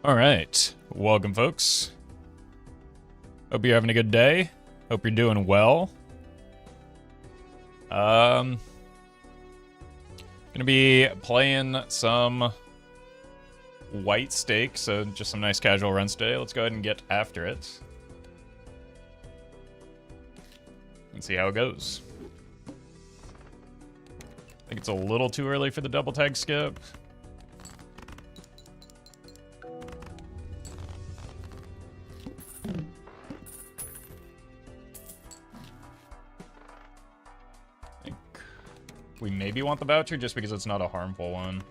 All right, welcome folks. Hope you're having a good day. Hope you're doing well. Gonna be playing some white stake, so just some nice casual runs today. Let's go ahead and get after it and see how it goes. I think it's a little too early for the double tag skip. We maybe want the voucher just because it's not a harmful one.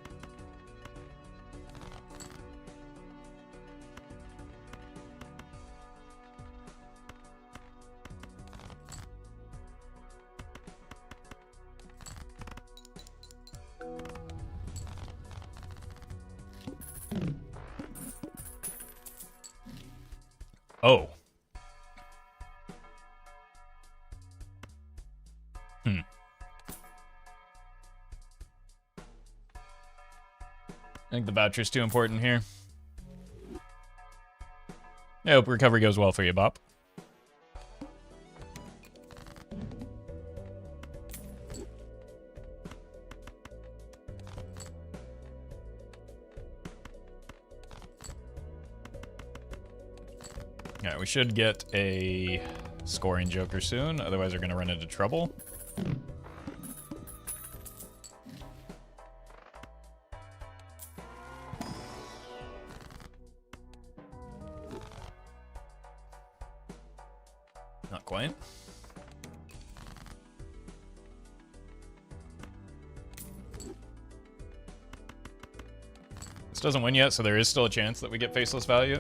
Oh. I think the voucher's too important here. I hope recovery goes well for you, Bop. Alright, we should get a scoring joker soon, otherwise we're going to run into trouble. Not quite. This doesn't win yet, so there is still a chance that we get faceless value.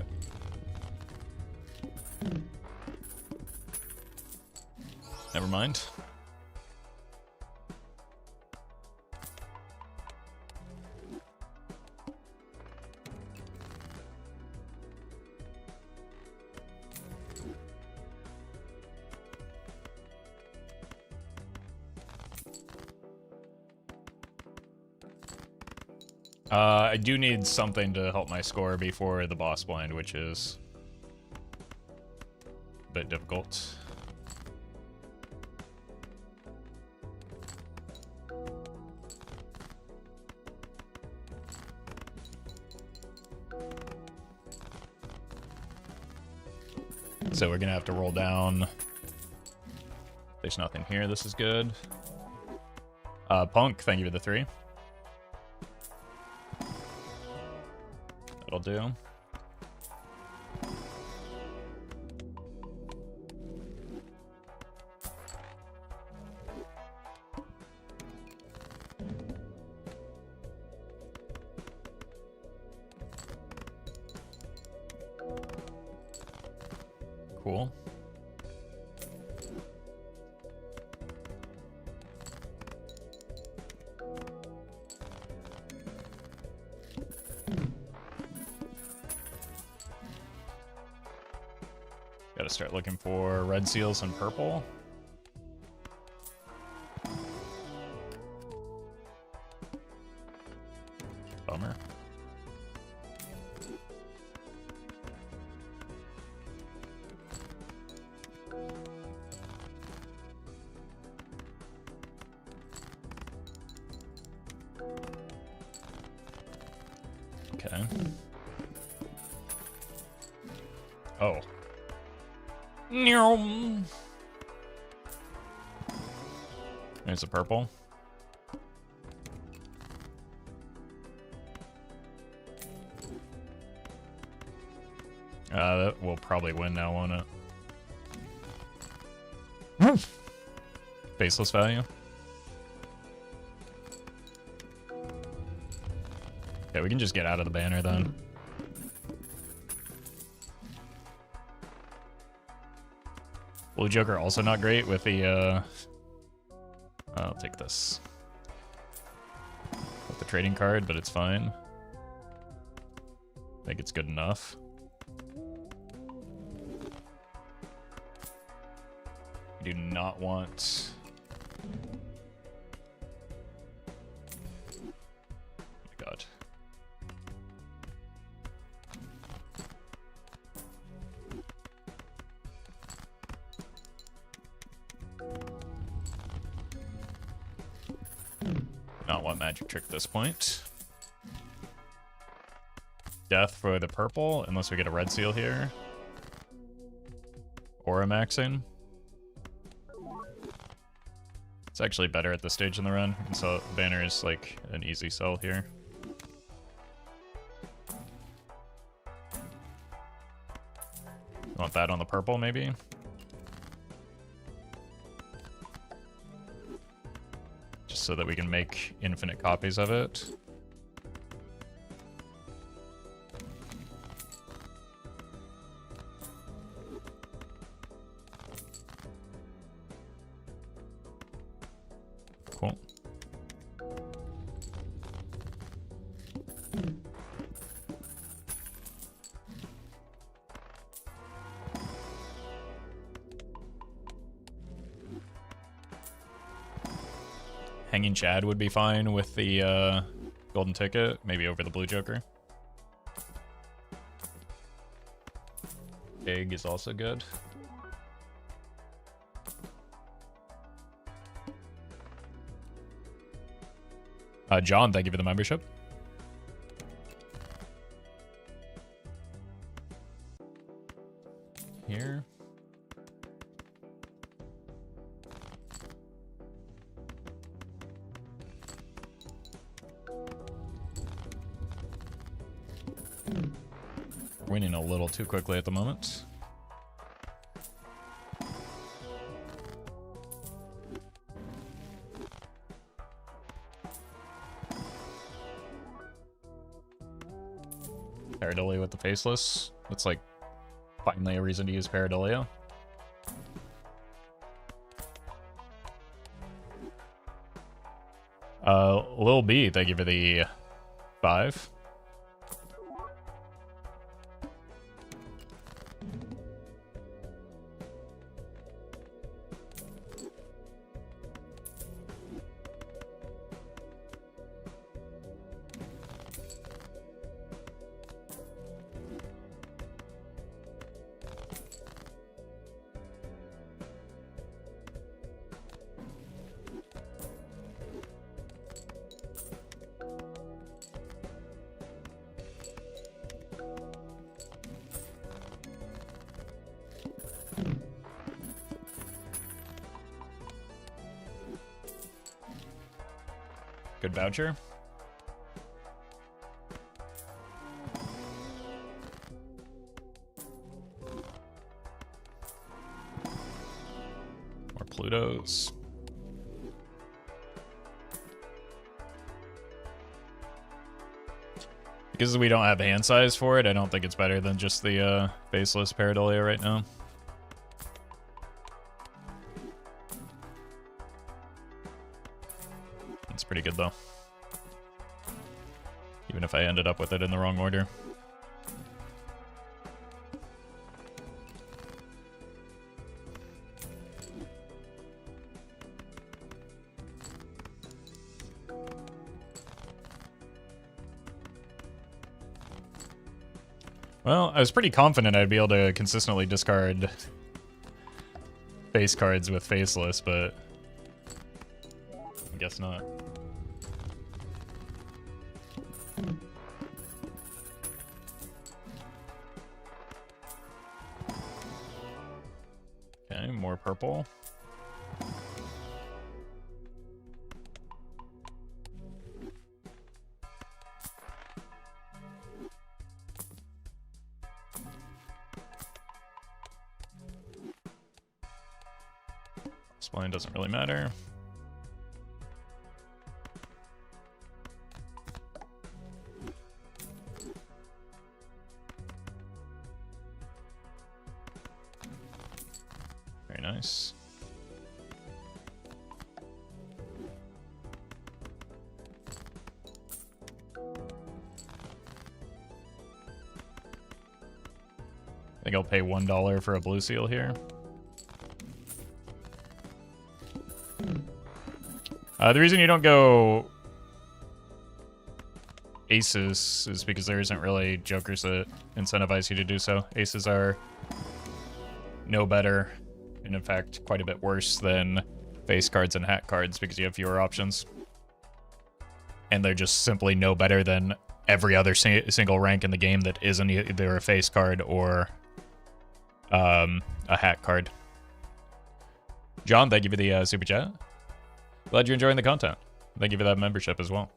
Never mind. I do need something to help my score before the boss blind, which is a bit difficult. So we're gonna have to roll down. There's nothing here. This is good. Punk, thank you for the 3. That'll do. Cool. Gotta start looking for red seals and purple. Bummer. Okay. Oh. There's a purple. That will probably win now, won't it? Faceless value. Yeah, we can just get out of the banner then. Blue Joker also not great with the, I'll take this. With the trading card, but it's fine. I think it's good enough. We do not want... Oh my god. magic trick at this point. Death for the purple, unless we get a red seal here. Or a maxing. It's actually better at this stage in the run. And so banner is like an easy sell here. Want that on the purple, maybe? Just so that we can make infinite copies of it. Cool. Hanging Chad would be fine with the golden ticket, maybe over the blue joker. Egg is also good. John, thank you for the membership. Here. Winning a little too quickly at the moment. Pareidolia with the faceless. That's like finally a reason to use Pareidolia. Lil B, thank you for the 5. Good voucher. More Plutos. Because we don't have hand size for it, I don't think it's better than just the faceless Pareidolia right now. It's pretty good though. Even if I ended up with it in the wrong order. Well, I was pretty confident I'd be able to consistently discard face cards with faceless, but I guess not. Okay, more purple. Spline doesn't really matter. Very nice. I think I'll pay $1 for a blue seal here. The reason you don't go aces is because there isn't really jokers that incentivize you to do so. Aces are no better, and in fact quite a bit worse than face cards and hat cards because you have fewer options. and they're just simply no better than every other single rank in the game that isn't either a face card or a hat card. John, thank you for the super chat. Glad you're enjoying the content. Thank you for that membership as well.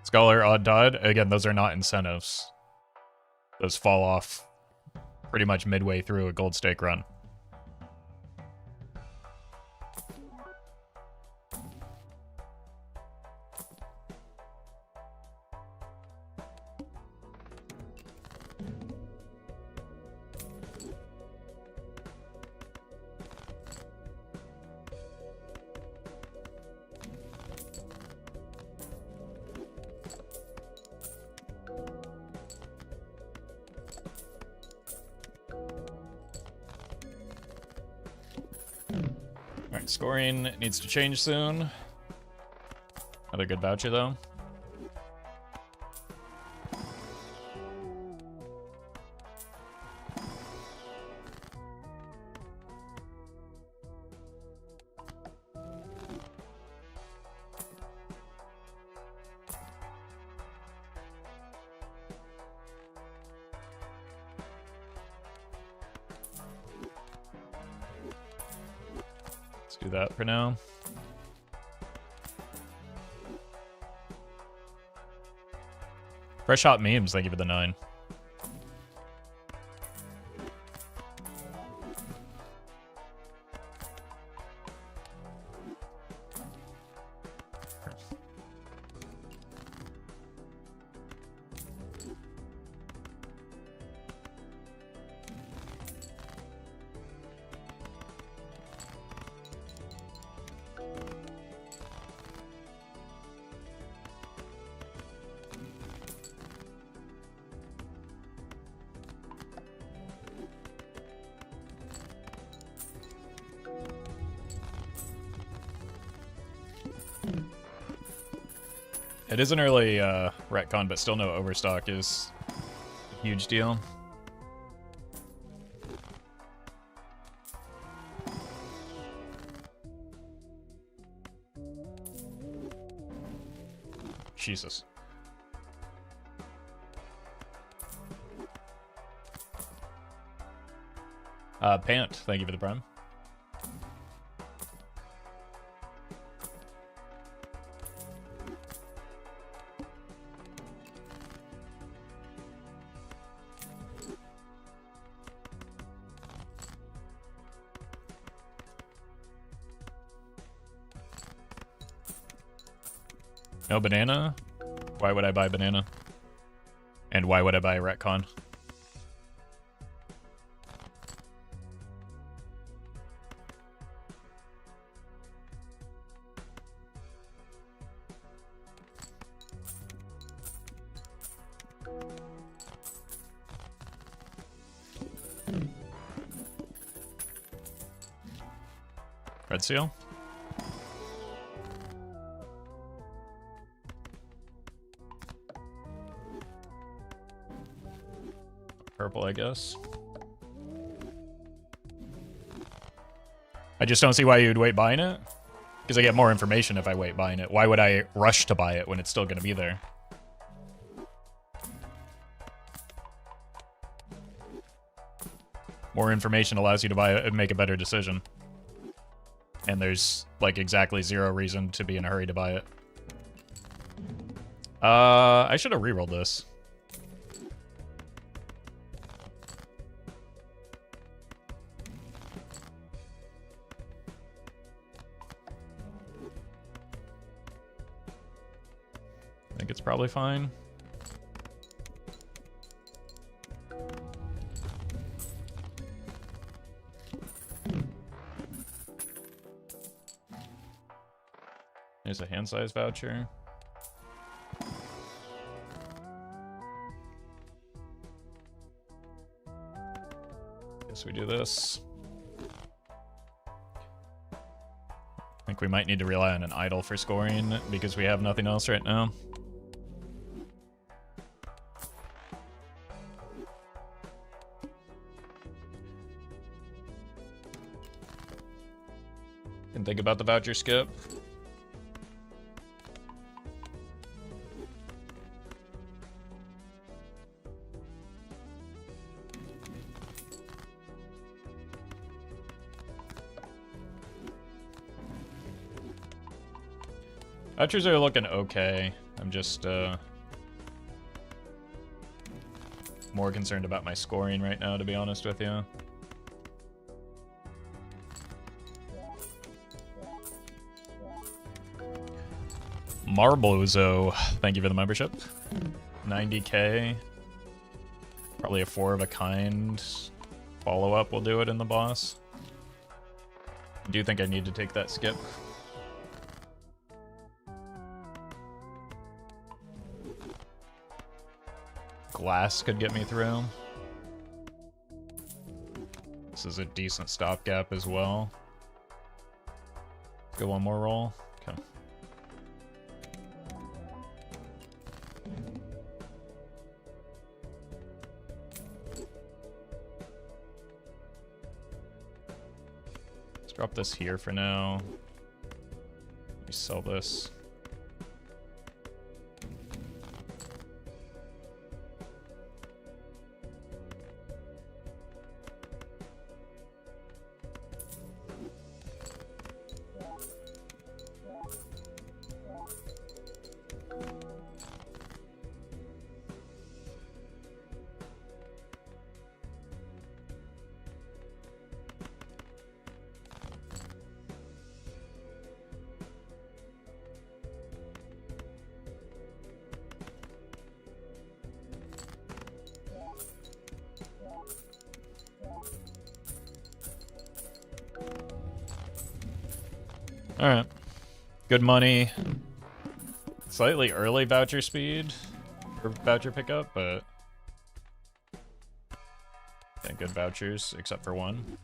Scholar, Odd Todd. Again, those are not incentives. Those fall off pretty much midway through a gold stake run. Alright, scoring needs to change soon. Another good voucher, though. Do that for now. Fresh hot memes, thank you for the 9. It is an early retcon, but still no overstock is a huge deal. Jesus. Pant, thank you for the prime. No banana? Why would I buy banana? And why would I buy a retcon? Red seal? Purple, I guess. I just don't see why you'd wait buying it. Because I get more information if I wait buying it. Why would I rush to buy it when it's still going to be there? More information allows you to buy it and make a better decision. And there's like exactly 0 reason to be in a hurry to buy it. I should have rerolled this. I think it's probably fine. Here's a hand size voucher. Guess we do this. I think we might need to rely on an idol for scoring because we have nothing else right now. Can think about the voucher skip. Vouchers are looking okay. I'm just more concerned about my scoring right now, to be honest with you. Marblozo, thank you for the membership. 90k. Probably a 4 of a kind follow-up will do it in the boss. I do think I need to take that skip. Glass could get me through. This is a decent stopgap as well. Go one more roll. Okay. Let's drop this here for now. Let me sell this. Alright. Good money. Slightly early voucher speed. Or voucher pickup, but yeah, good vouchers, except for one.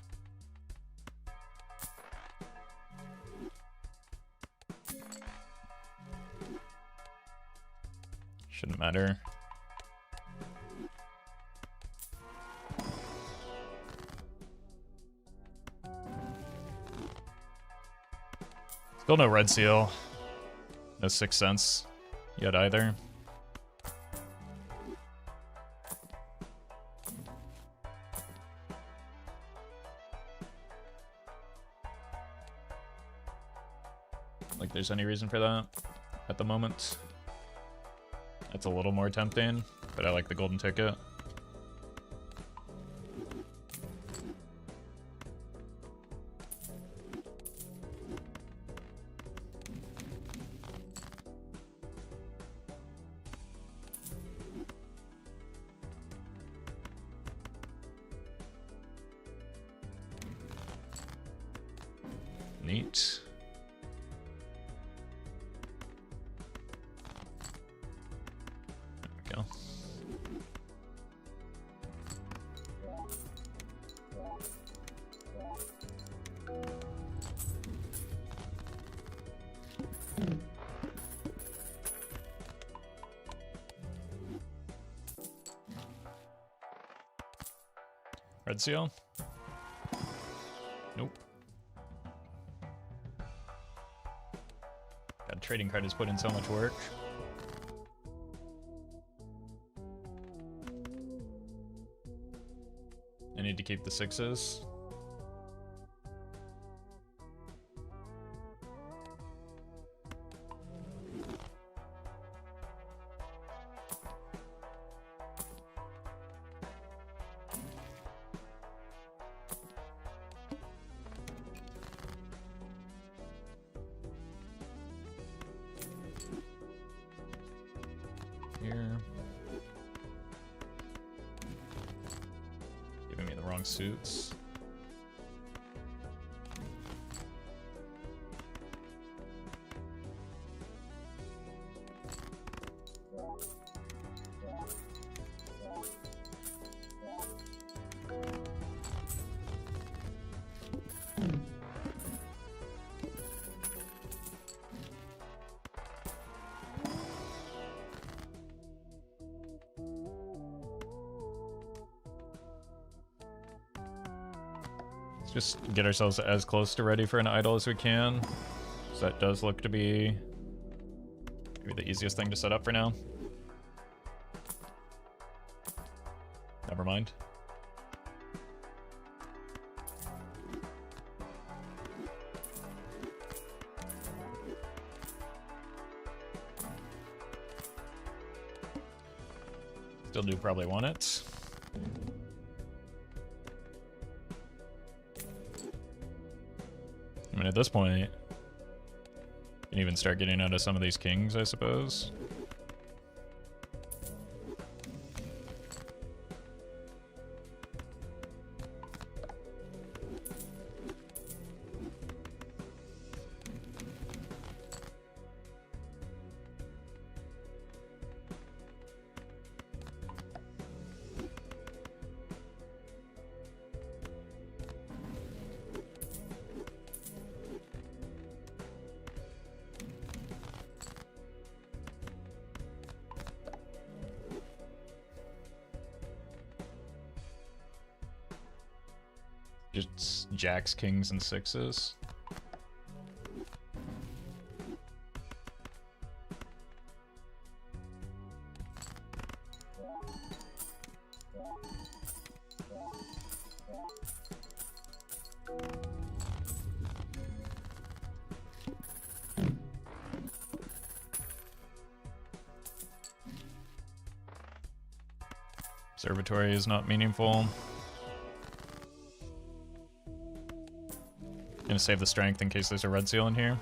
Shouldn't matter. Still no red seal. No Sixth Sense yet either. Like there's any reason for that at the moment. That's a little more tempting, but I like the golden ticket. Neat. There we go. Red seal? Nope. God, trading card has put in so much work. I need to keep the sixes. Here. Giving me the wrong suits. Let's just get ourselves as close to ready for an idol as we can. So that does look to be maybe the easiest thing to set up for now. Never mind. Still do probably want it. I mean, at this point, you can even start getting out of some of these kings, I suppose. Just jacks, kings, and sixes. Observatory is not meaningful. Gonna save the strength in case there's a red seal in here.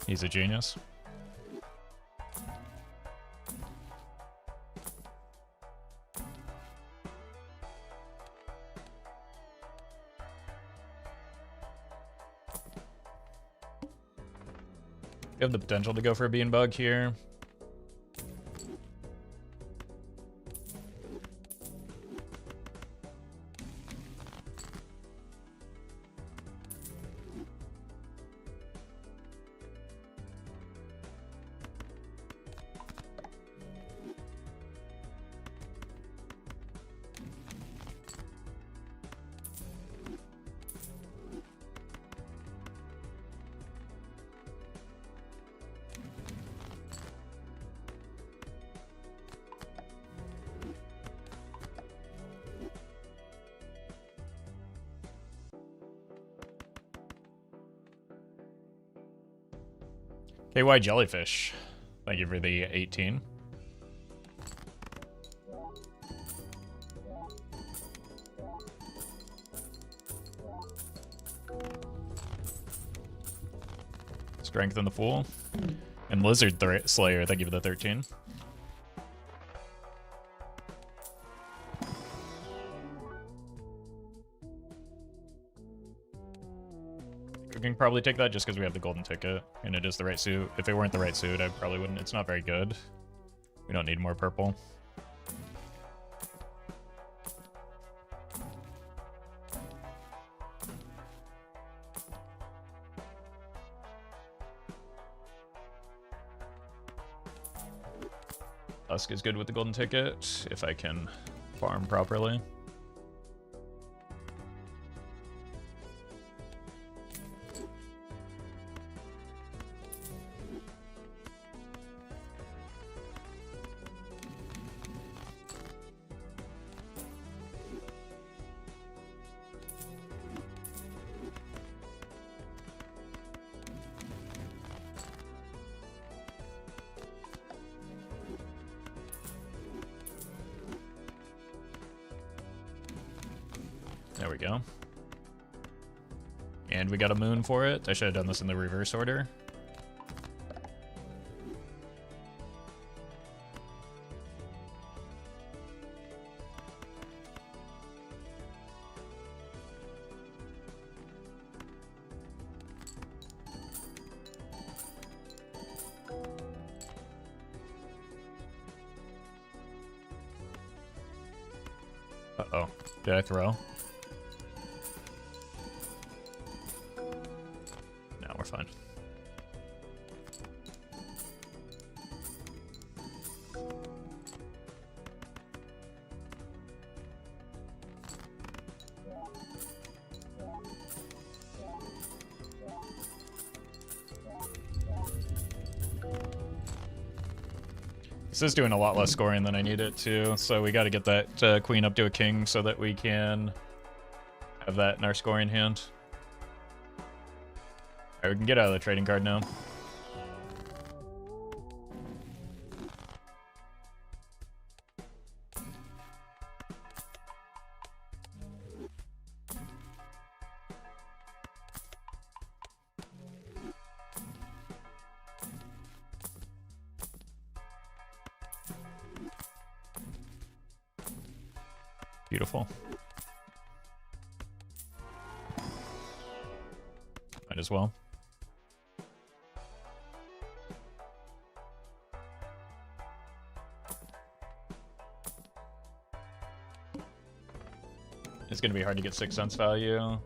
He's a genius. You have the potential to go for a bean bug here. KY Jellyfish. Thank you for the 18. Strengthen the Fool. And Lizard Slayer, thank you for the 13. We can probably take that just because we have the golden ticket, and it is the right suit. If it weren't the right suit, I probably wouldn't. It's not very good. We don't need more purple. Dusk is good with the golden ticket, if I can farm properly. There we go. And we got a moon for it. I should have done this in the reverse order. Uh-oh. Did I throw? No, we're fine. This is doing a lot less scoring than I need it to, so we got to get that queen up to a king so that we can have that in our scoring hand. Alright, we can get out of the trading card now. Beautiful. Might as well. It's going to be hard to get 6 cents value.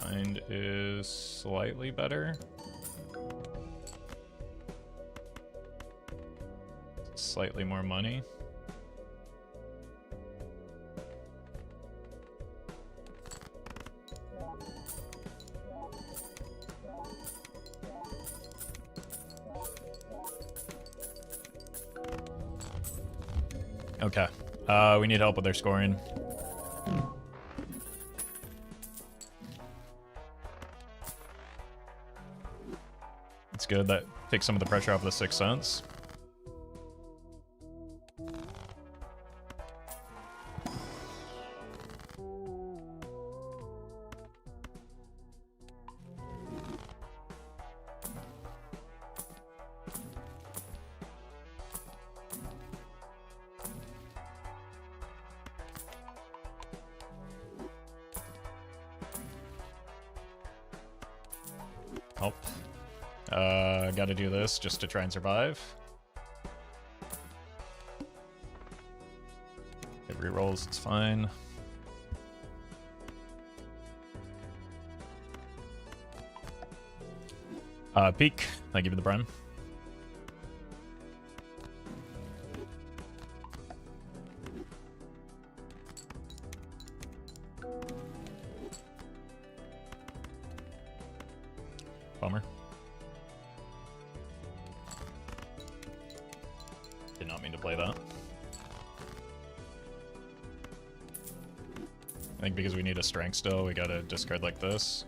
Kind is slightly better. Slightly more money. Okay. We need help with their scoring. It's good. That takes some of the pressure off the 6 cents. Oh. Gotta do this just to try and survive. It rerolls, it's fine. Peek. I give you the prime. Bummer. Did not mean to play that. I think because we need a strength still, we gotta discard like this.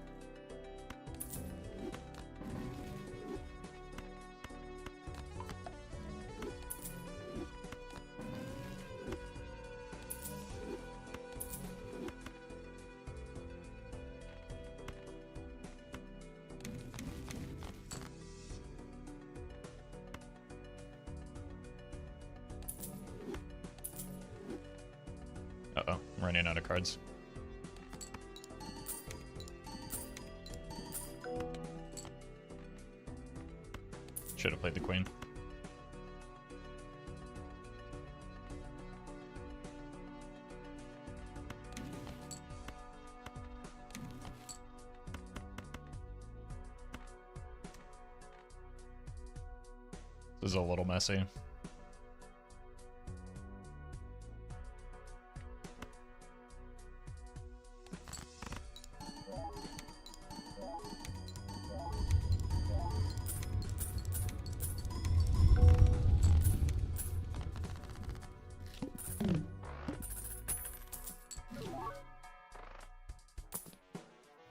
Uh-oh, I'm running out of cards. Should have played the queen. This is a little messy.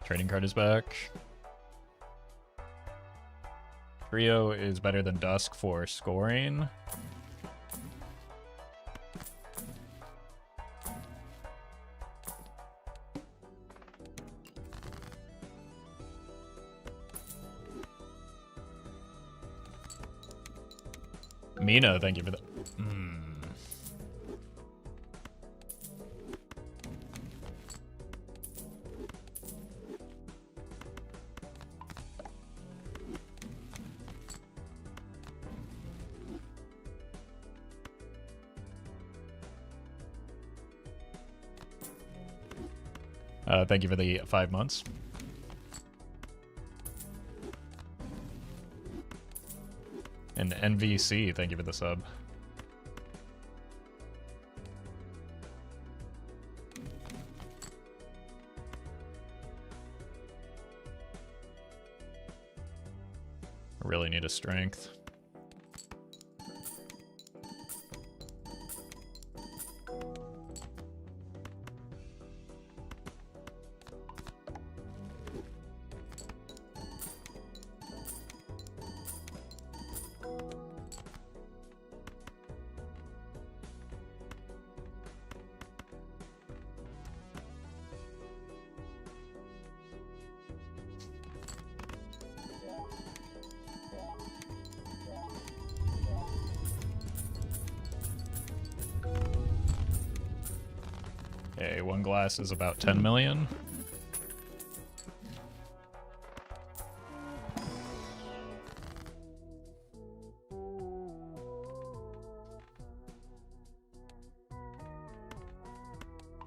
Trading card is back. Trio is better than Dusk for scoring. Mina, thank you for the... Thank you for the 5 months. And NVC, thank you for the sub. I really need a strength. Okay, one glass is about 10 million.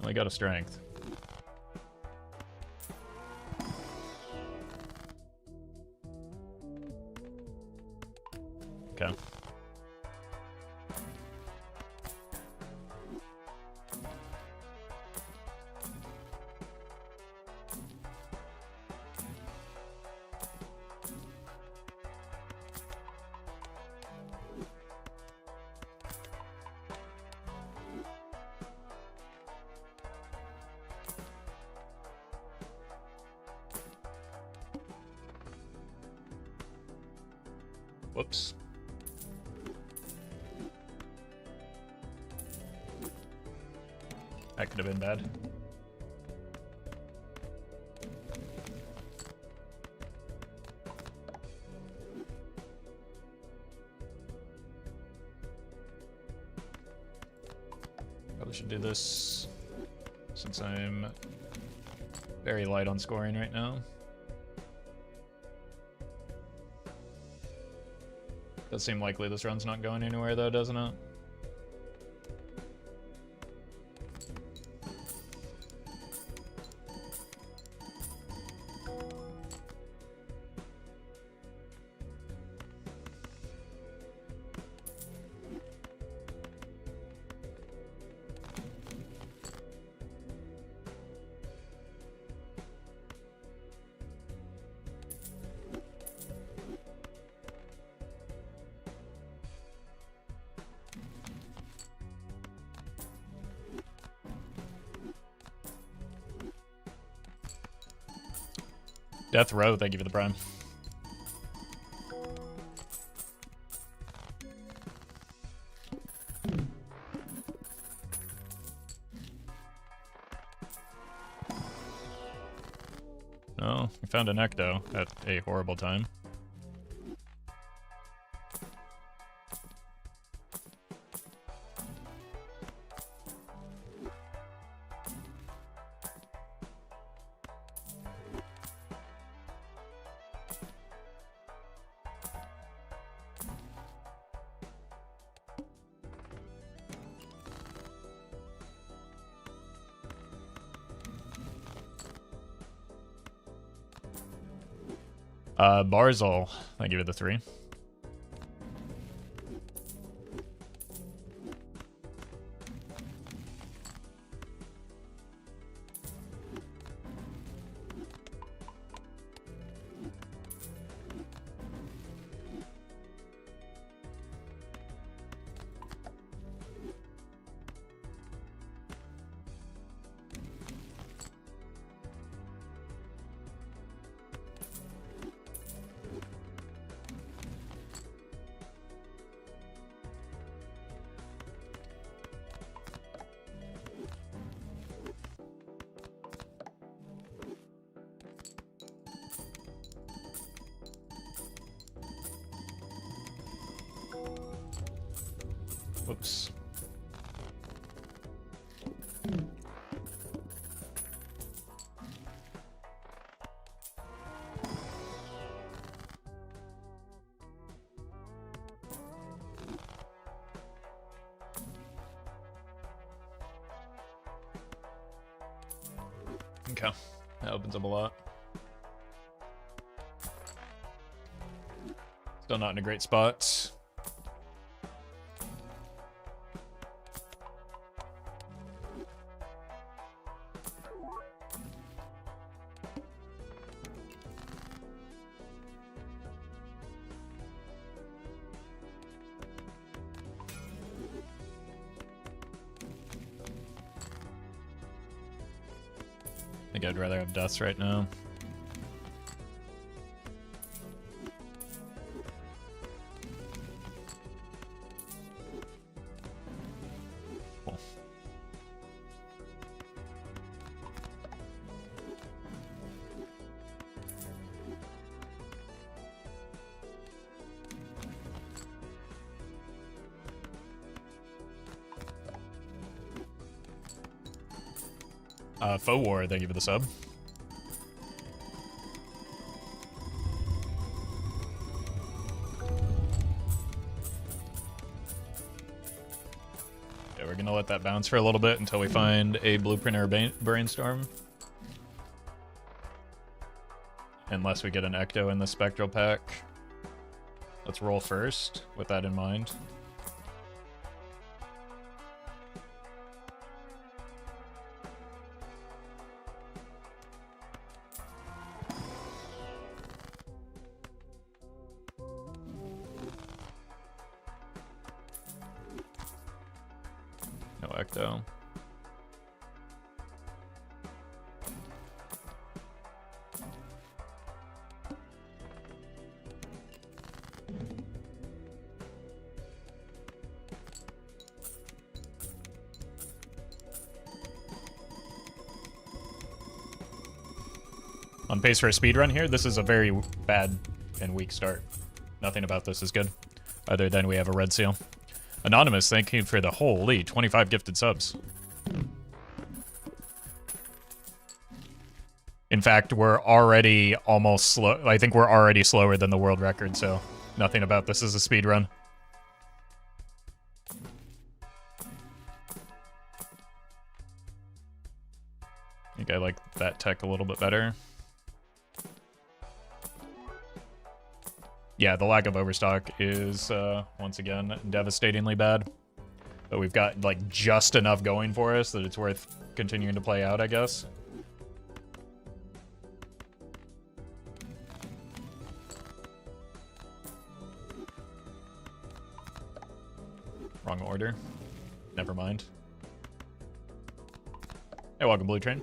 Only got a strength. Okay. Whoops. That could have been bad. Probably should do this since I'm very light on scoring right now. Does seem likely this run's not going anywhere though, doesn't it? Death Row, thank you for the prime. Oh, we found an Ecto at a horrible time. Barzal, thank you for the 3. Whoops. Okay, that opens up a lot. Still not in a great spot. I think I'd rather have Dust right now. Cool. Faux War, thank you for the sub. Yeah, we're gonna let that bounce for a little bit until we find a blueprint or a brainstorm. Unless we get an Ecto in the Spectral pack. Let's roll first, with that in mind. No Ecto. On pace for a speed run here. This is a very bad and weak start. Nothing about this is good, other than we have a red seal. Anonymous, thank you for the holy 25 gifted subs. In fact, we're already almost slow. I think we're already slower than the world record, so nothing about this is a speed run. I think I like that tech a little bit better. Yeah, the lack of overstock is, once again, devastatingly bad. But we've got, like, just enough going for us that it's worth continuing to play out, I guess. Wrong order. Never mind. Hey, welcome, Blue Train.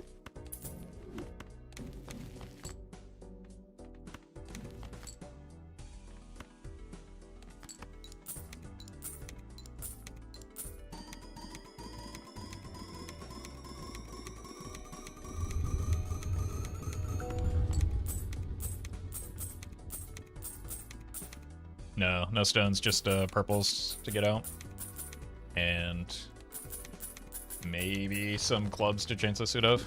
No, no stones, just purples to get out. And maybe some clubs to chance the suit of.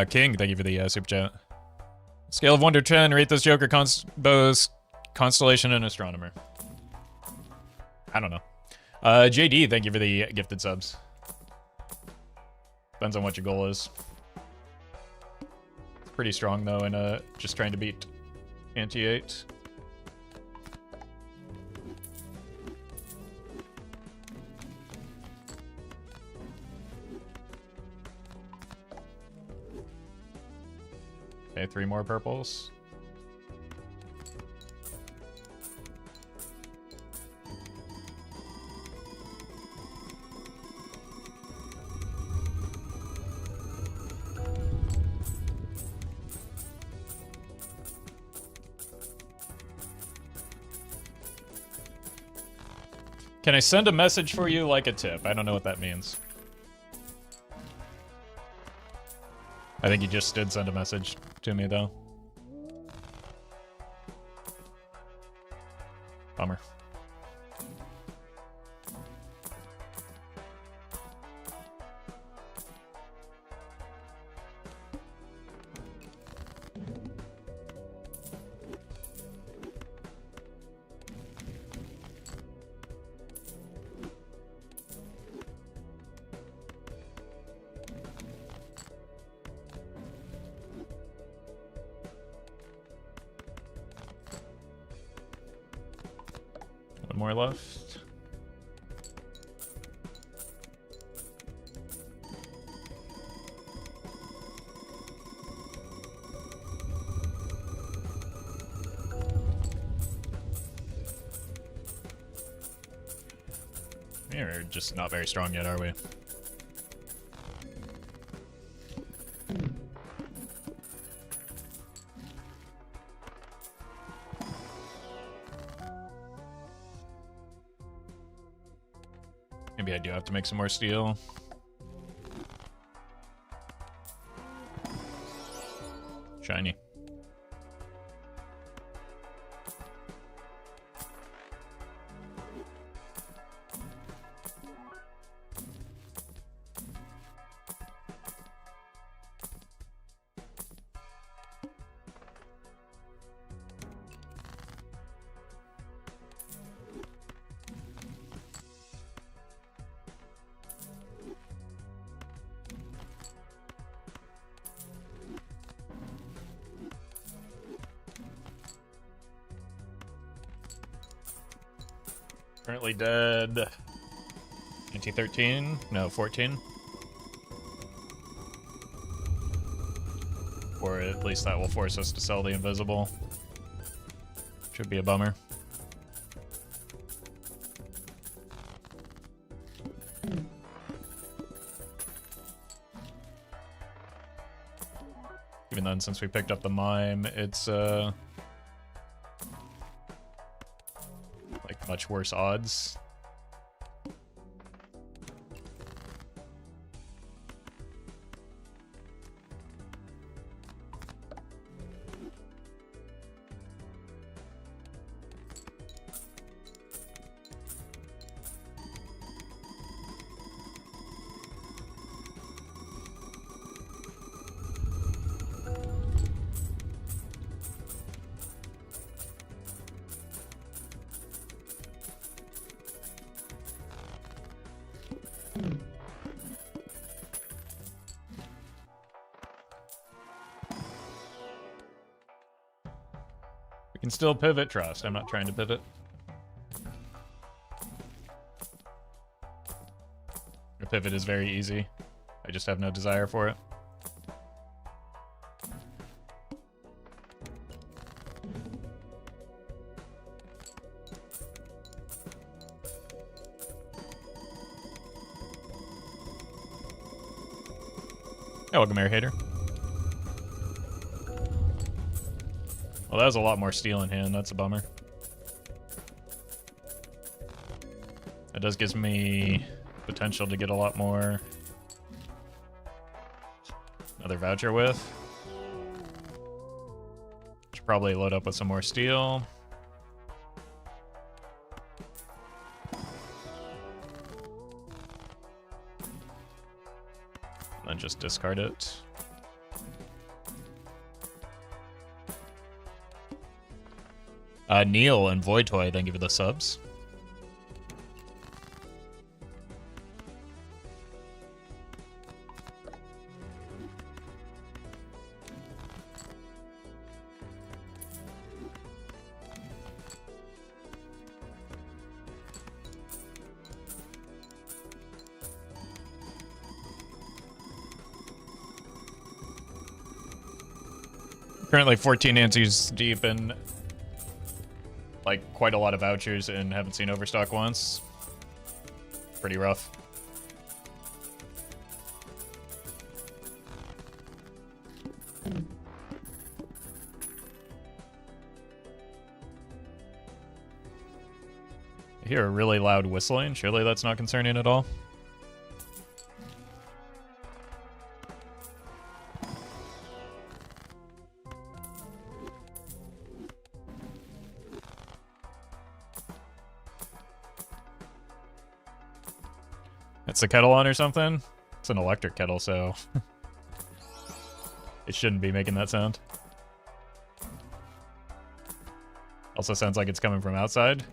King, thank you for the super chat. Scale of 1 to 10, rate this Joker both Constellation and Astronomer. I don't know. JD, thank you for the gifted subs. Depends on what your goal is. It's pretty strong though, in just trying to beat anti-8. Okay, 3 more purples. Can I send a message for you like a tip? I don't know what that means. I think you just did send a message to me, though. Bummer. One more left. We're just not very strong yet, are we? Maybe I do have to make some more steel. Shiny. Currently dead. 1913? No, 14. Or at least that will force us to sell the invisible. Should be a bummer. Even then, since we picked up the mime, it's like much worse odds. We can still pivot, trust. I'm not trying to pivot. A pivot is very easy. I just have no desire for it. Yeah, welcome, Air Hater. Well, that was a lot more steel in hand. That's a bummer. That does give me potential to get a lot more. Another voucher with. Should probably load up with some more steel. And then just discard it. Neil and Void Toy, thank you for the subs. Currently 14 antes deep in like quite a lot of vouchers and haven't seen Overstock once. Pretty rough. hear a really loud whistling. Surely that's not concerning at all. It's the kettle on or something? It's an electric kettle, so it shouldn't be making that sound. Also sounds like it's coming from outside.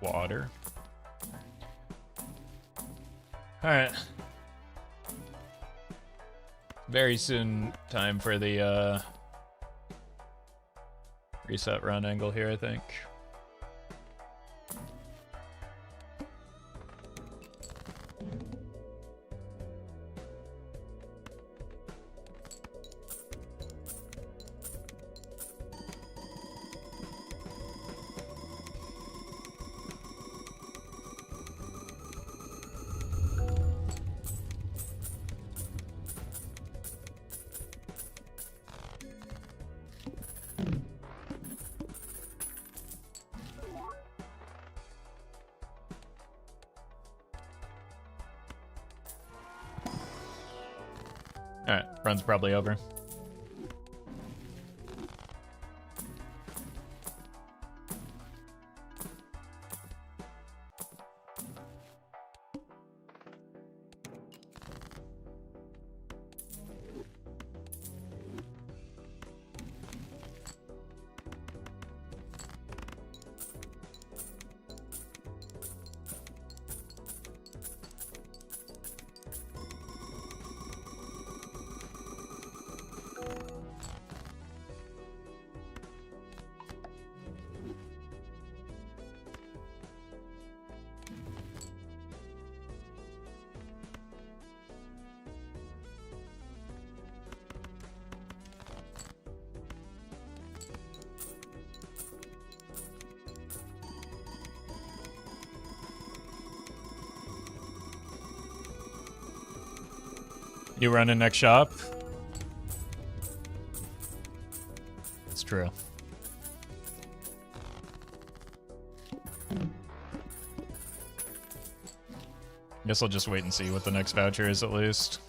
Water. Alright. Very soon time for the reset run angle here, I think. Alright, run's probably over. You running next shop? It's true. Guess I'll just wait and see what the next voucher is at least.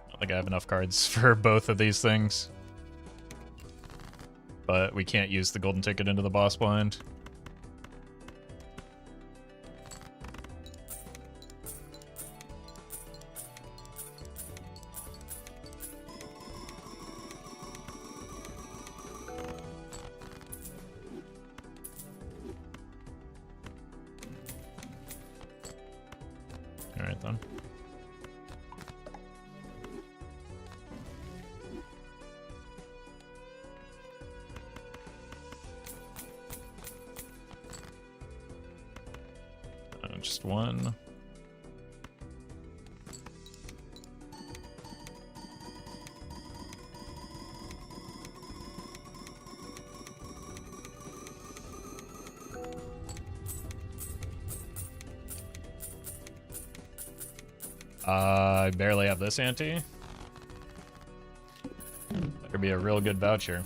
I don't think I have enough cards for both of these things. But we can't use the golden ticket into the boss blind. Alright then. Just one. I barely have this ante. That could be a real good voucher.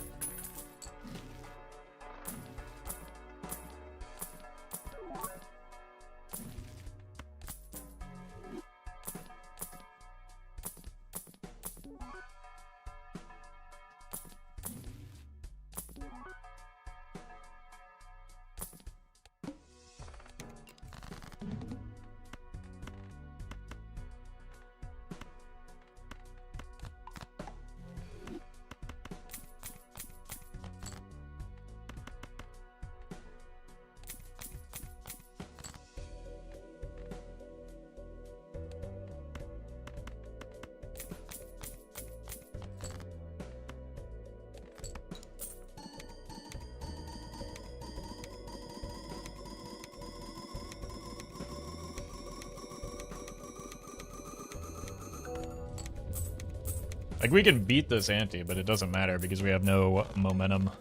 Like, we can beat this ante, but it doesn't matter because we have no momentum.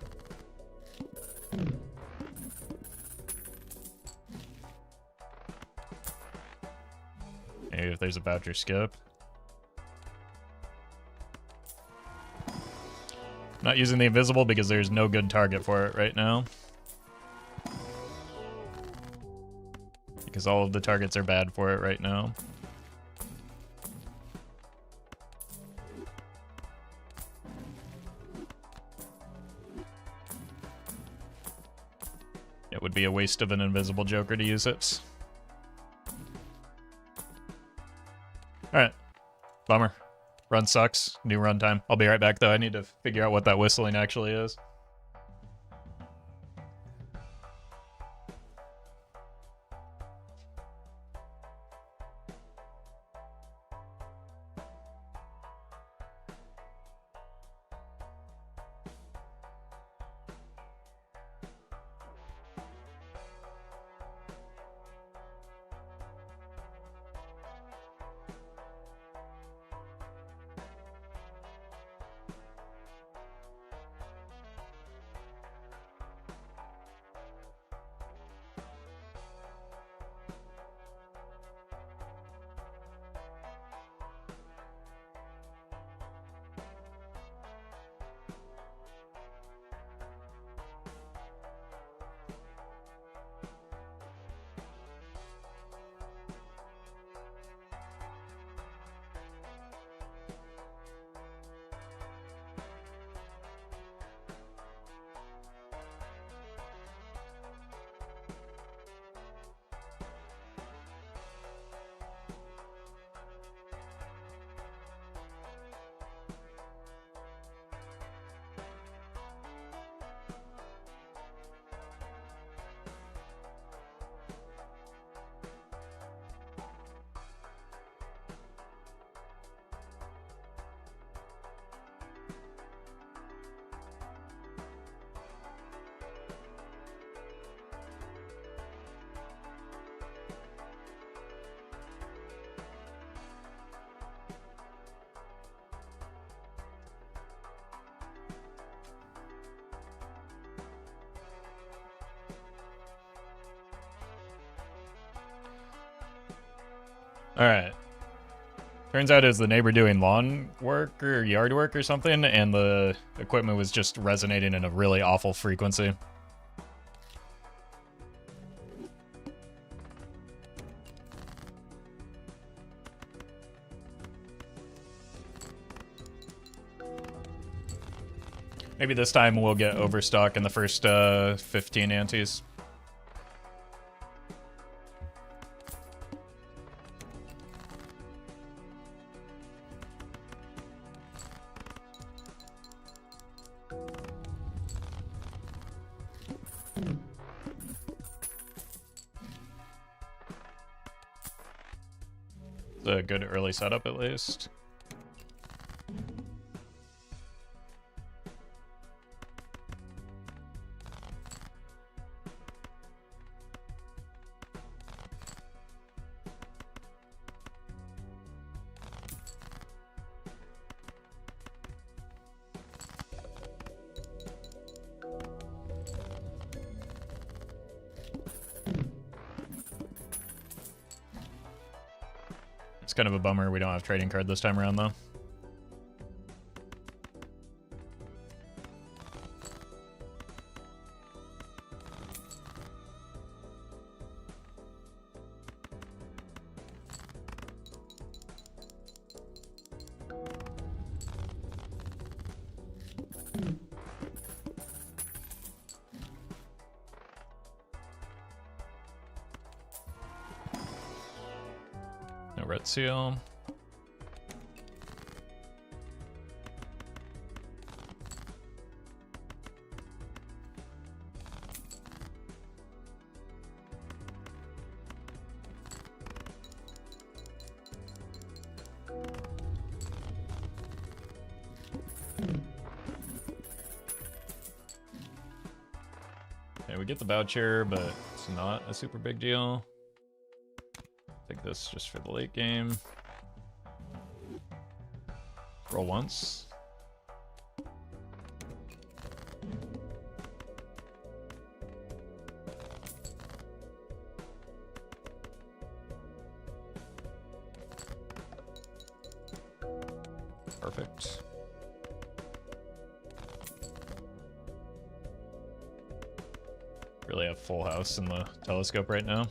Maybe if there's a voucher skip. Not using the invisible because there's no good target for it right now. Because all of the targets are bad for it right now. It would be a waste of an invisible Joker to use it. Alright. Bummer. Run sucks. New run time. I'll be right back though. I need to figure out what that whistling actually is. Alright. Turns out it was the neighbor doing lawn work or yard work or something, and the equipment was just resonating in a really awful frequency. Maybe this time we'll get overstock in the first 15 antes. It's a good early setup at least. It's kind of a bummer we don't have trading card this time around, though. No red seal. Okay, we get the voucher, but it's not a super big deal. Take this just for the late game. Roll once. Perfect. Really have full house in the telescope right now.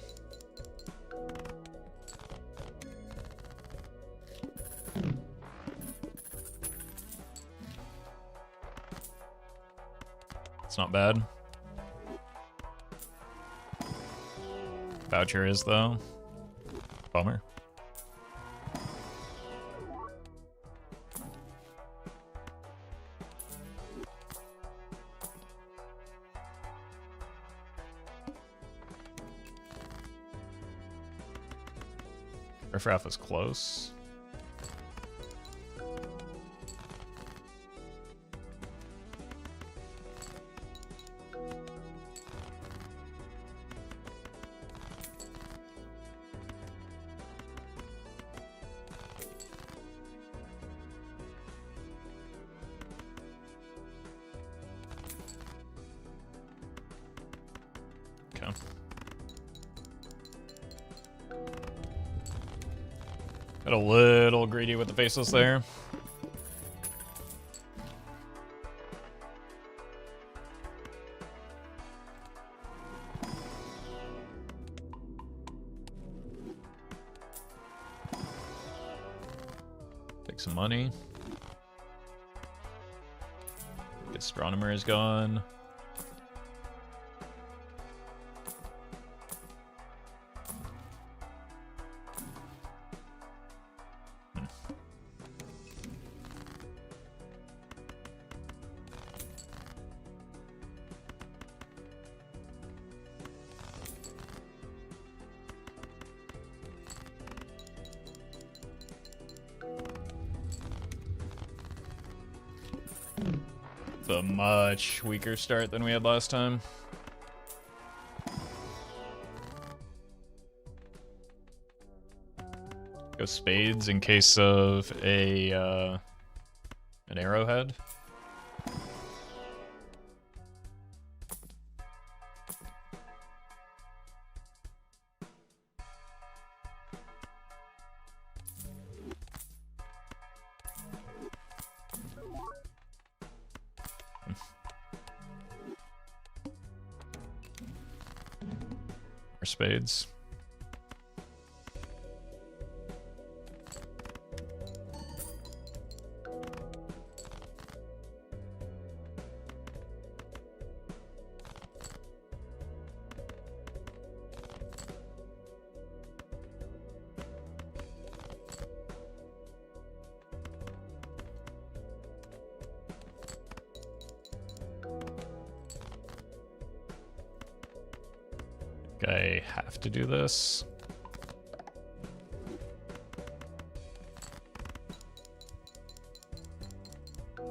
It's not bad. Voucher is, though. Bummer. Riffraff was close. Okay. Got a little greedy with the faceless there. Take some money. Astronomer is gone. A much weaker start than we had last time. Go spades in case of a an arrowhead. Or spades. I have to do this. And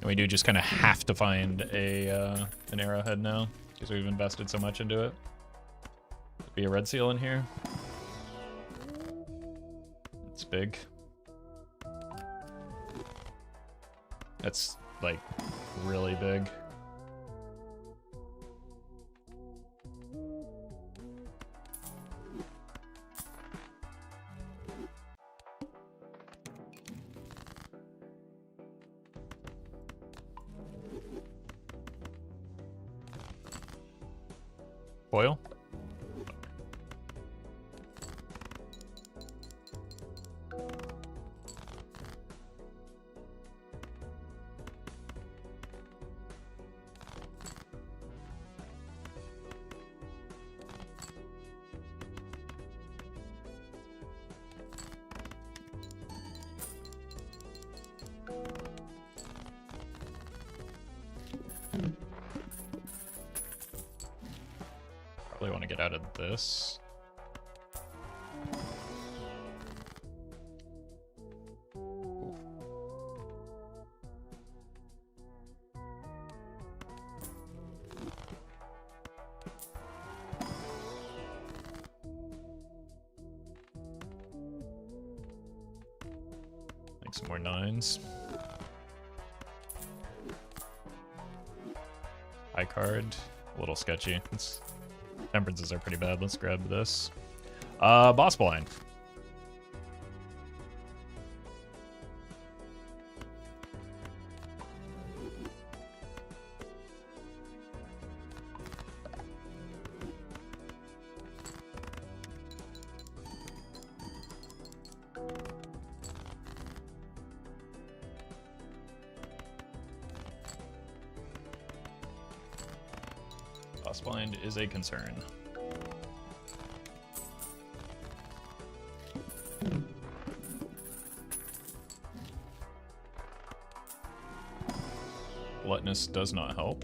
we do just kind of have to find a an arrowhead now because we've invested so much into it. Be a red seal in here. It's big. That's like really big. Foil? Probably want to get out of this. Make some more 9s. High card, a little sketchy. Temperances are pretty bad. Let's grab this. Boss blind. Boss blind is a concern. Gluttonous does not help.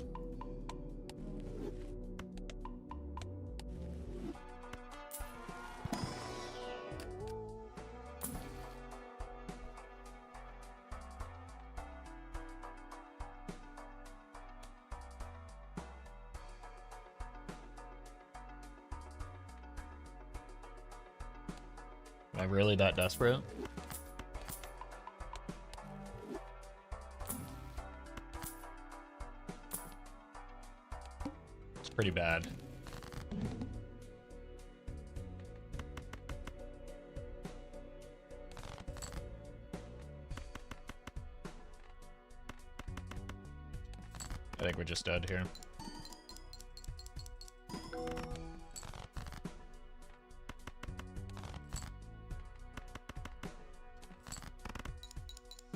Am I really that desperate? It's pretty bad. I think we're just dead here.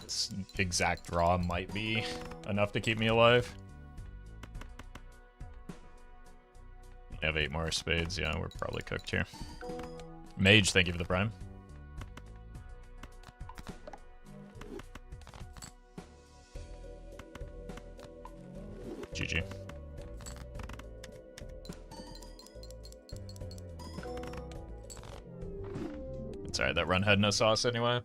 This exact draw might be enough to keep me alive. I have 8 more spades. Yeah, we're probably cooked here. Mage, thank you for the prime. GG. It's alright, that run had no sauce anyway.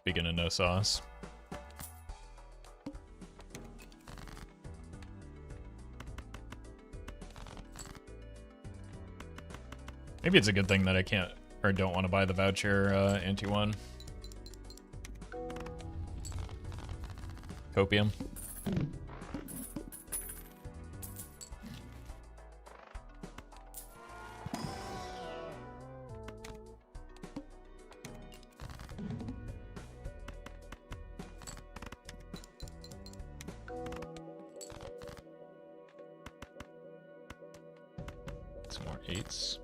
Speaking of no sauce. Maybe it's a good thing that I can't or don't want to buy the voucher anti-1. Copium. Some more 8s.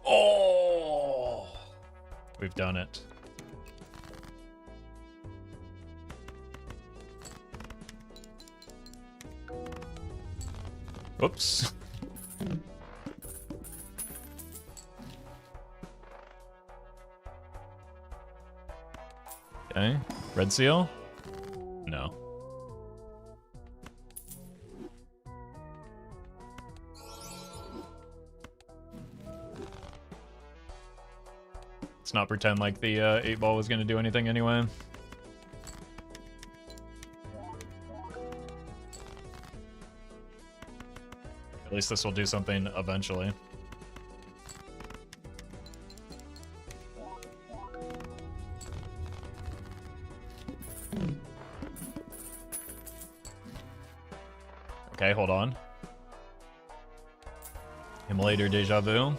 Oh, we've done it. Whoops. Okay, red seal? No. Let's not pretend like the 8-ball was going to do anything anyway. At least this will do something eventually. Okay, hold on. Immolator Deja Vu?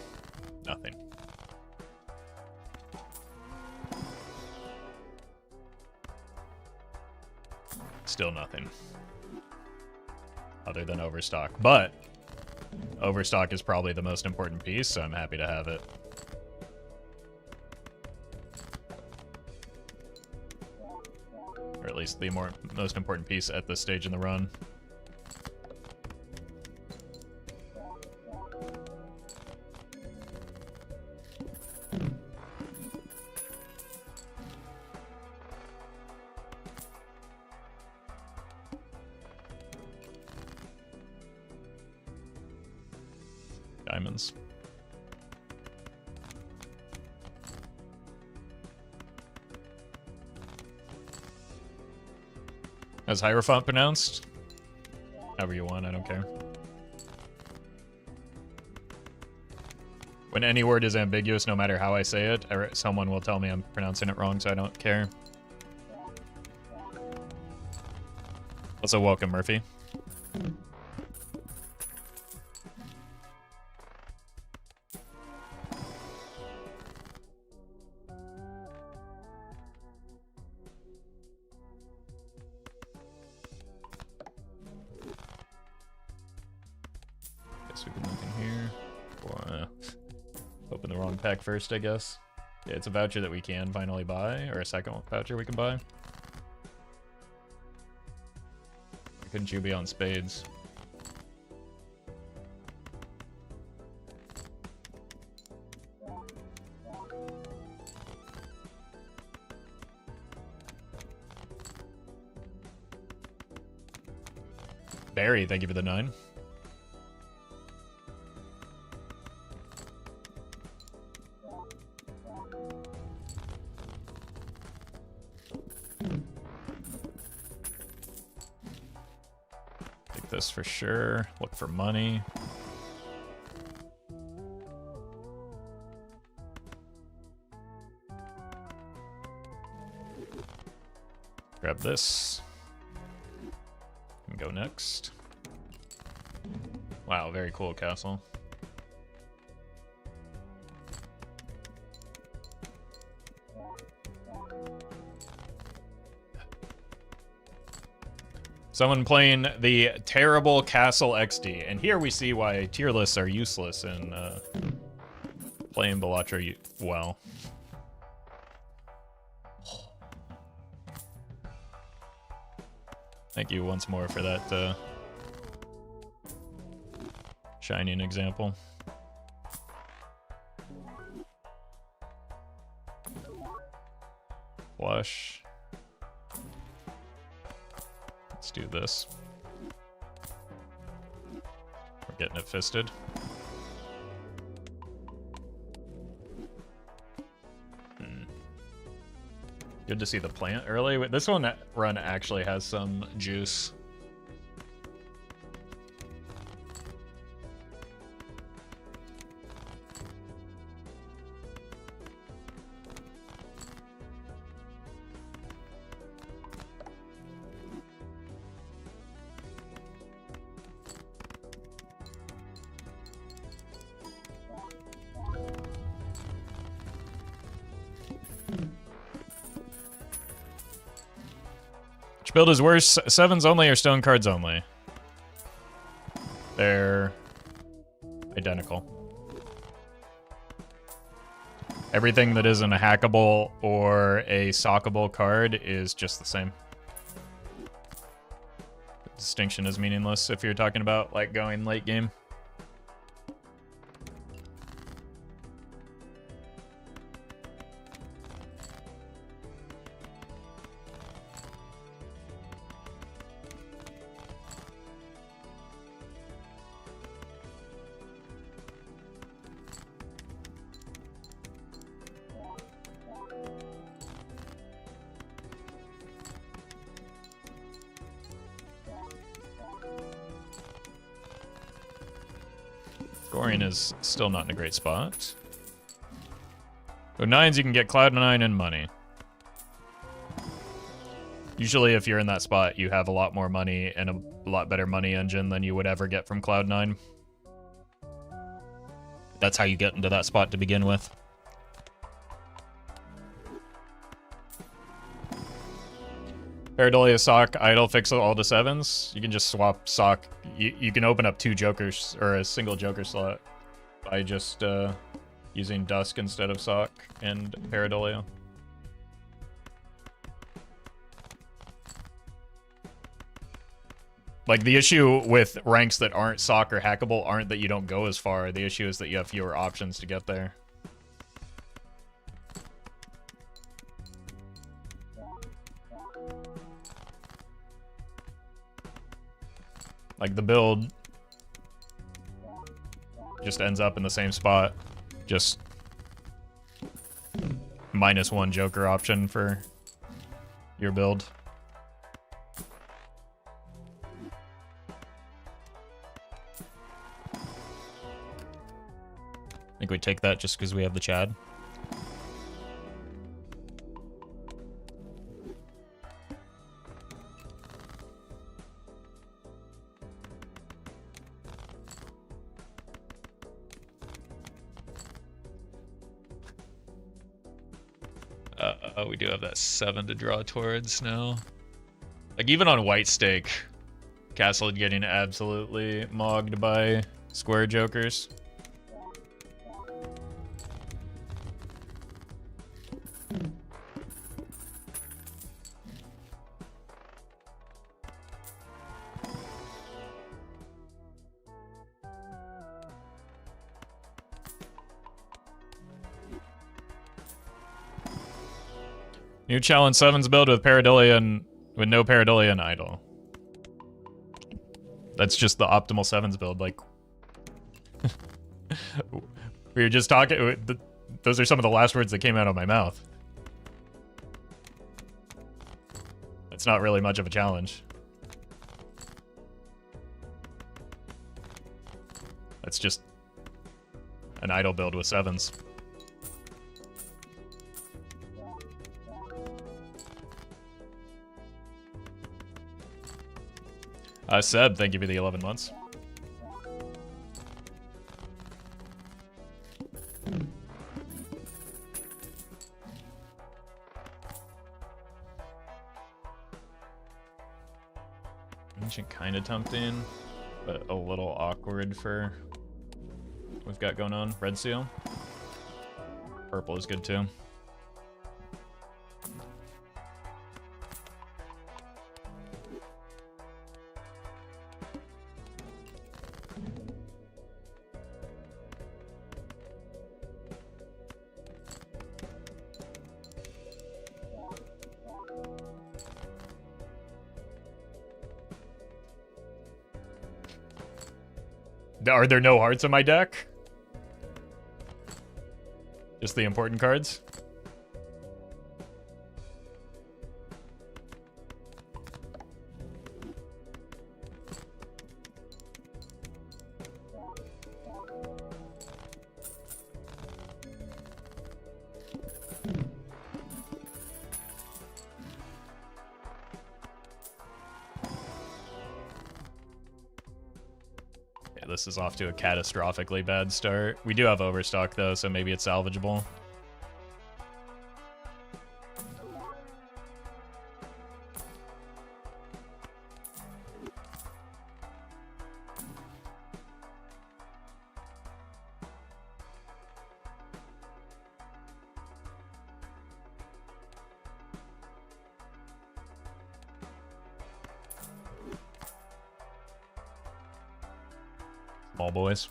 Nothing. Still nothing. Other than Overstock. But Overstock is probably the most important piece, so I'm happy to have it. Or at least the most important piece at this stage in the run. Diamonds. How's Hierophant pronounced? However you want, I don't care. When any word is ambiguous, no matter how I say it, someone will tell me I'm pronouncing it wrong, so I don't care. Also, welcome, Murphy. Guess we can look in here. Or, open the wrong pack first, I guess. Yeah, it's a voucher that we can finally buy, or a second voucher we can buy. Couldn't you be on spades? Barry, thank you for the 9. Take this for sure. Look for money. Grab this. And go next. Wow, very cool castle. Someone playing the terrible Castle XD. And here we see why tier lists are useless in playing Balatro well. Thank you once more for that shining example. Flush. Let's do this. We're getting it fisted. Good to see the plant early. This one run actually has some juice. Which build is worse? 7s only or stone cards only? They're identical. Everything that isn't a hackable or a sockable card is just the same. The distinction is meaningless if you're talking about like going late game. Scoring is still not in a great spot. With 9s, you can get Cloud9 and money. Usually, if you're in that spot, you have a lot more money and a lot better money engine than you would ever get from Cloud9. That's how you get into that spot to begin with. Pareidolia sock idle fix all the 7s. You can just swap sock. You can open up 2 jokers or a single joker slot by just using Dusk instead of sock and Pareidolia. Like, the issue with ranks that aren't sock or hackable aren't that you don't go as far. The issue is that you have fewer options to get there. Like, the build just ends up in the same spot. Just -1 Joker option for your build. I think we take that just because we have the Chad. We do have that 7 to draw towards now. Like, even on white stake, Castle getting absolutely mogged by square jokers. New challenge 7's build with Paradillion, with no Paradillion idol. That's just the optimal 7's build, like... we were just talking... Those are some of the last words that came out of my mouth. It's not really much of a challenge. That's just an idol build with 7's. Seb, thank you for the 11 months. Ancient kind of tempting, but a little awkward for what we've got going on. Red Seal. Purple is good too. Are there no hearts in my deck? Just the important cards? This is off to a catastrophically bad start. We do have overstock though, so maybe it's salvageable. Small boys.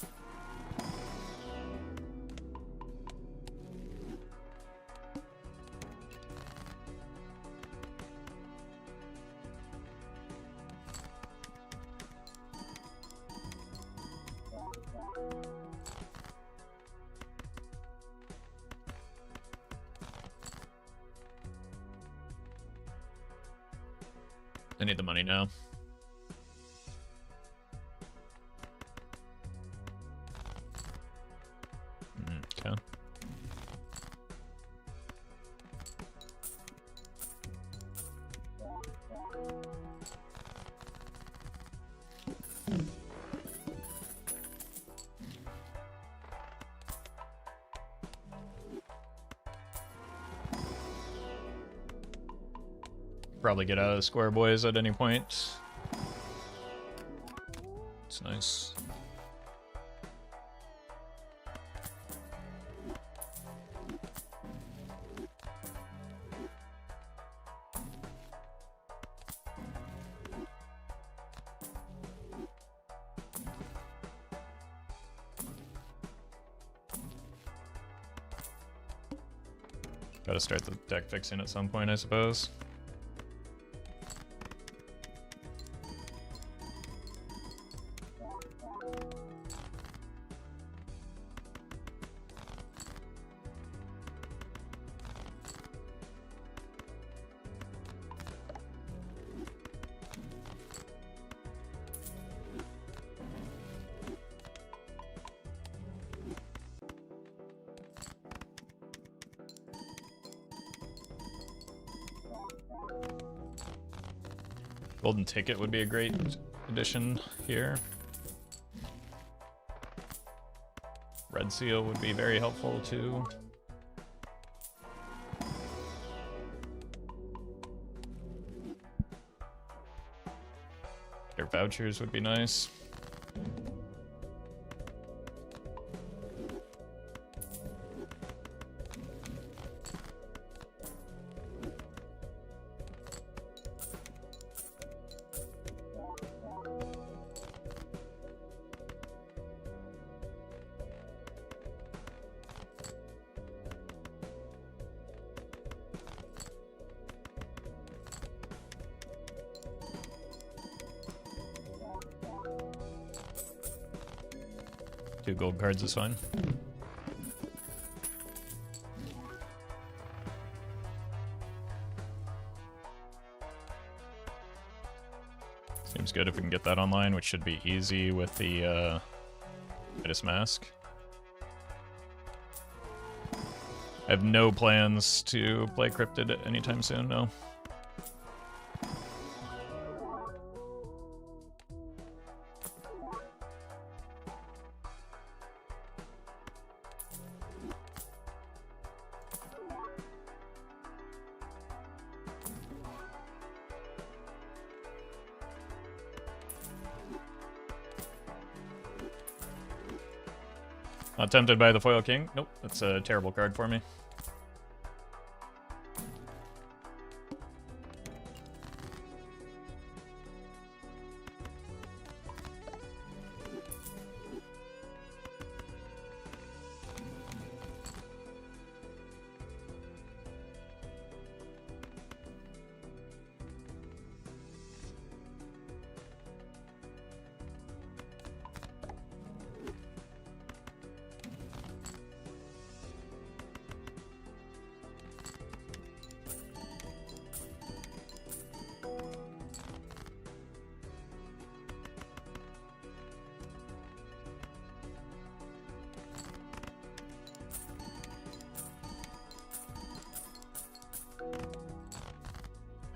I need the money now. Okay. Probably get out of the square boys at any point. It's nice. Gotta start the deck fixing at some point, I suppose. Golden Ticket would be a great addition here. Red Seal would be very helpful too. Their vouchers would be nice. Two gold cards is fine. Seems good if we can get that online, which should be easy with the Midas Mask. I have no plans to play Cryptid anytime soon, no. Not tempted by the Foil King. Nope, that's a terrible card for me.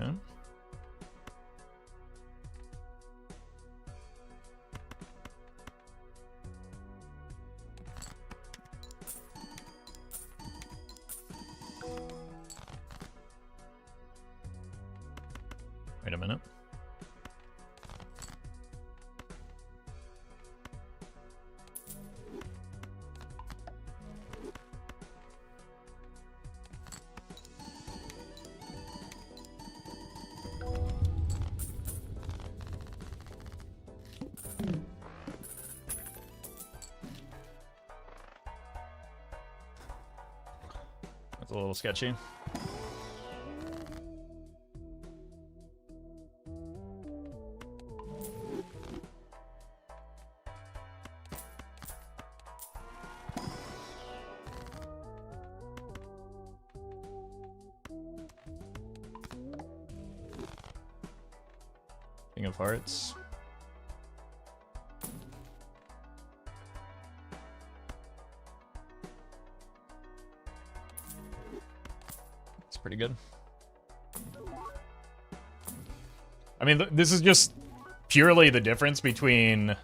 Okay. Wait a minute. That's a little sketchy. King of Hearts. It's pretty good. I mean, this is just purely the difference between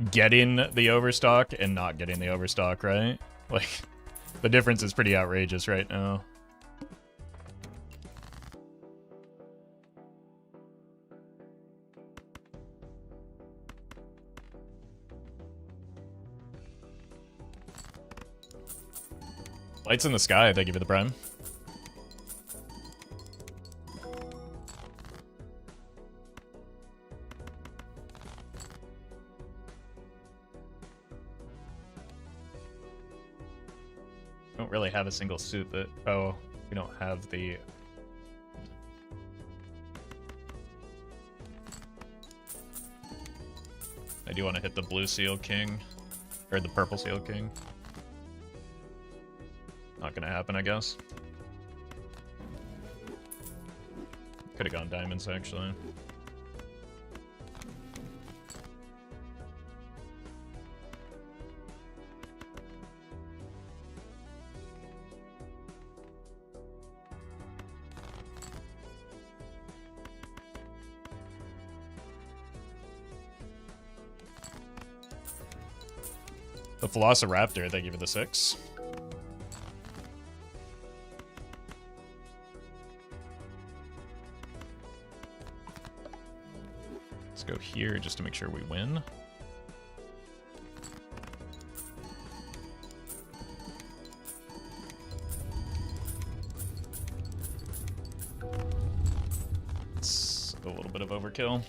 getting the overstock and not getting the overstock, right? Like, the difference is pretty outrageous right now. Lights in the Sky, thank you for the prime. Don't really have a single suit that... Oh, we don't have the... I do want to hit the blue Seal King. Or the purple Seal King. Not gonna happen, I guess. Could have gone diamonds, actually. The Velociraptor, thank you for the 6. Let's go here just to make sure we win. It's a little bit of overkill.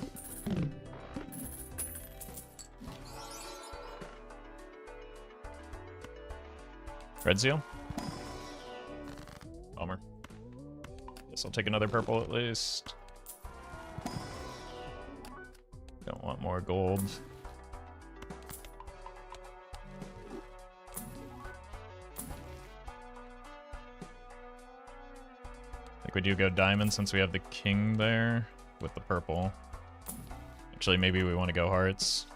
Red seal? Bummer. Guess I'll take another purple at least. Don't want more gold. I think we do go diamond since we have the king there with the purple. Actually, maybe we want to go hearts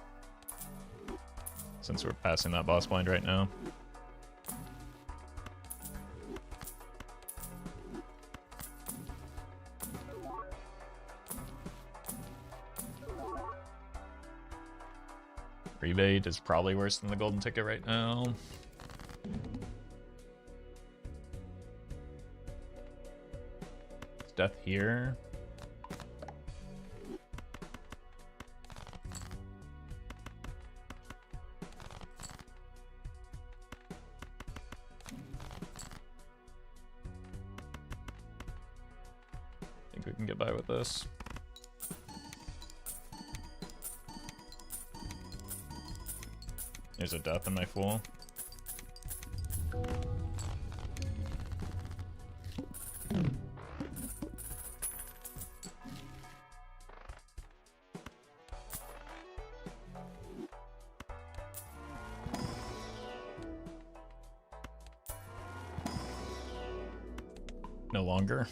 since we're passing that boss blind right now. Rebate is probably worse than the golden ticket right now. It's death here. I think we can get by with this. There's a death in my fool. No longer.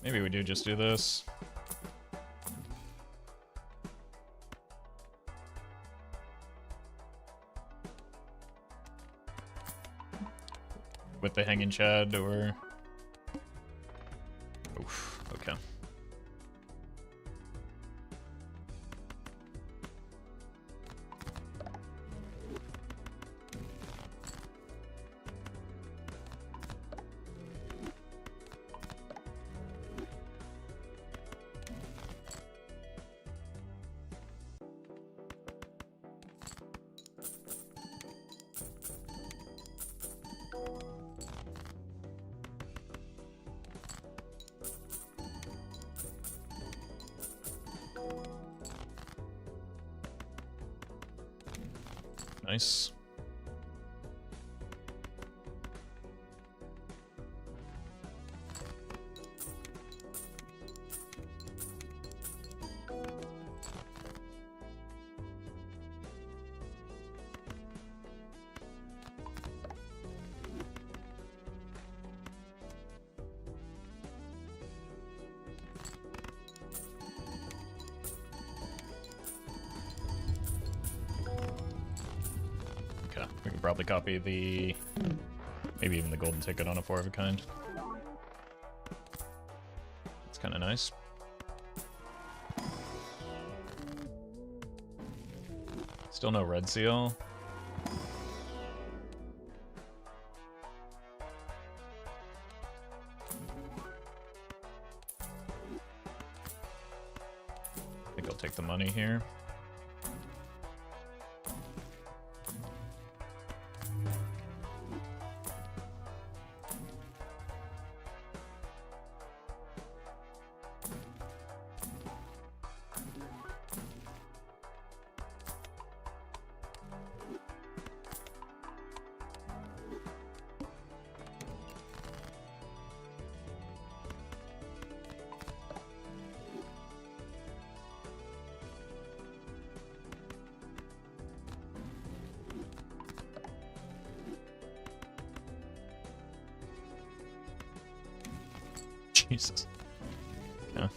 Maybe we do just do this. With the hanging Chad or... Oof, okay. Nice. We can probably copy the... maybe even the golden ticket on a 4 of a kind. It's kind of nice. Still no red seal. I think I'll take the money here. Jesus. Yeah.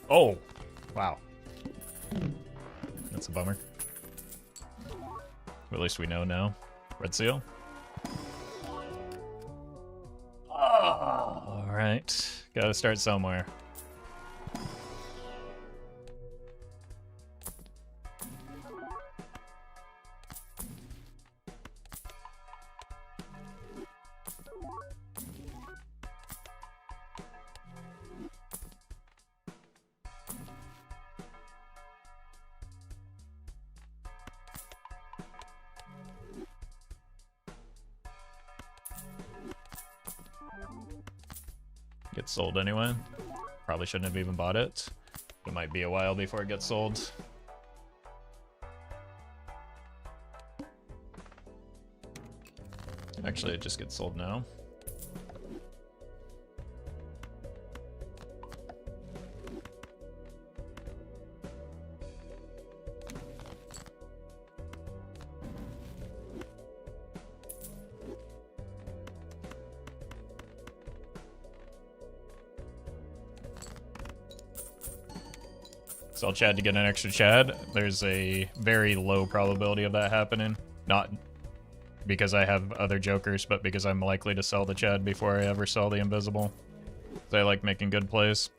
Oh, wow. That's a bummer. At least we know now. Red seal. Oh, all right. Gotta start somewhere. Gets sold anyway. Probably shouldn't have even bought it. It might be a while before it gets sold. Actually, it just gets sold now. So I'll Chad to get an extra Chad. There's a very low probability of that happening. Not because I have other jokers, but because I'm likely to sell the Chad before I ever sell the invisible. So I like making good plays.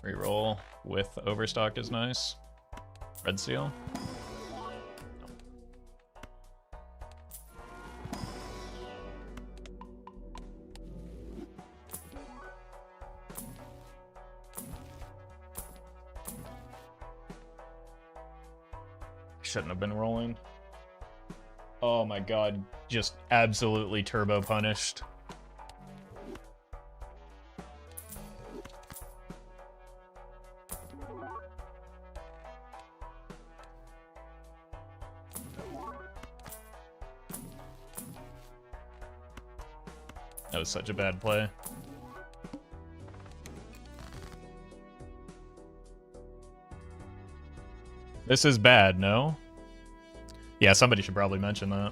Reroll with overstock is nice. Red seal. Shouldn't have been rolling. Oh my god, just absolutely turbo punished. That was such a bad play. This is bad, no? Yeah, somebody should probably mention that.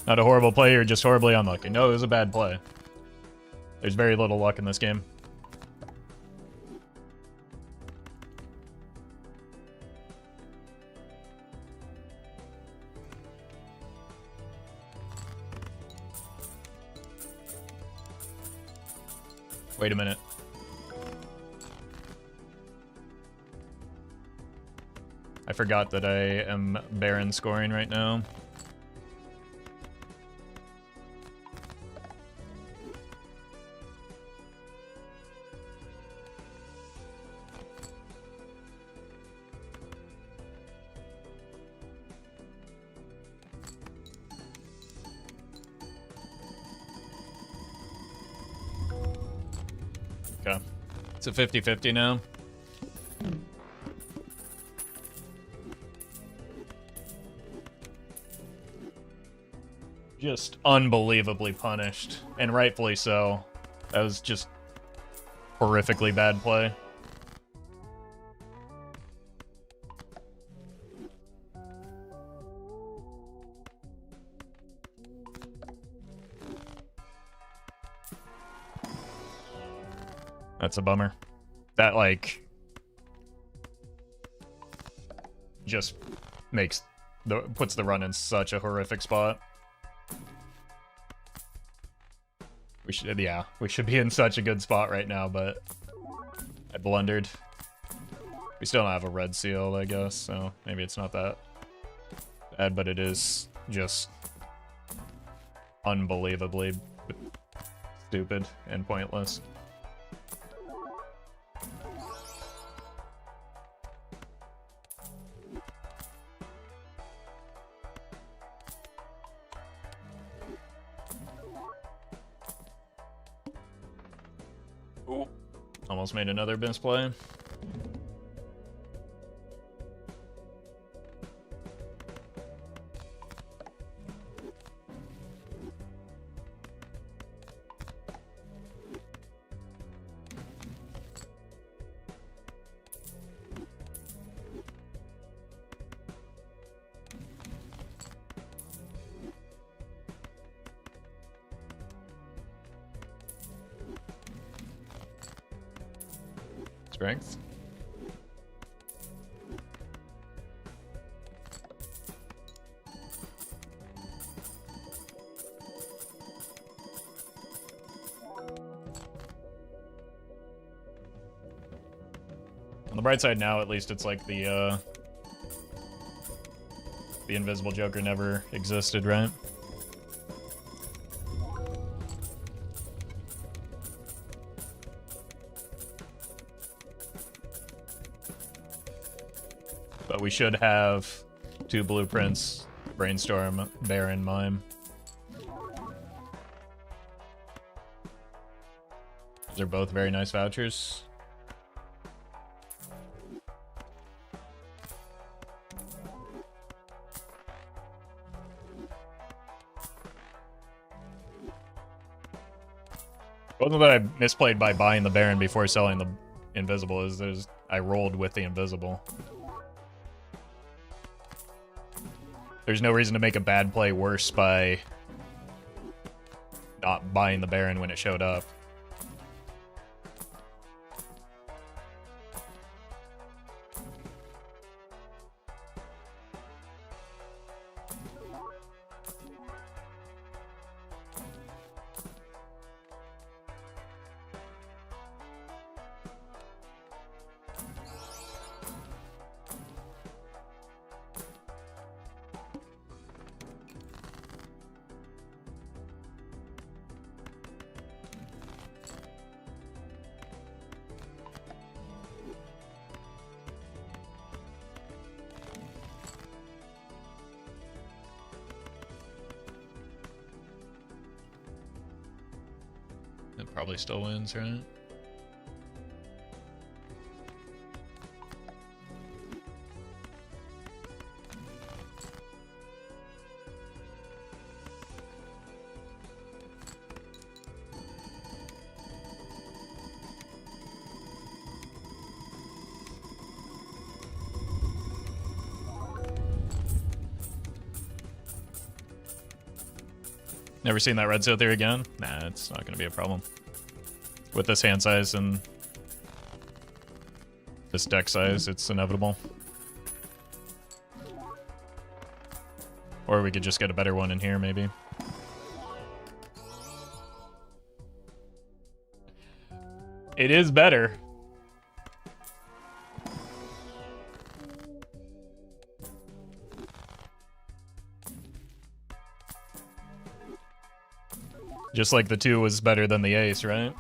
Not a horrible play, you're just horribly unlucky. No, it was a bad play. There's very little luck in this game. Wait a minute. I forgot that I am Baron scoring right now. Okay. It's a 50-50 now. Just unbelievably punished, and rightfully so. That was just horrifically bad play. That's a bummer. That, like, just puts the run in such a horrific spot. We should be in such a good spot right now, but I blundered. We still don't have a red seal, I guess, so maybe it's not that bad, but it is just unbelievably stupid and pointless. Ooh. Almost made another misplay. Strength. On the bright side now, at least it's like the invisible Joker never existed, right? But we should have 2 blueprints, Brainstorm, Baron, Mime. They're both very nice vouchers. Wasn't that I misplayed by buying the Baron before selling the Invisible, is I rolled with the Invisible. There's no reason to make a bad play worse by not buying the Baron when it showed up. It probably still wins, right? Never seen that red seal there again? Nah, it's not going to be a problem. With this hand size and this deck size, it's inevitable. Or we could just get a better one in here, maybe. It is better. Just like the 2 was better than the ace, right?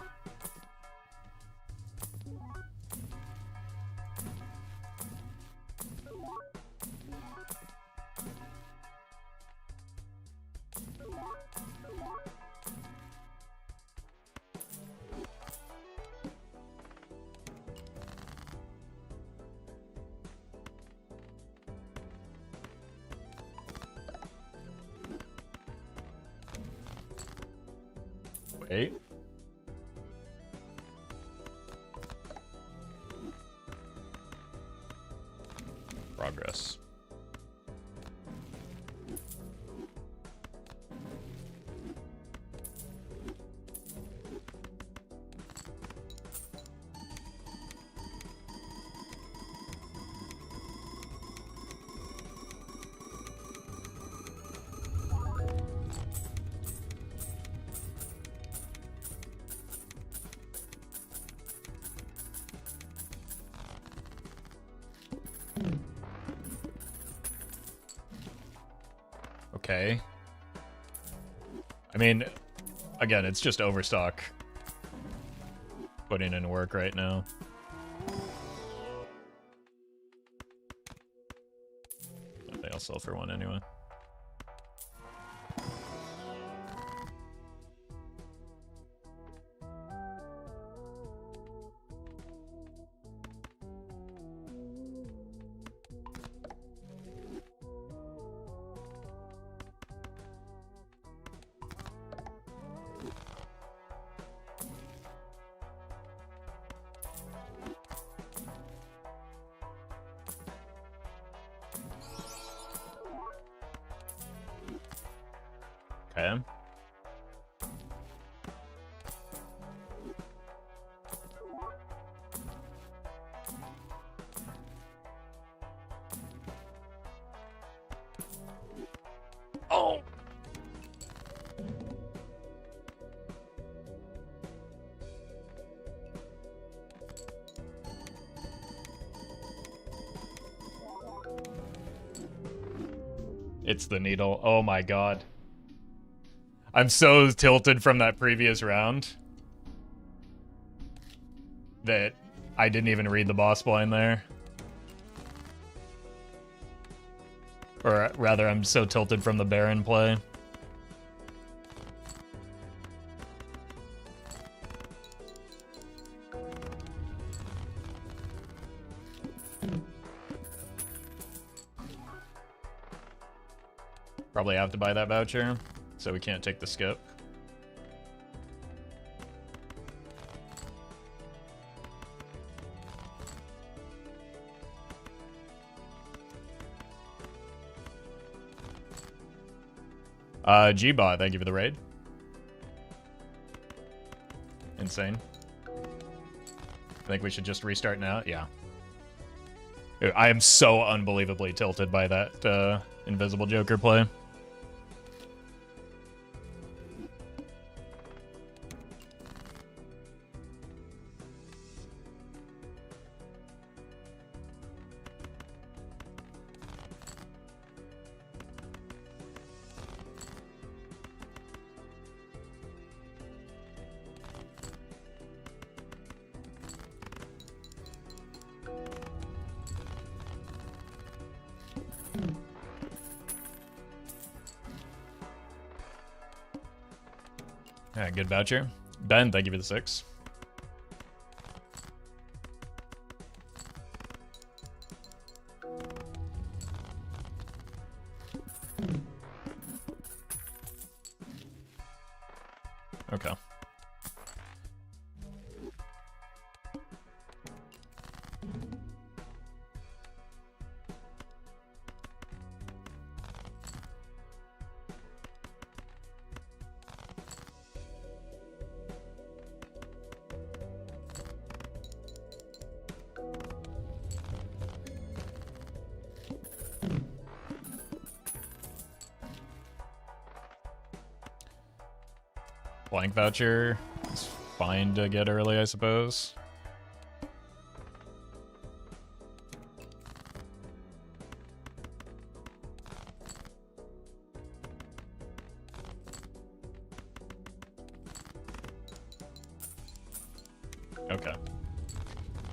Wait. Progress. Okay. I mean, Again, it's just overstock. Putting in work right now. I think I'll sell for one anyway. Okay. Oh! It's the needle. Oh my god. I'm so tilted from that previous round that I didn't even read the boss blind there. Or rather, I'm so tilted from the Baron play. Probably have to buy that voucher, so we can't take the skip. G-Bot, thank you for the raid. Insane. I think we should just restart now. Yeah. Dude, I am so unbelievably tilted by that Invisible Joker play. Yeah, good voucher. Ben, thank you for the 6. Okay. Blank voucher. It's fine to get early, I suppose. Okay.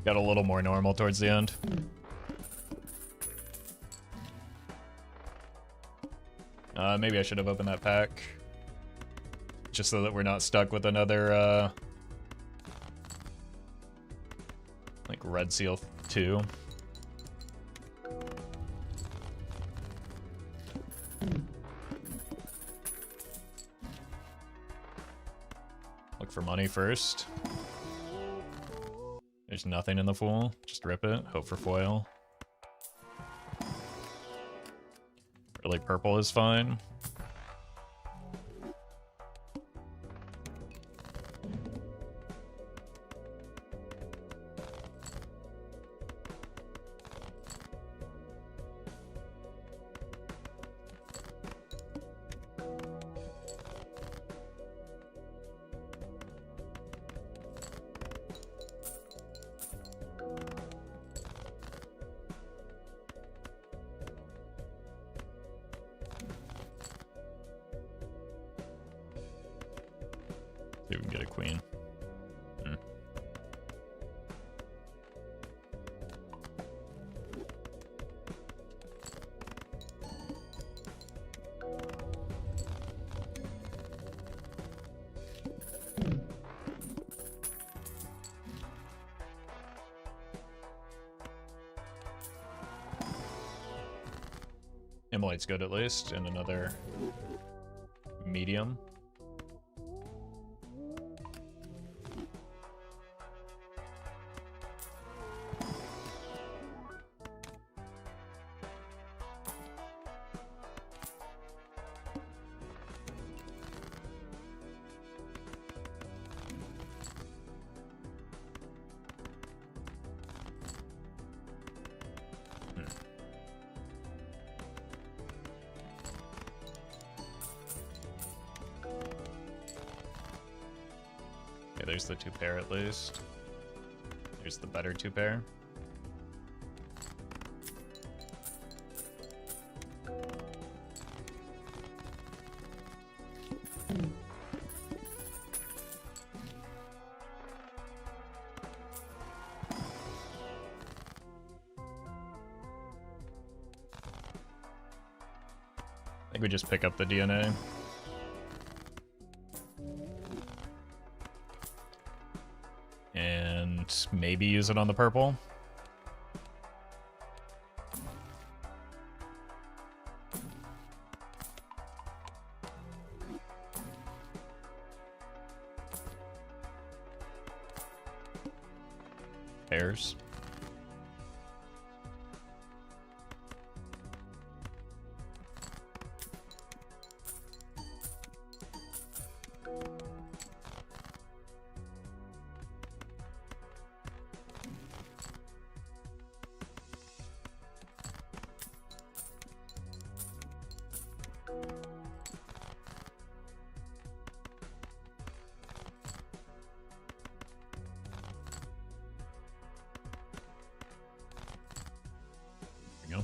Got a little more normal towards the end. Maybe I should have opened that pack. Just so that we're not stuck with another, like, Red Seal 2. Look for money first. There's nothing in the Fool. Just rip it. Hope for foil. Really, purple is fine. See if we can get a queen. Immolate's good at least, and another medium. Okay, there's the 2-pair at least. Here's the better 2-pair. I think we just pick up the DNA. And maybe use it on the purple. Pairs. There we go.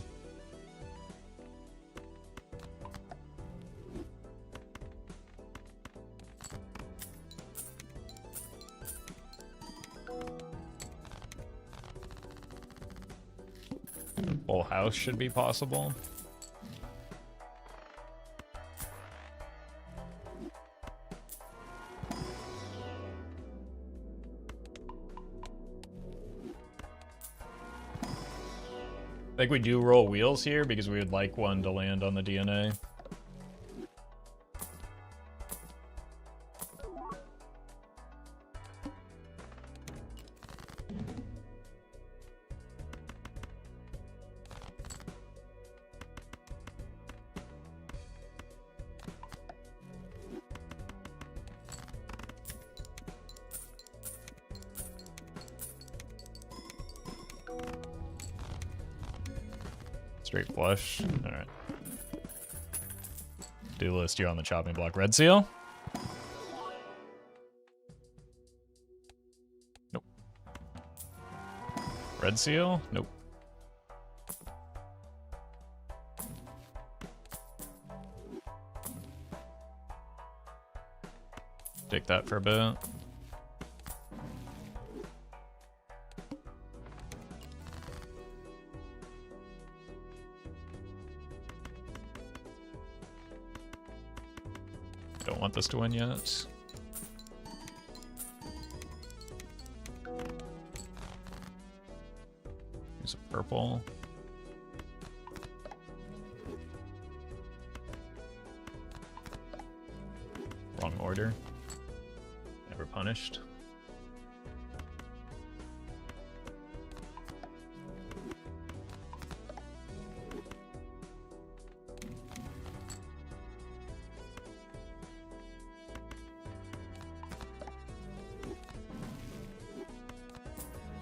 Full house should be possible. I think we do roll wheels here because we would like one to land on the DNA. Straight flush. All right. Duelist, you're on the chopping block. Red seal. Nope. Red seal. Nope. Take that for a bit. Don't want this to win yet. Use a purple. Wrong order. Never punished.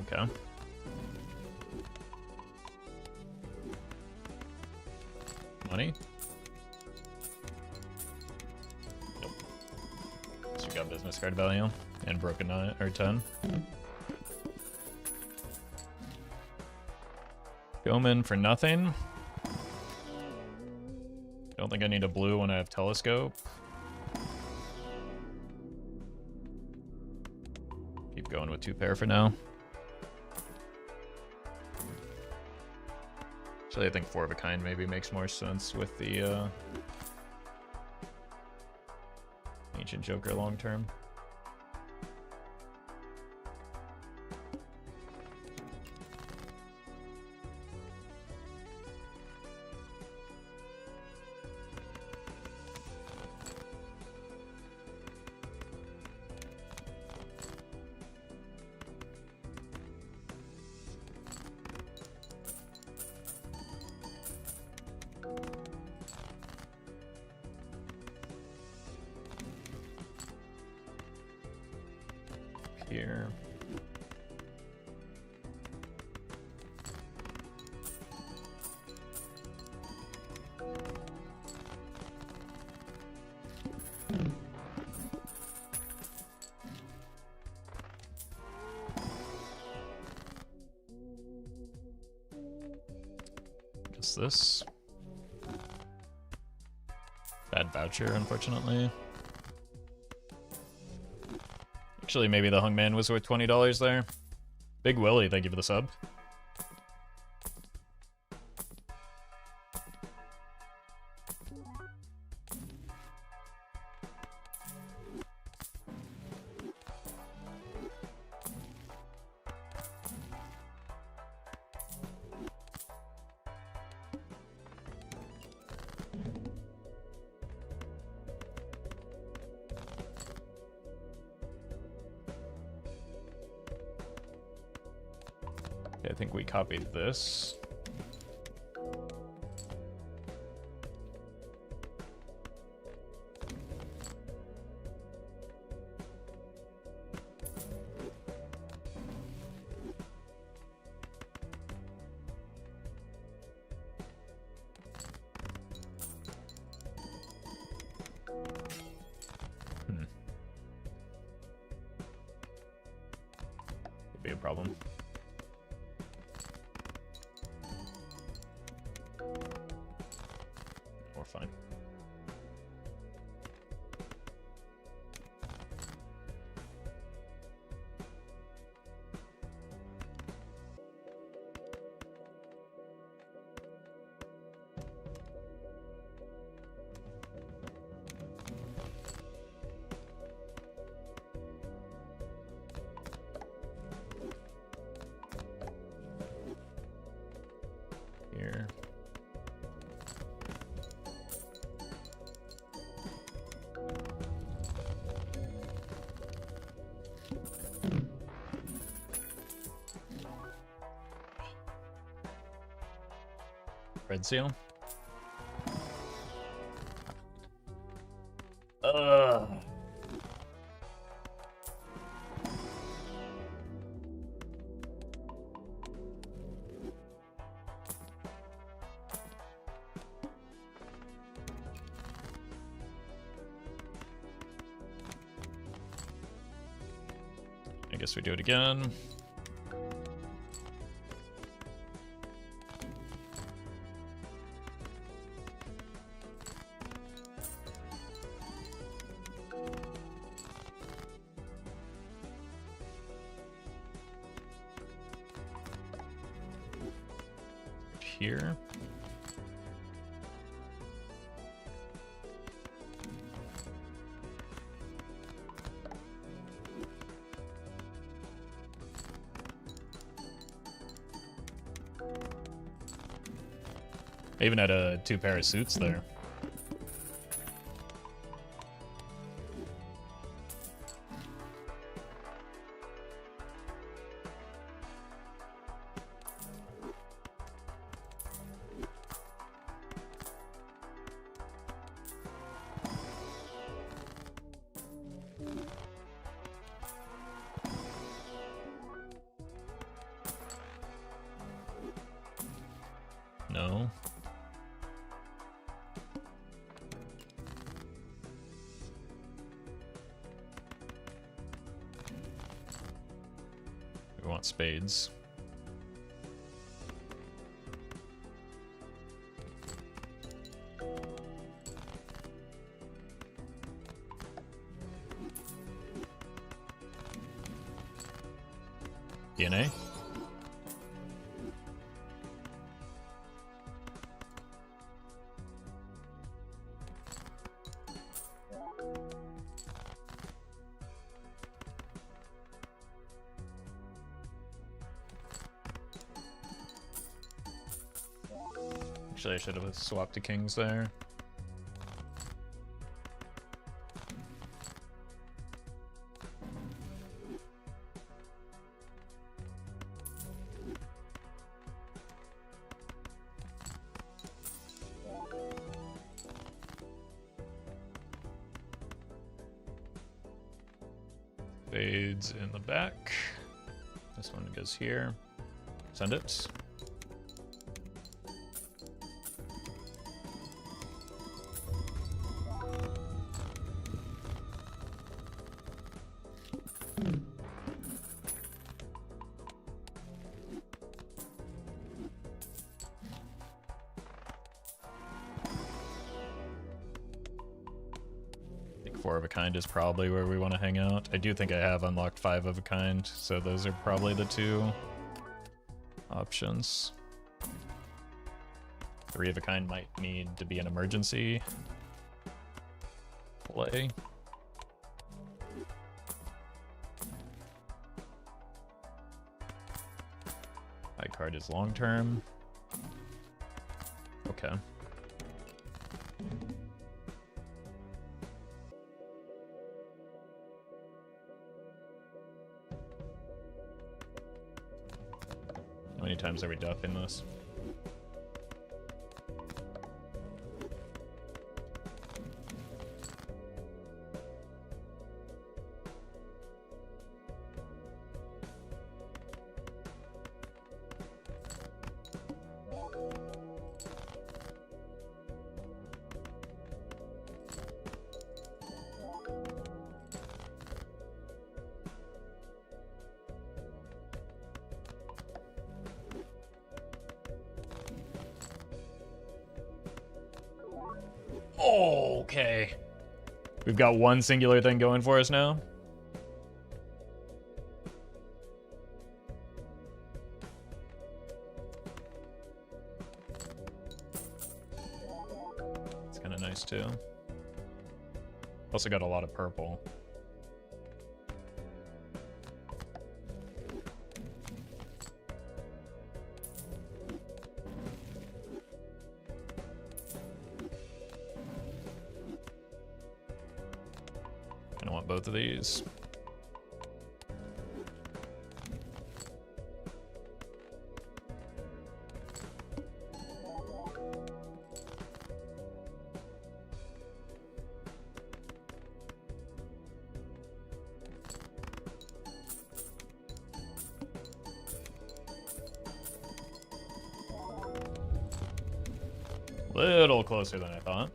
Okay. Money? Nope. So you got business card value and broken 9 or 10. Goman for nothing. Don't think I need a blue when I have telescope. keep going with 2 pair for now. Actually, I think 4 of a kind maybe makes more sense with the Ancient Joker long term. Here. Just this. Bad voucher, unfortunately. Actually, maybe the Hungman was worth $20 there. Big Willie, thank you for the sub. I think we copied this. Could be a problem. We're fine. Here. Red seal. I guess we do it again. Here. I even had a 2 pair of suits there. No. We want spades. DNA. Actually, I should have swapped to kings there. Spades in the back. This one goes here. Send it. Four of a kind is probably where we want to hang out. I do think I have unlocked 5 of a kind, so those are probably the 2 options. 3 of a kind might need to be an emergency play. High card is long term. Okay. How many times are we duffing this? Oh, okay. We've got one singular thing going for us now. It's kind of nice too. Also got a lot of purple. I want both of these. Little closer than I thought.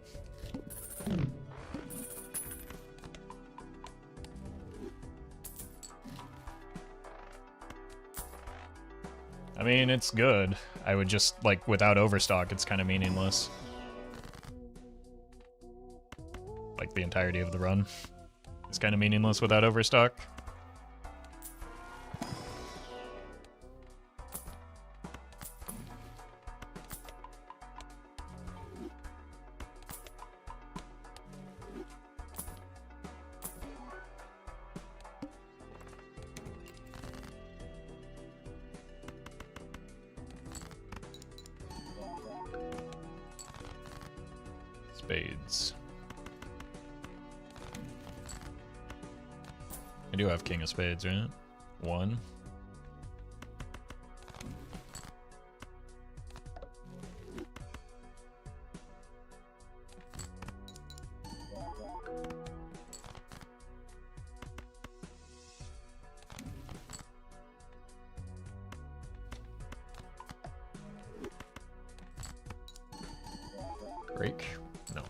I mean, it's good. I would just, like, without overstock, it's kind of meaningless. Like, the entirety of the run. It's kind of meaningless without overstock. Spades. I do have king of spades, right? 1. Break? No.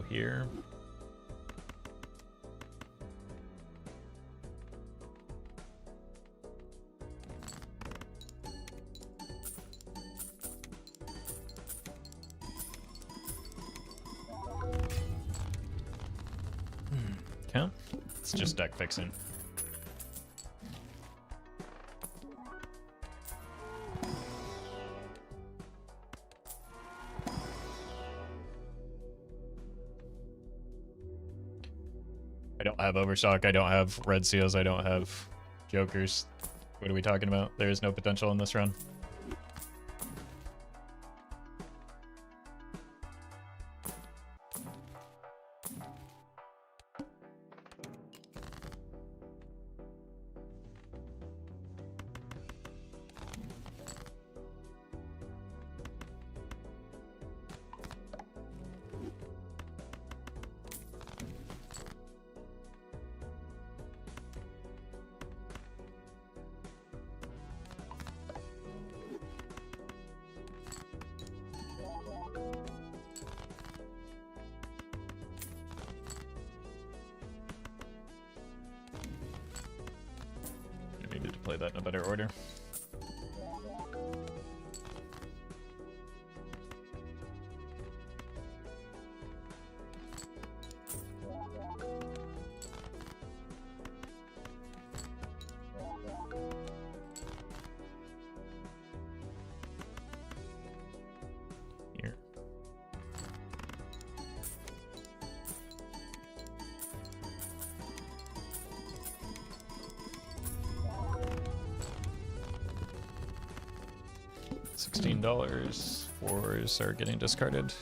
here. Okay, it's just deck fixing. I don't have Overstock, I don't have Red Seals, I don't have Jokers. What are we talking about? There is no potential in this run. Play that in a better order. Here. $16. 4s are getting discarded.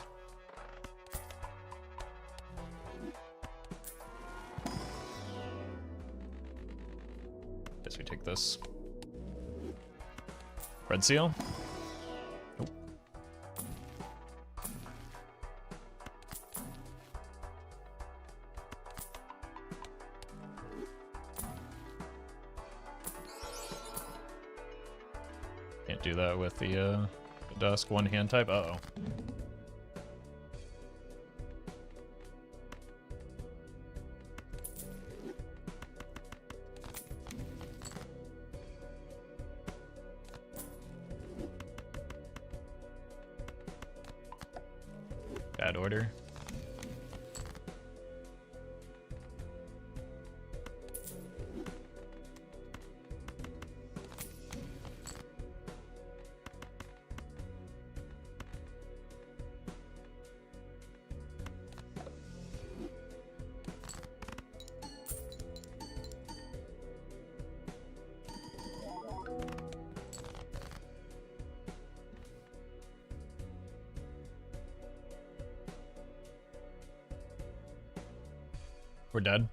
Guess we take this. Red Seal. Nope. Can't do that with the Dusk one hand type. Uh-oh. Bad order. We're dead.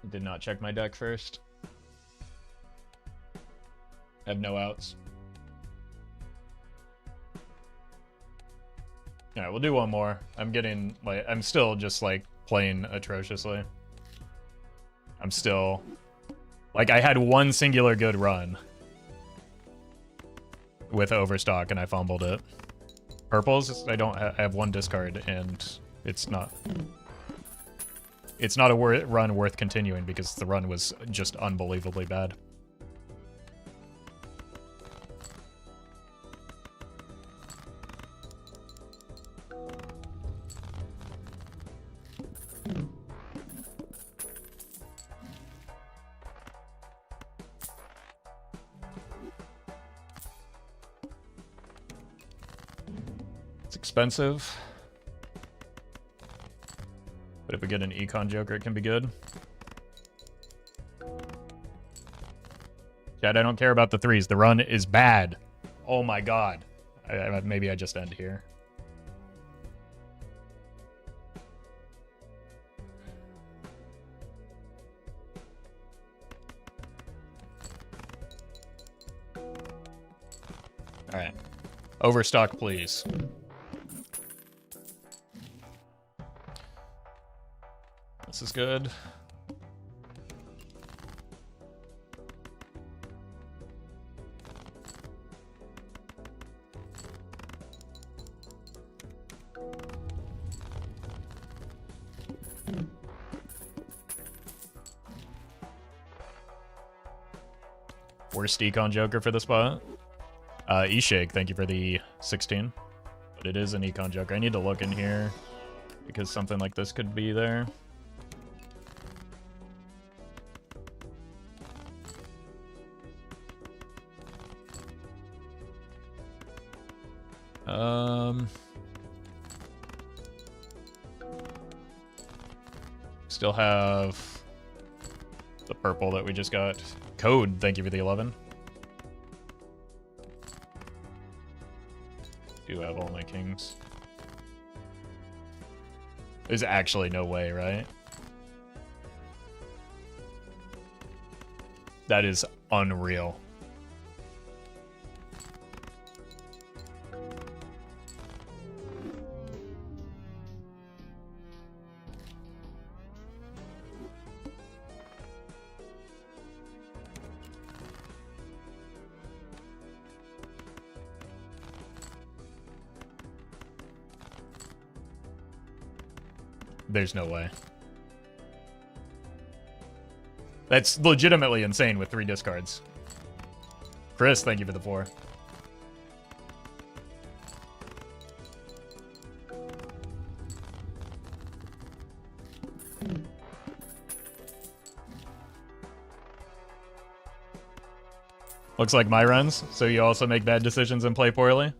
Did not check my deck first. Have no outs. Alright, we'll do one more. I'm getting, like, I'm still just, like, playing atrociously. I'm still... Like, I had one singular good run with Overstock, and I fumbled it. Purples, I don't. I have one discard, and it's not a run worth continuing because the run was just unbelievably bad. Expensive, but if we get an Econ Joker, it can be good. Chad, I don't care about the threes. The run is bad. Oh my god. Maybe I just end here. All right, Overstock, please. This is good. Worst econ joker for the spot. E-Shake, thank you for the 16. But it is an econ joker. I need to look in here because something like this could be there. Still have the purple that we just got. Code, thank you for the 11. Do have all my kings. There's actually no way, right? That is unreal. There's no way. That's legitimately insane with 3 discards. Chris, thank you for the 4. Looks like my runs, so you also make bad decisions and play poorly?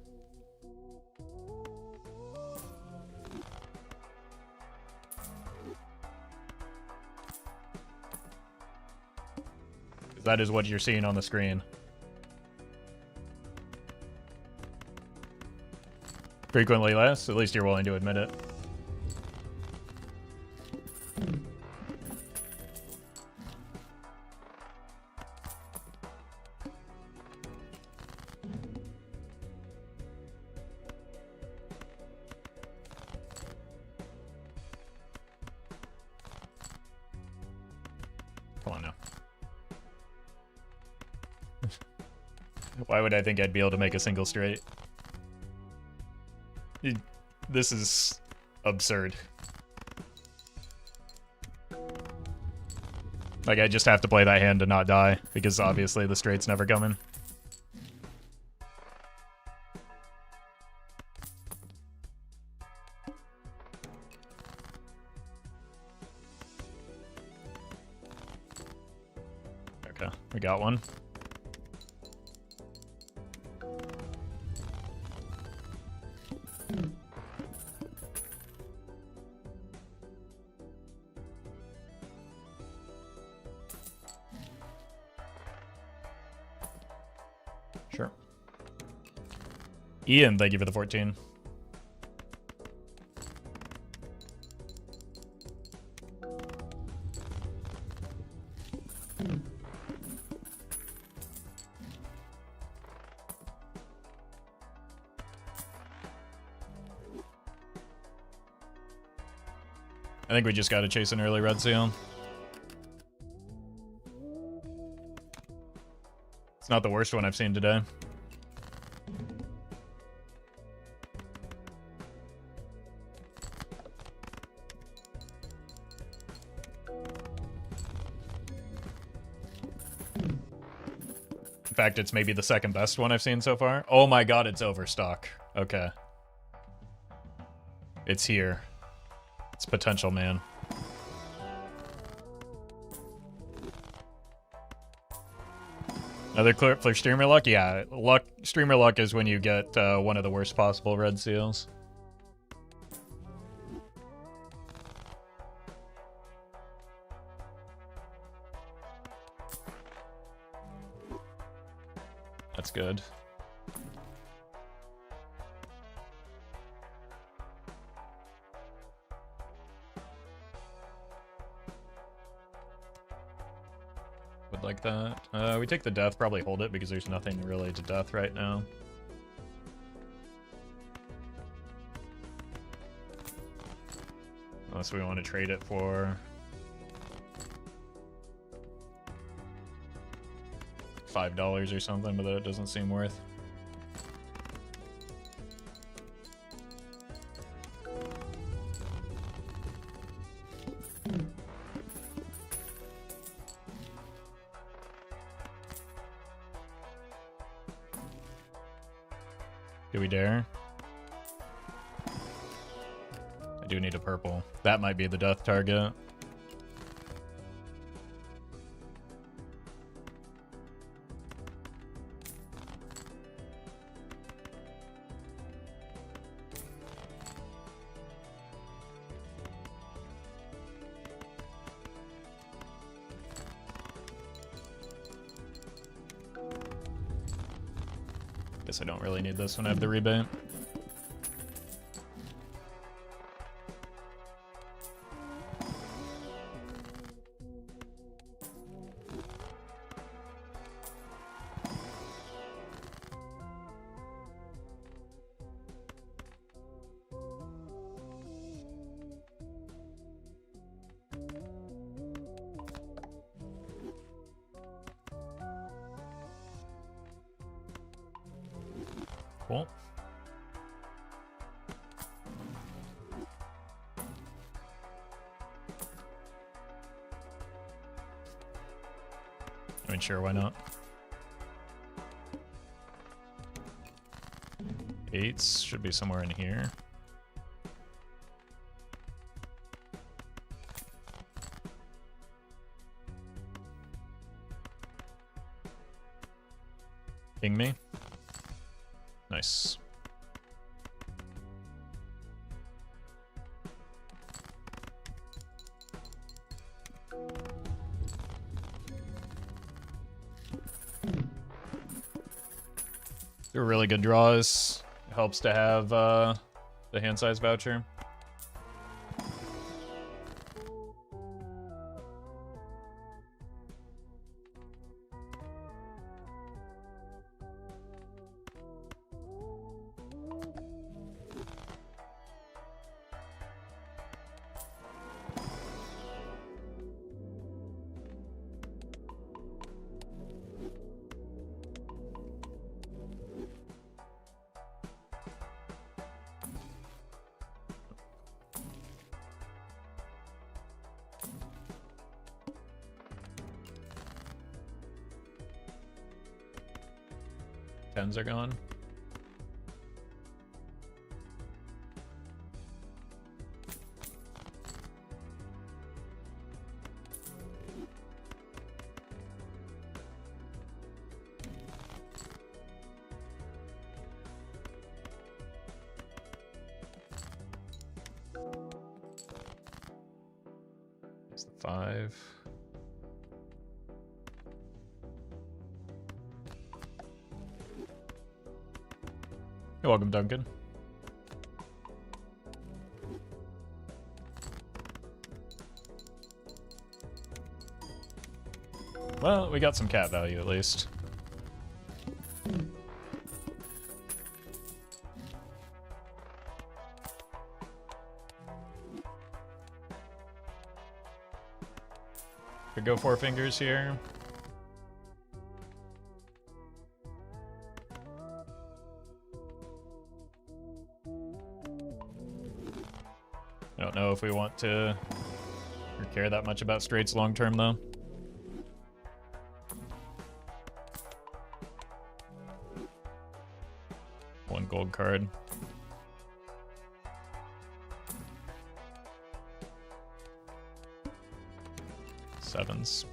That is what you're seeing on the screen. Frequently less, at least you're willing to admit it. Come on now. Why would I think I'd be able to make a single straight? This is absurd. Like, I just have to play that hand to not die, because obviously the straight's never coming. Okay, we got one. Sure. Ian, thank you for the 14. I think we just got to chase an early red seal. It's not the worst one I've seen today. In fact, it's maybe the second best one I've seen so far. Oh my god, it's overstock. Okay. It's here. It's potential, man. Another clip for streamer luck? Yeah, streamer luck is when you get one of the worst possible red seals. That's good. Would like that. We take the death, probably hold it because there's nothing really to death right now. Unless we want to trade it for $5 or something, but that doesn't seem worth. Do we dare? I do need a purple. That might be the death target. Guess I don't really need this when I have the rebate. Cool. I mean, sure, why not? 8s should be somewhere in here. Ping me. Nice. They're really good draws. It helps to have the hand size voucher. Tens are gone. It's the 5. You're welcome, Duncan. Well, we got some cat value at least. Could go 4 fingers here. I don't know if we want to or care that much about straights long term though. One gold card. Sevens.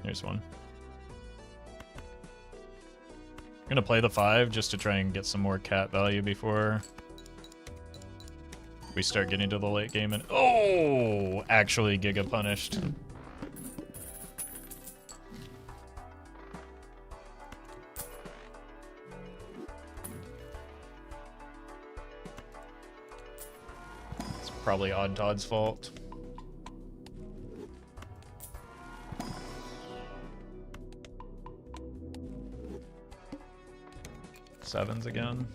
Here's one. I'm gonna play the 5 just to try and get some more cat value before we start getting to the late game and oh, actually Giga punished. It's probably Odd Todd's fault. Sevens again.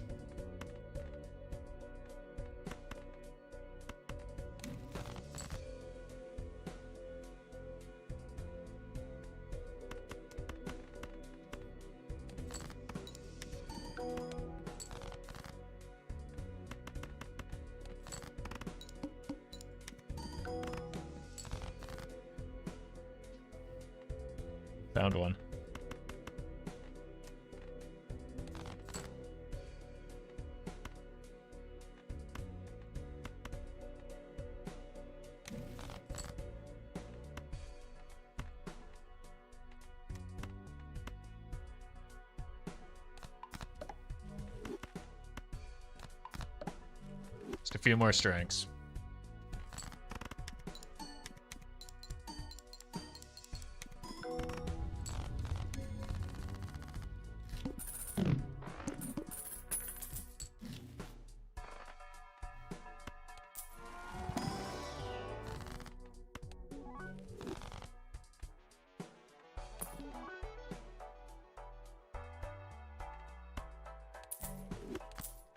Found one. Just a few more strengths.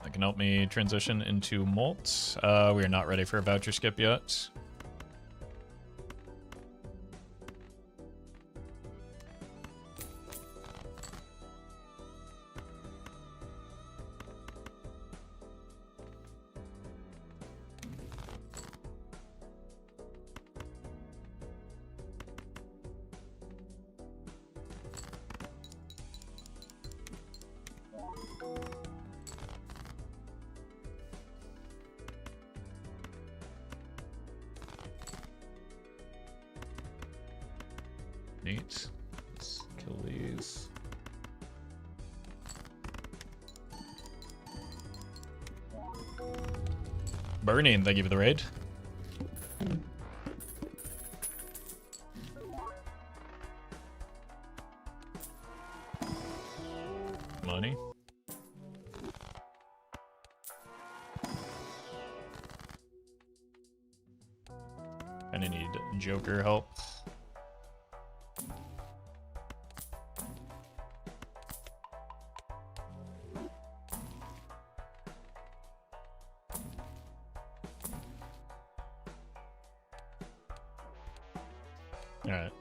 That can help me transition into Molt. We are not ready for a voucher skip yet. Neat. Let's kill these. Burning, thank you for the raid. Money. And I need Joker help. Alright.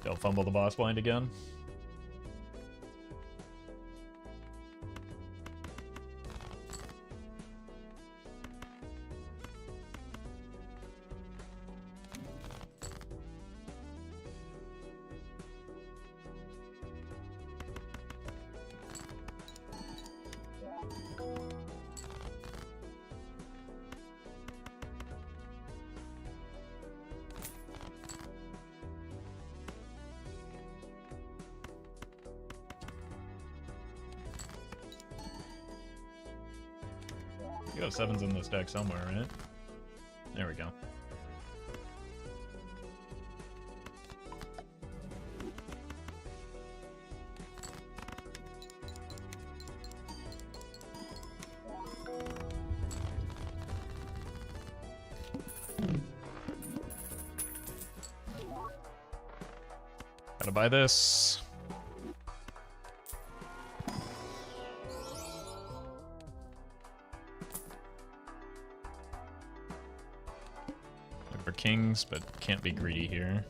They'll fumble the boss blind again. You have 7s in this deck somewhere, right? There we go. Gotta buy this. For kings, but can't be greedy here.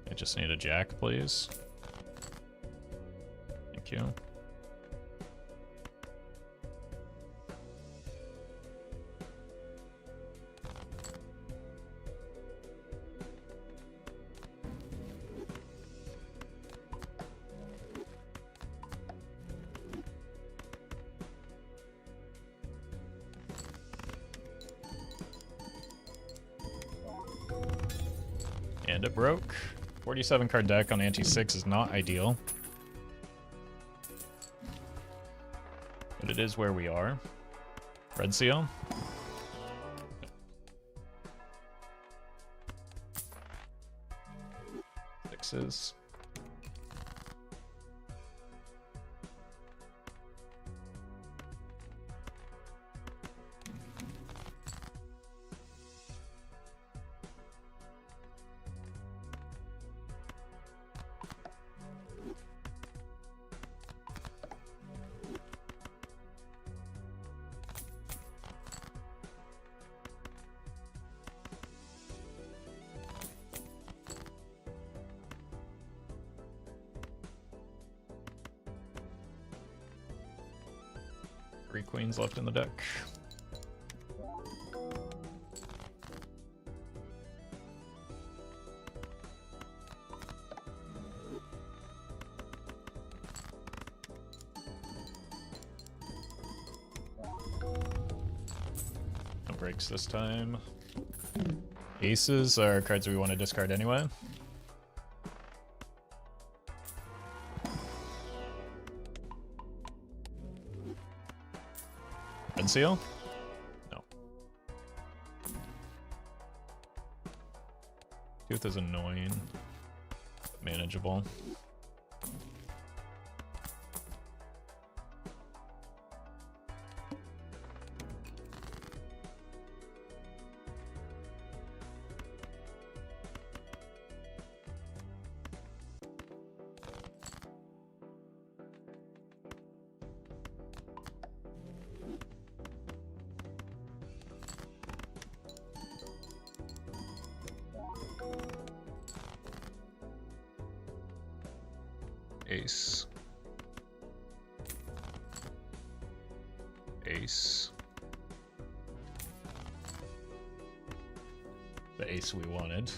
I just need a jack, please. Thank you. And it broke. 47 card deck on anti-6 is not ideal. But it is where we are. Red seal. Sixes. 3 queens left in the deck. No breaks this time. Aces are cards we want to discard anyway. Red seal? No. Tooth is annoying, but manageable. Ace. Ace. The ace we wanted.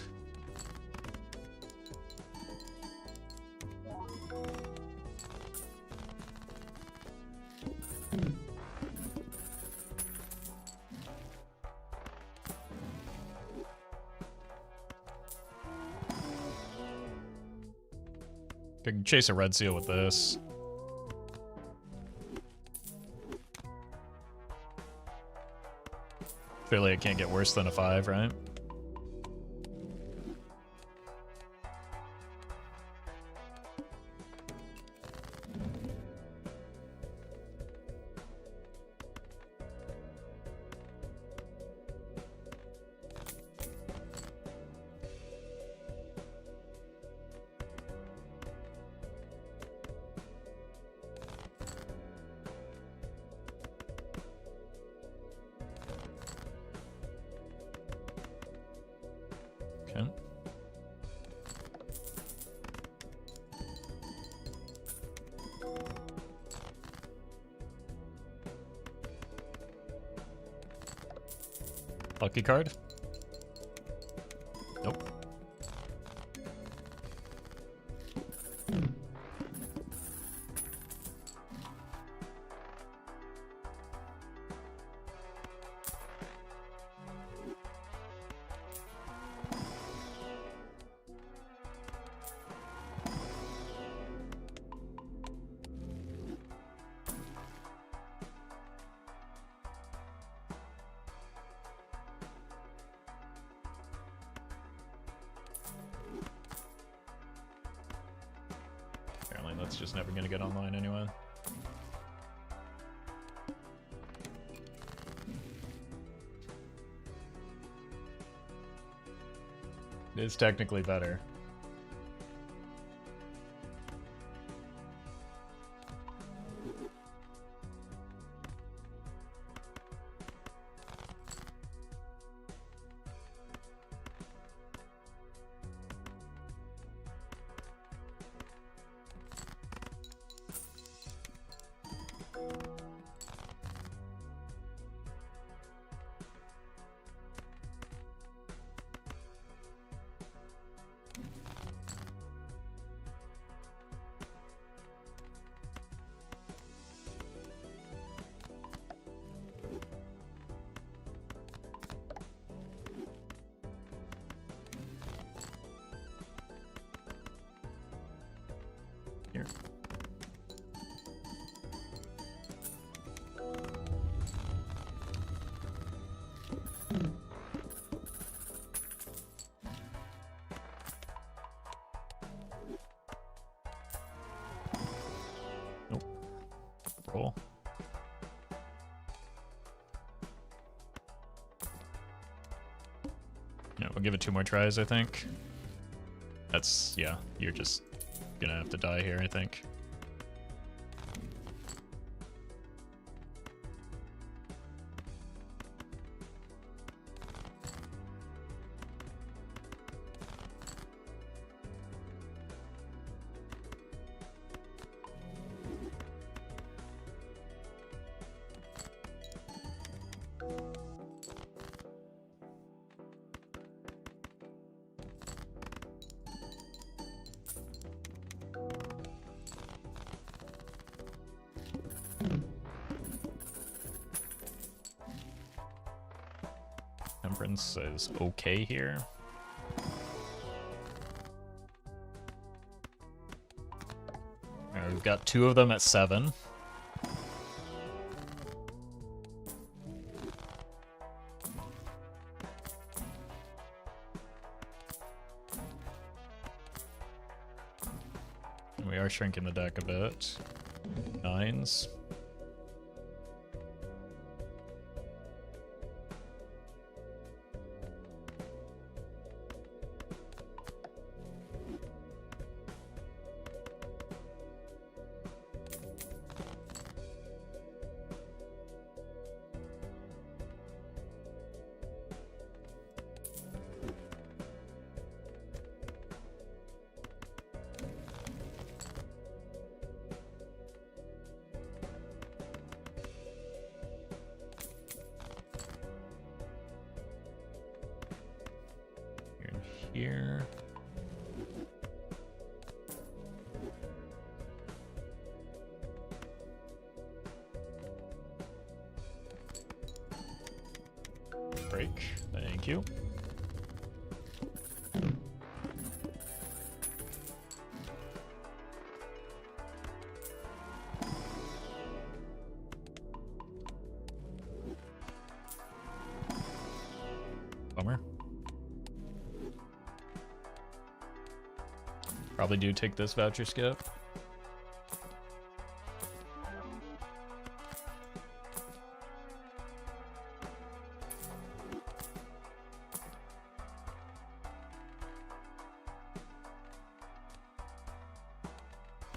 I can chase a red seal with this. Surely it can't get worse than a 5, right? Okay. Lucky card? Nope. Apparently that's just never gonna get online anyway. It's technically better. Here. Nope. Roll. Yeah, we'll give it 2 more tries, I think. That's, yeah, you're just gonna have to die here, I think. Temperance is okay here. Alright, we've got 2 of them at 7. And we are shrinking the deck a bit. 9s. Here. Break. Thank you. Bummer. Probably do take this voucher skip.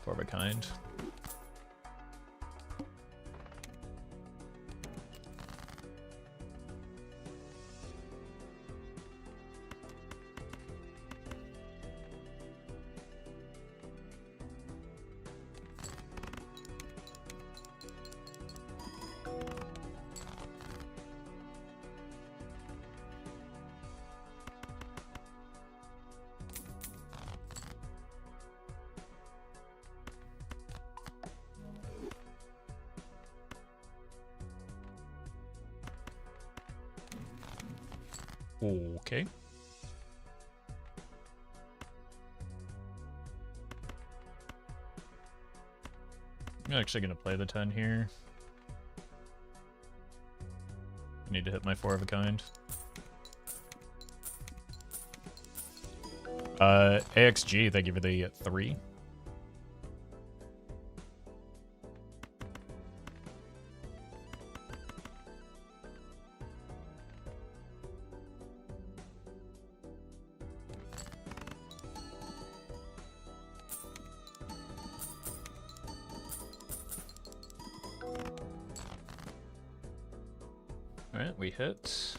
Four of a kind. Okay. I'm actually going to play the 10 here. I need to hit my 4 of a kind. AXG, thank you for the 3. Alright, we hit.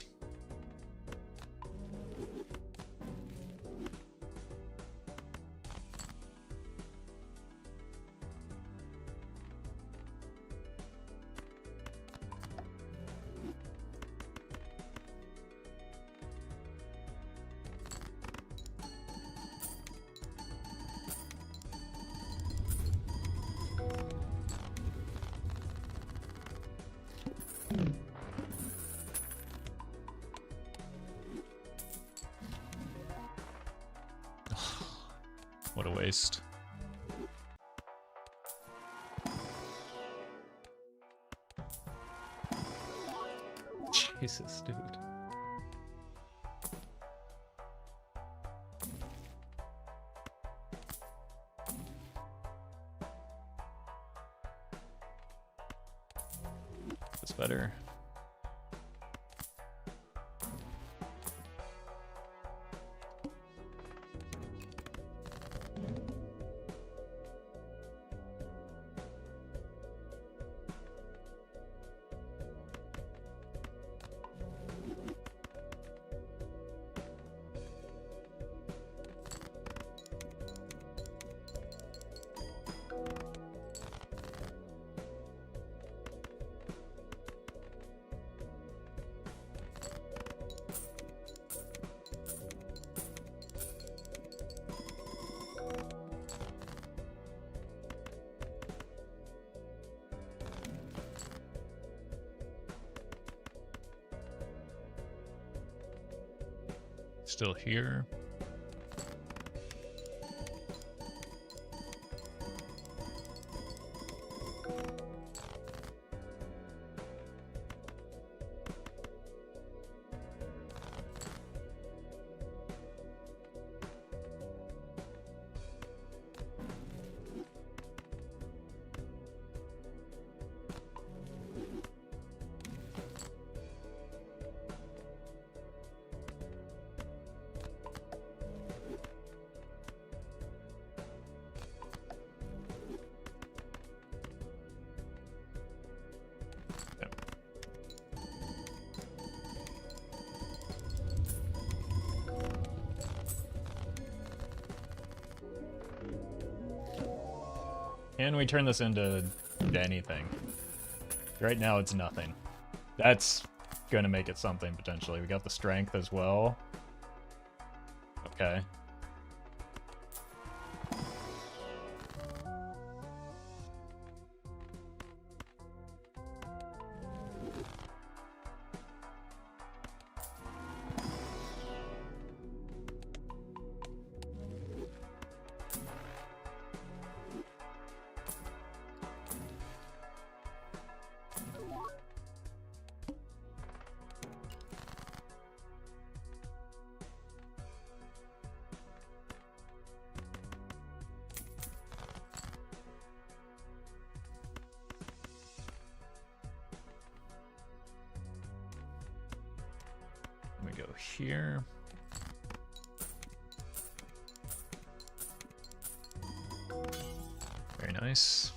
What a waste. Jesus, dude. That's better. Still here. Can we turn this into anything? Right now it's nothing. That's gonna make it something potentially. We got the strength as well. Okay. We go here. Very nice.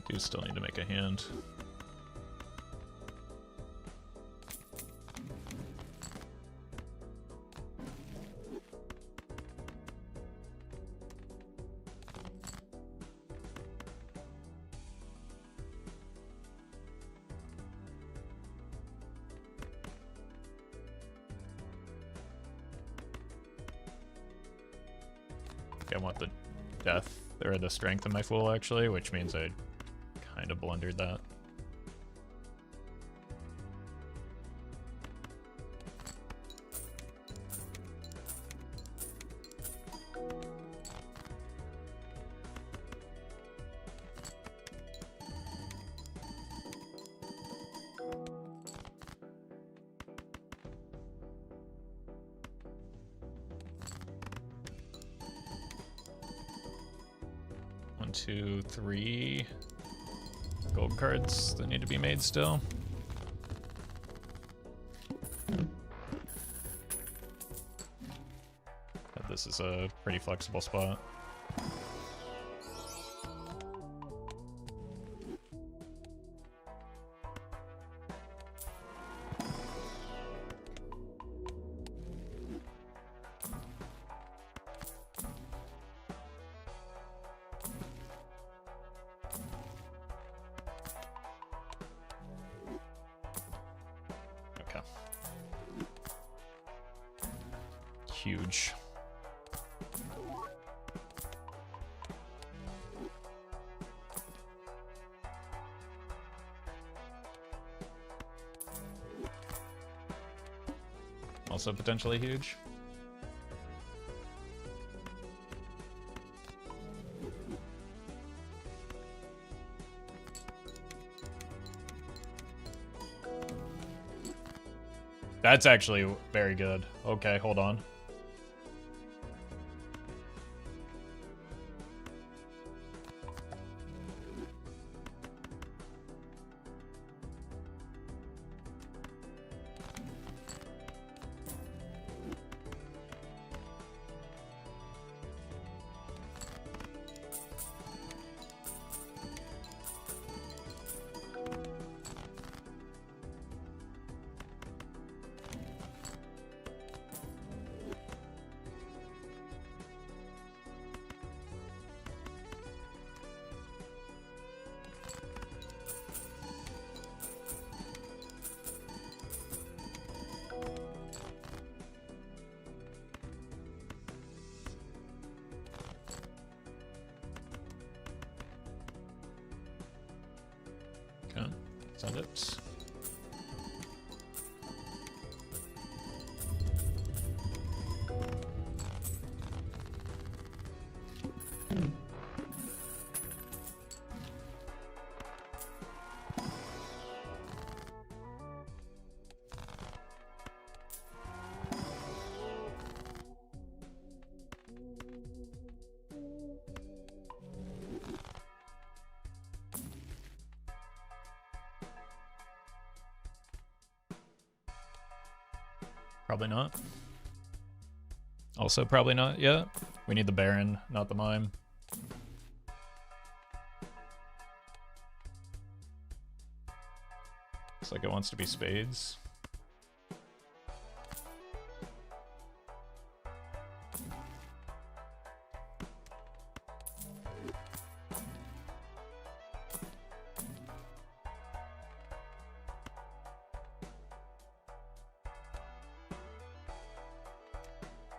Do still need to make a hand. I want the death, or the strength of my fool, actually, which means I kind of blundered that. One, two, three gold cards that need to be made still. But this is a pretty flexible spot. Okay. Huge. Also potentially huge. That's actually very good. Okay, hold on. Send it. Probably not. Also probably not yet. We need the Baron, not the Mime. Looks like it wants to be Spades.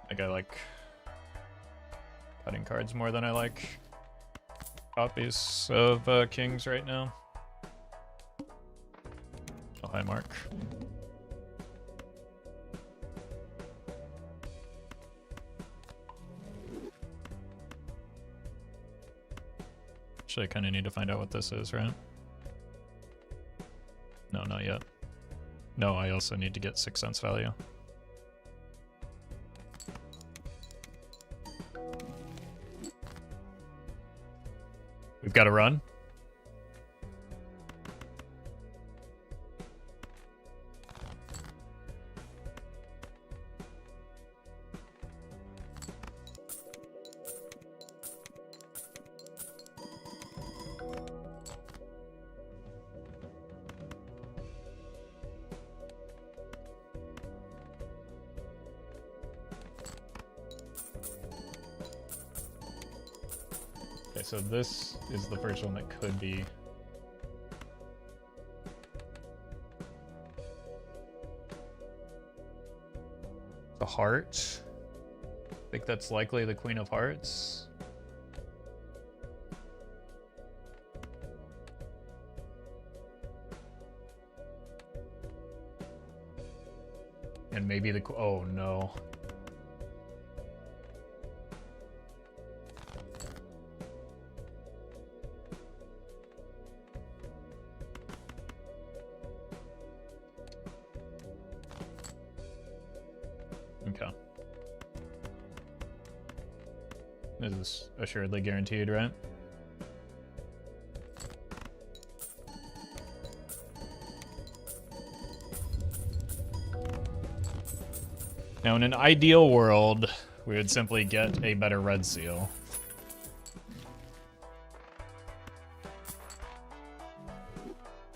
I think I like cutting cards more than I like copies of kings right now. Oh, hi, Mark. Actually, I kind of need to find out what this is, right? No, not yet. No, I also need to get 6 cents value. We've got to run. Okay, so this is the first one that could be. The heart. I think that's likely the Queen of Hearts. And maybe the, oh no. Okay. This is assuredly guaranteed, right? Now, in an ideal world, we would simply get a better red seal.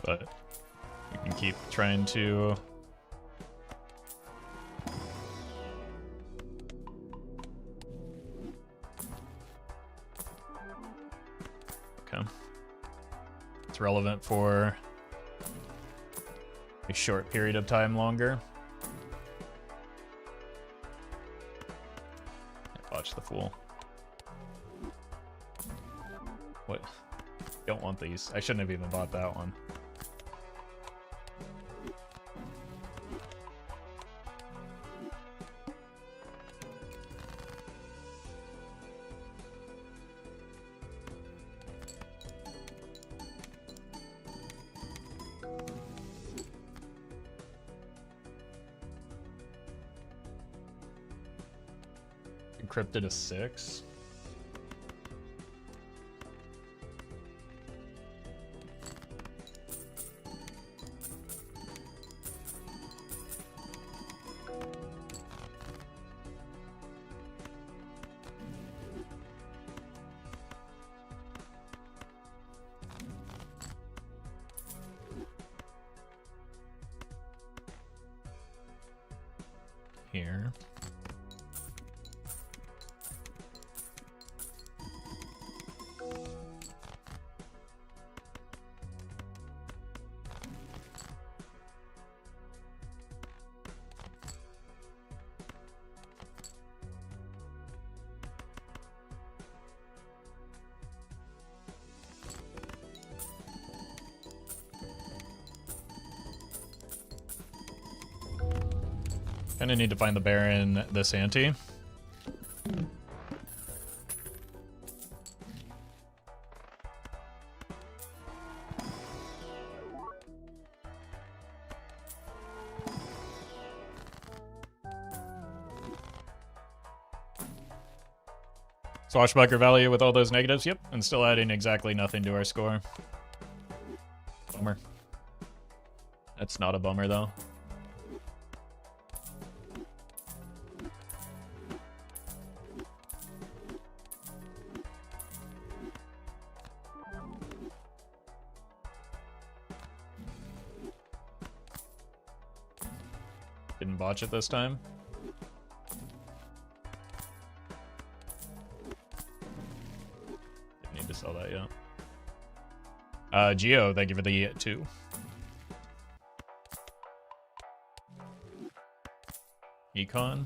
But we can keep trying to... Okay. It's relevant for a short period of time longer. Watch the fool. What? Don't want these. I shouldn't have even bought that one. Encrypted a 6. Here. Kinda need to find the Baron this ante. Swashbuckler value with all those negatives, yep, and still adding exactly nothing to our score. Bummer. That's not a bummer, though. Didn't botch it this time. Didn't need to sell that yet. Geo, thank you for the 2. Econ.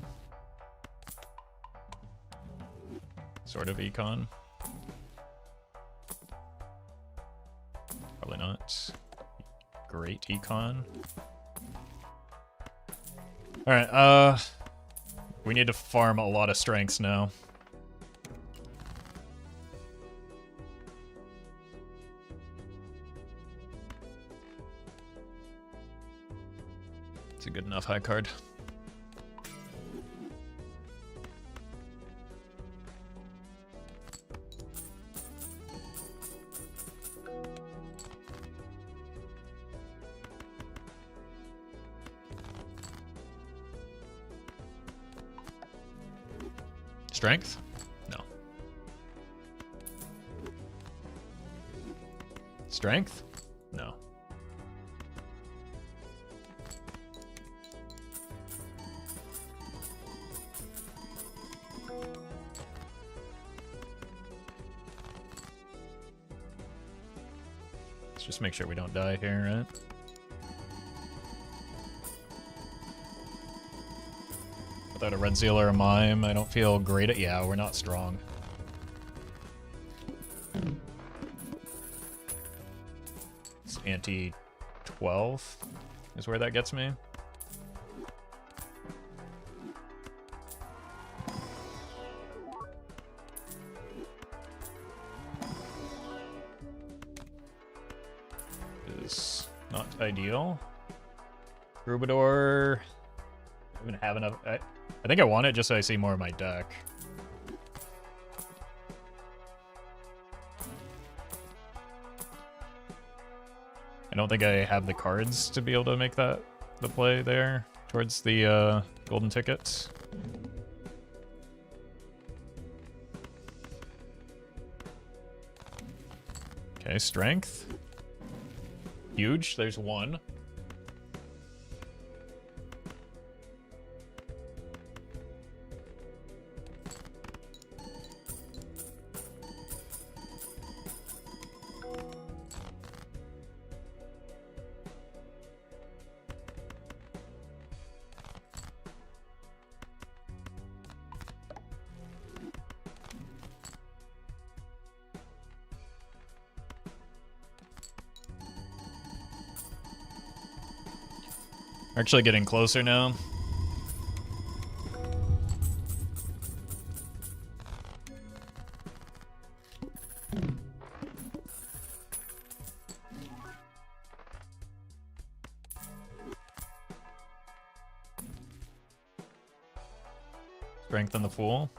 Sort of econ. Probably not. Great econ. Alright, we need to farm a lot of strengths now. It's a good enough high card. Strength? No. Strength? No. Let's just make sure we don't die here, right? Without a red seal or a mime, I don't feel great at. Yeah, we're not strong. It's anti 12 is where that gets me. Is not ideal. Troubadour. I don't even have enough. I think I want it just so I see more of my deck. I don't think I have the cards to be able to make the play there towards the golden tickets. Okay, strength. Huge. There's 1. Actually getting closer now. Strengthen the Fool.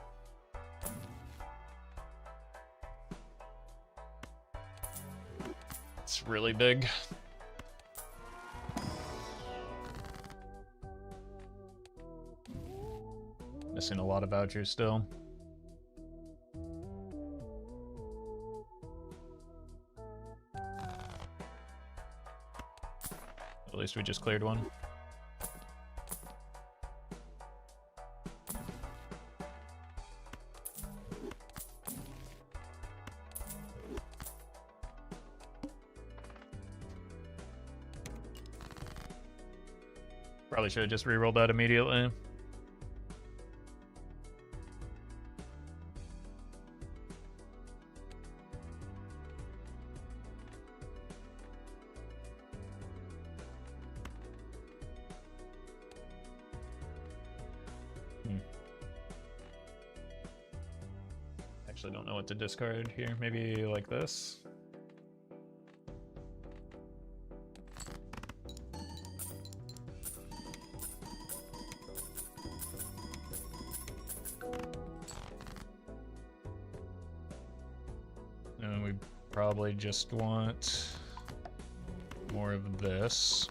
It's really big. Missing a lot of vouchers still. At least we just cleared one. Probably should have just rerolled that immediately. Actually, don't know what to discard here. Maybe like this. And we probably just want more of this.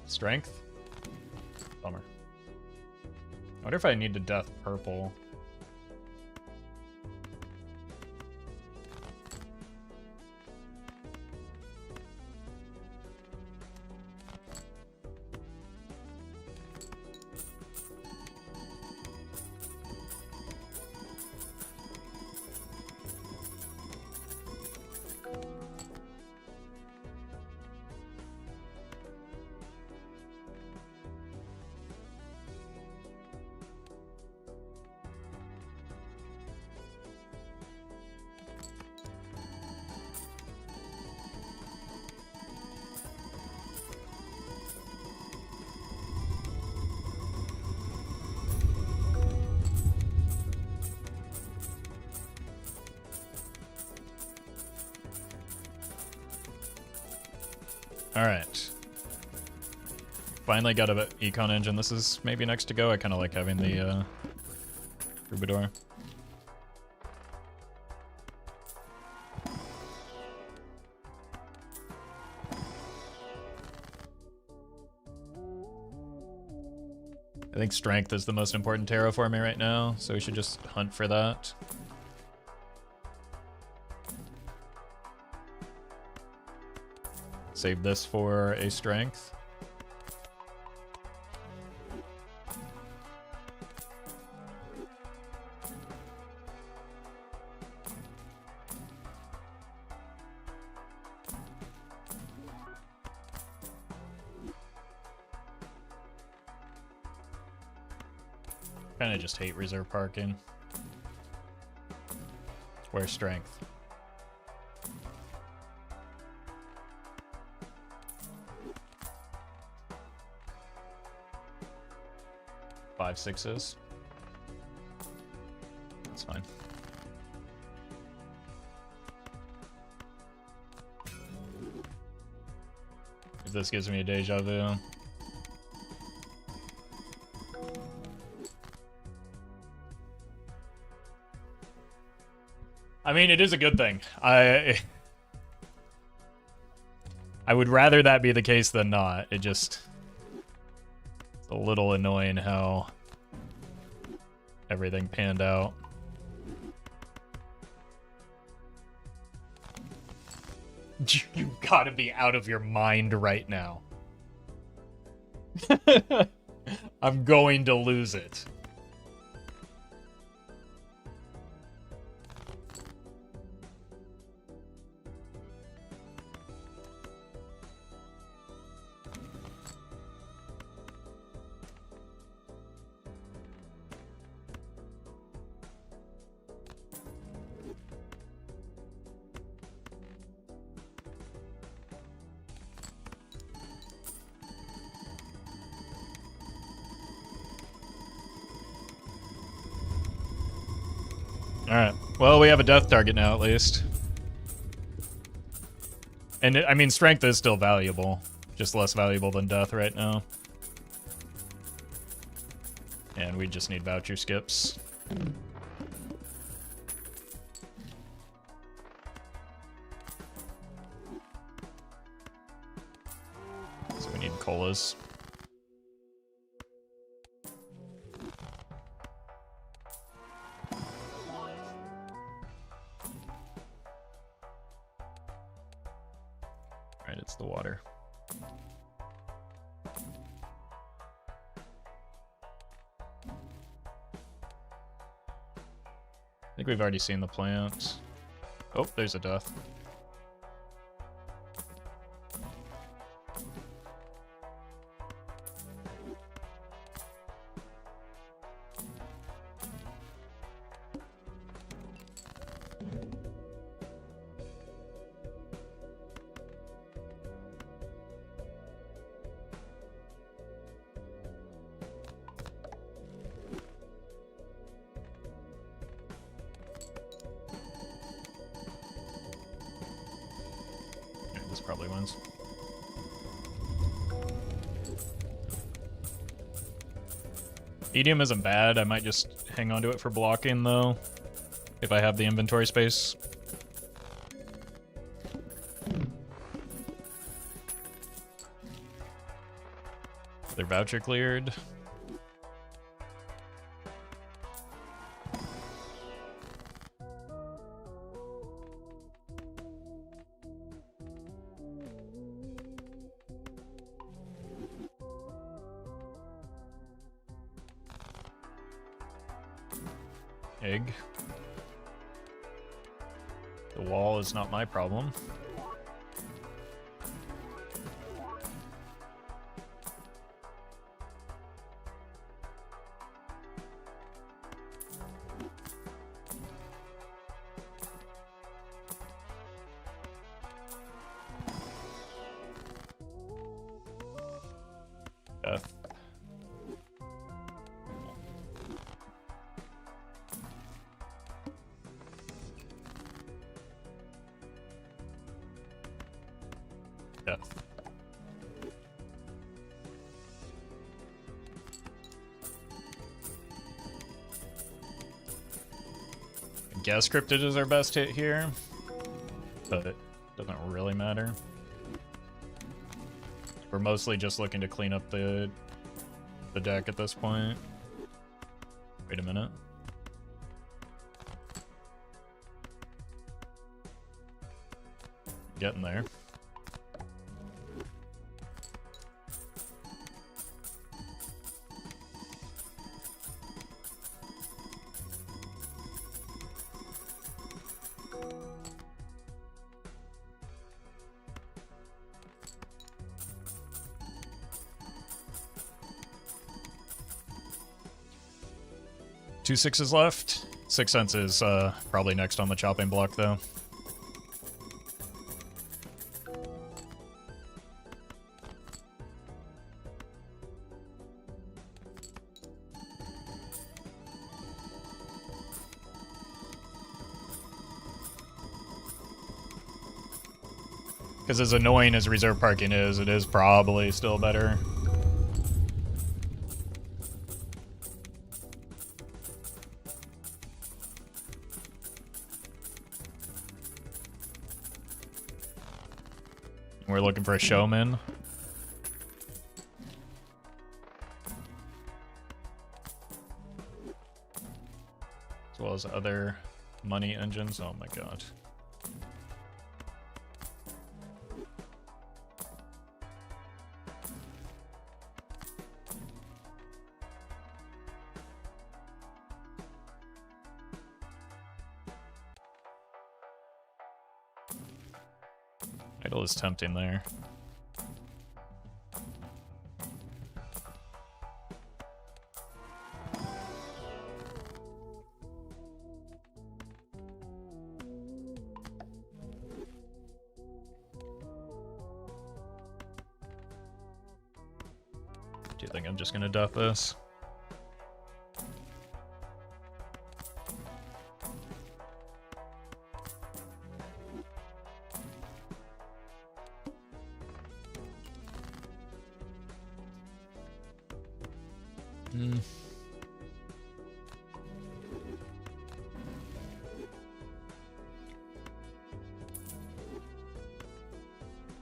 Strength? Bummer. I wonder if I need to death purple. Alright. Finally got a econ engine. This is maybe next to go. I kind of like having the Troubadour. I think strength is the most important tarot for me right now, so we should just hunt for that. Save this for a strength. Kinda just hate reserve parking. Where's strength? Five sixes. That's fine. If this gives me a deja vu. I mean, it is a good thing. I would rather that be the case than not. It just... It's a little annoying how everything panned out. You gotta be out of your mind right now. I'm going to lose it. Alright. Well, we have a death target now, at least. And, I mean, strength is still valuable. Just less valuable than death right now. And we just need voucher skips. So we need colas. It's the water. I think we've already seen the plant. Oh, there's a death. this probably wins. Medium isn't bad. I might just hang on to it for blocking, though, if I have the inventory space. Their voucher cleared. Egg. The wall is not my problem. Death. Death. I guess Cryptid is our best hit here, but it doesn't really matter. We're mostly just looking to clean up the deck at this point. Wait a minute. Getting there. Two sixes left. 6 cents is probably next on the chopping block, though. Because as annoying as reserve parking is, it is probably still better. We're looking for a showman. As well as other money engines. Oh my god. Idle is tempting there. Do you think I'm just gonna duff this?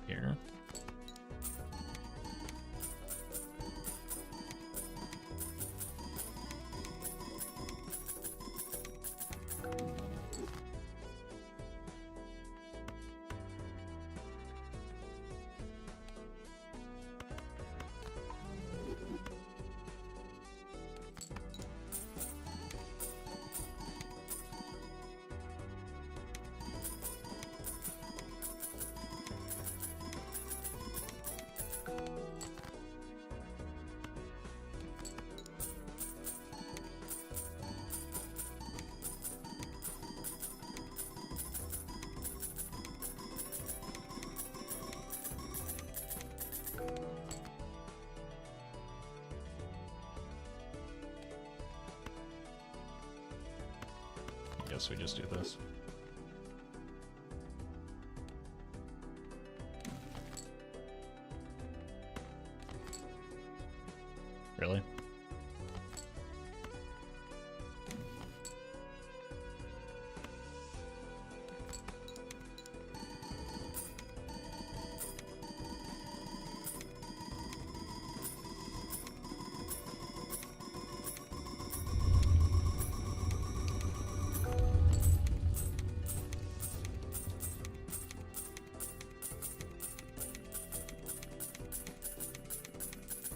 Here. Guess we just do this. Really?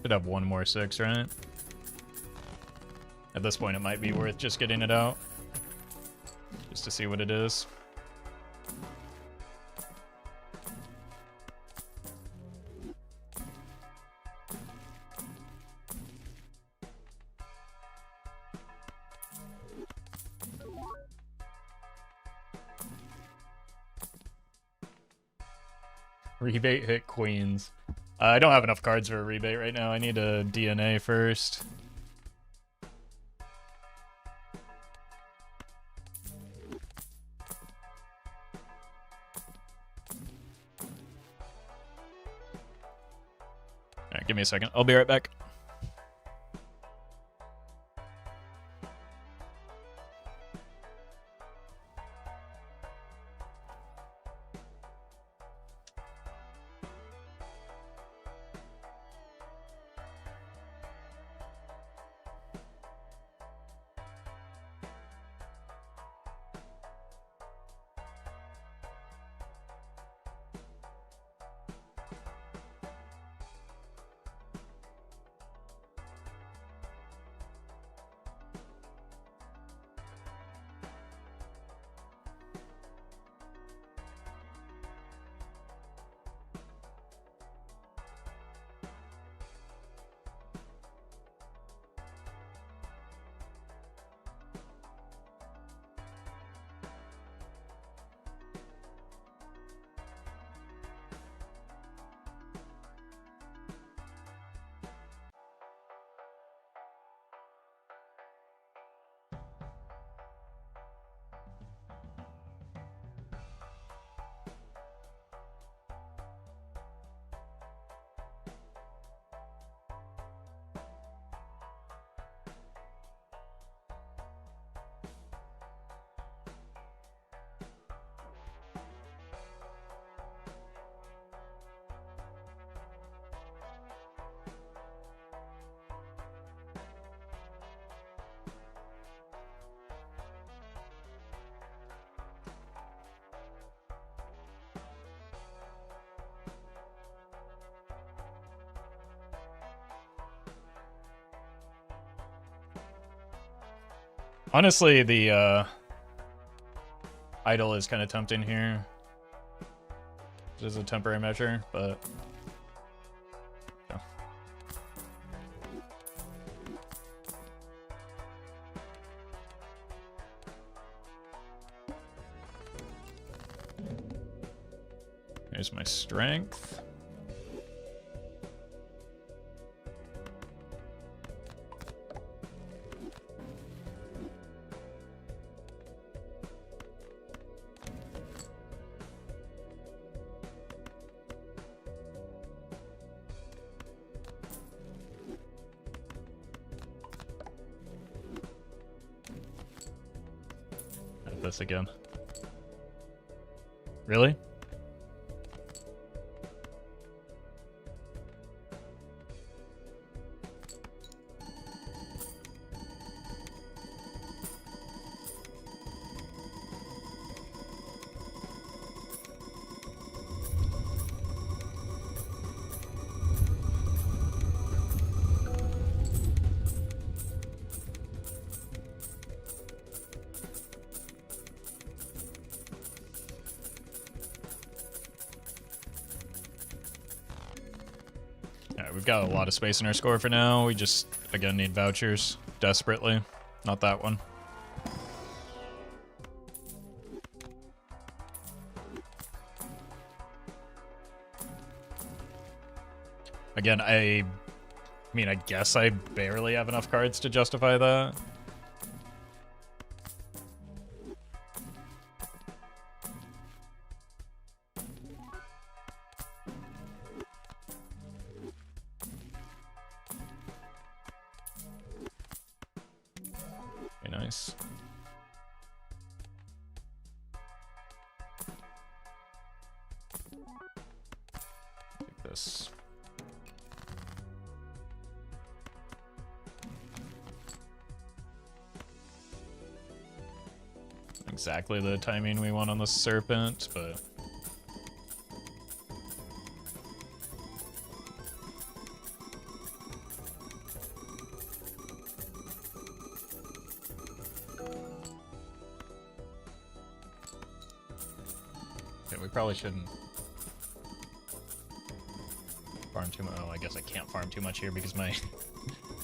Should have one more 6, right? At this point, it might be worth just getting it out. Just to see what it is. Rebate hit queens. I don't have enough cards for a rebate right now. I need a DNA first. Alright, give me a second. I'll be right back. Honestly, the idle is kind of tempting here. It is a temporary measure, but yeah. Here's my strength. This again. Really? We've got a lot of space in our score for now. We just, again, need vouchers desperately. Not that one. Again, I mean, I guess I barely have enough cards to justify that. Nice. Take this. Exactly the timing we want on the serpent, but okay, we probably shouldn't farm too much. Oh, I guess I can't farm too much here because my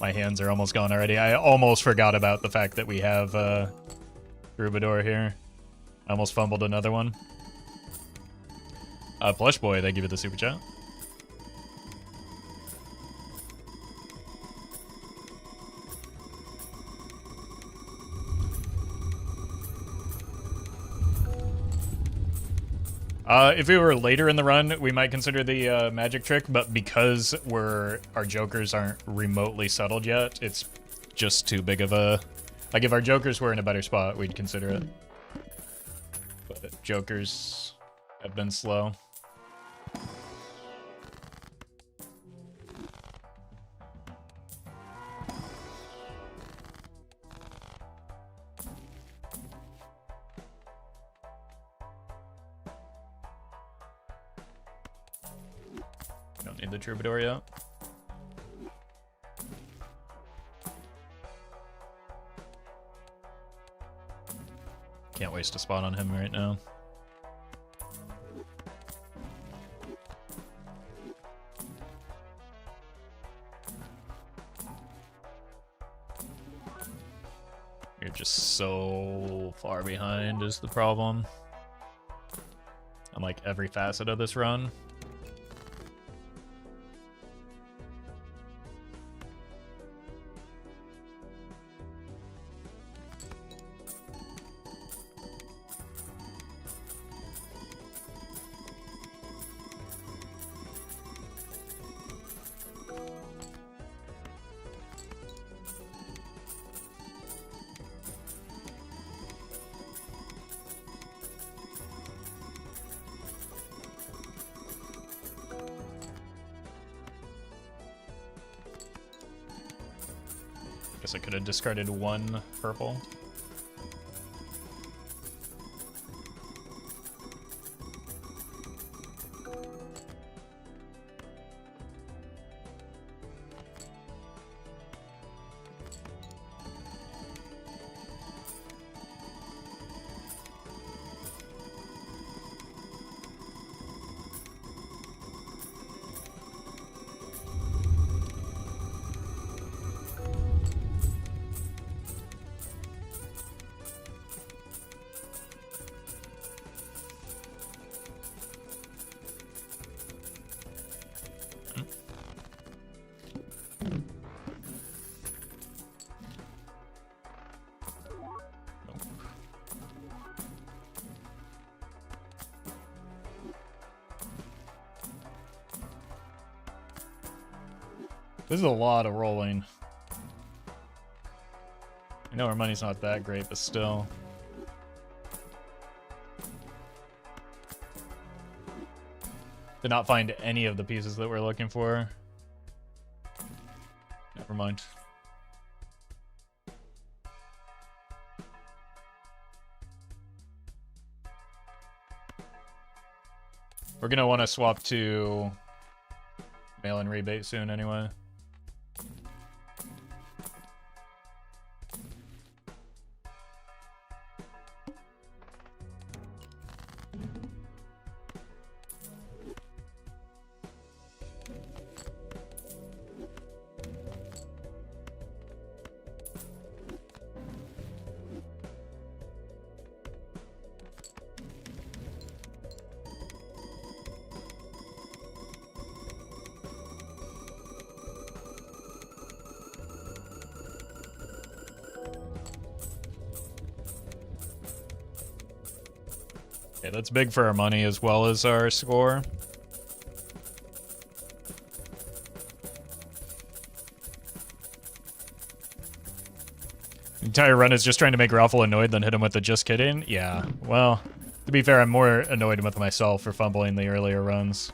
my hands are almost gone already. I almost forgot about the fact that we have Troubadour here. I almost fumbled another one. Plush Boy, they give you the super chat. If we were later in the run, we might consider the magic trick, but because our jokers aren't remotely settled yet, it's just too big of a... Like, if our jokers were in a better spot, we'd consider it. But jokers have been slow. Don't need the Troubadour yet. Can't waste a spot on him right now. You're just so far behind is the problem. On like every facet of this run. Guess I could have discarded one purple. This is a lot of rolling. I know our money's not that great, but still. Did not find any of the pieces that we're looking for. Never mind. We're gonna want to swap to mail-in rebate soon anyway. Okay, that's big for our money as well as our score. Entire run is just trying to make Roffle annoyed, then hit him with the just kidding? Yeah, well, to be fair, I'm more annoyed with myself for fumbling the earlier runs.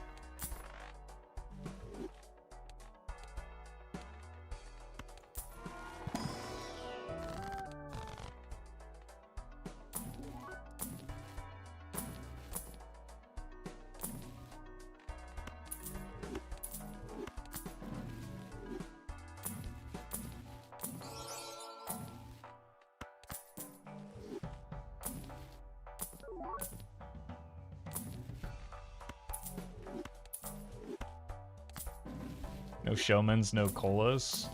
No Showmans, no Colas.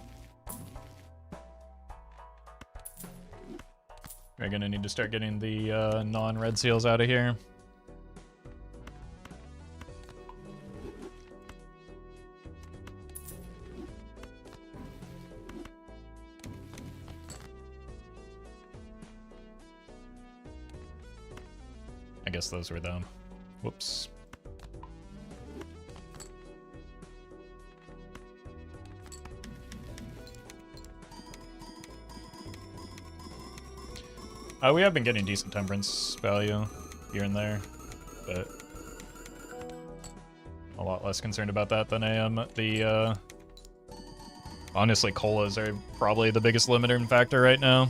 We're gonna need to start getting the non-red seals out of here. I guess those were them. Whoops. We have been getting decent temperance value here and there, but a lot less concerned about that than I am the, honestly, colas are probably the biggest limiting factor right now.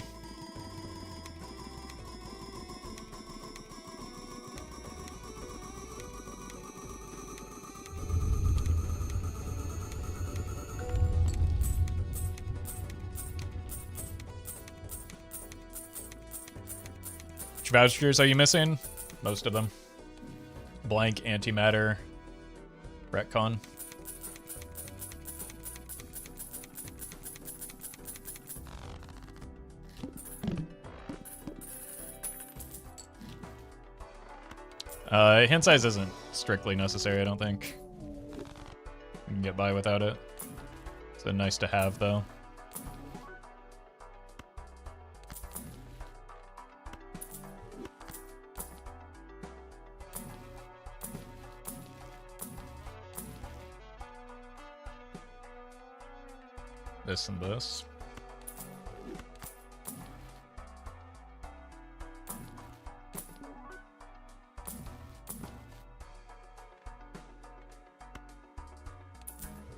Vouchers are you missing? Most of them. Blank, antimatter, retcon. Hand size isn't strictly necessary, I don't think. You can get by without it. It's a nice to have, though. This and this.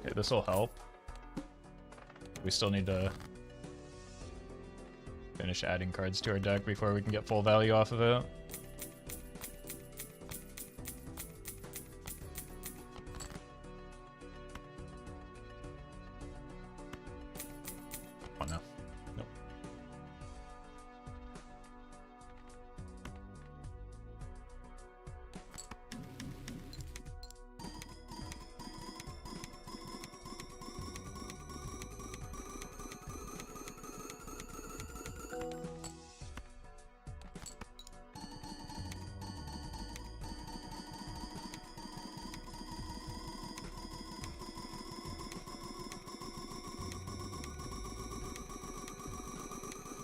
Okay, this will help. We still need to finish adding cards to our deck before we can get full value off of it.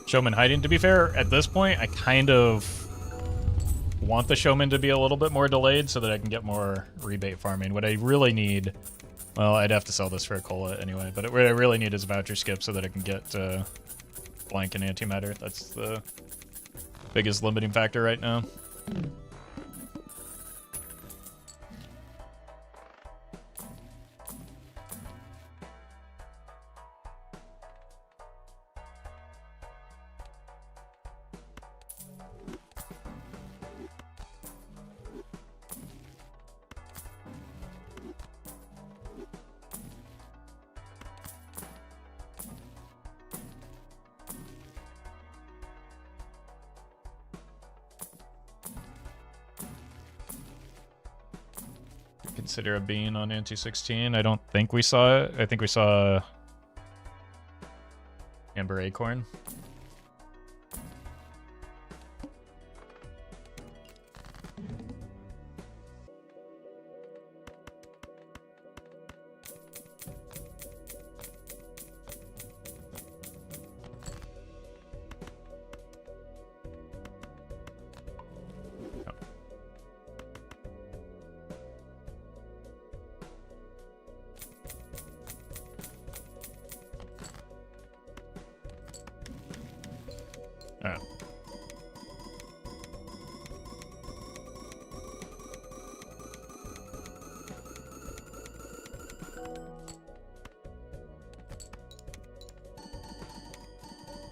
Showman hiding. To be fair, at this point, I kind of want the Showman to be a little bit more delayed so that I can get more rebate farming. What I really need, well, I'd have to sell this for a cola anyway, but what I really need is a voucher skip so that I can get blank and antimatter. That's the biggest limiting factor right now. Consider a bean on anti-16. I don't think we saw it. I think we saw Amber Acorn.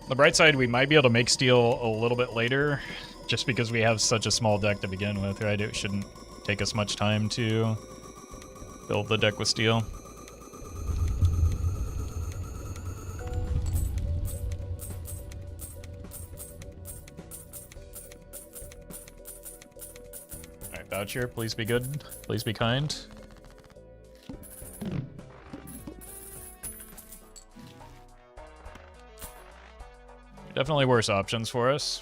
On the bright side, we might be able to make steel a little bit later, just because we have such a small deck to begin with, right? It shouldn't take us much time to build the deck with steel. Alright, Voucher, please be good. Please be kind. Definitely worse options for us.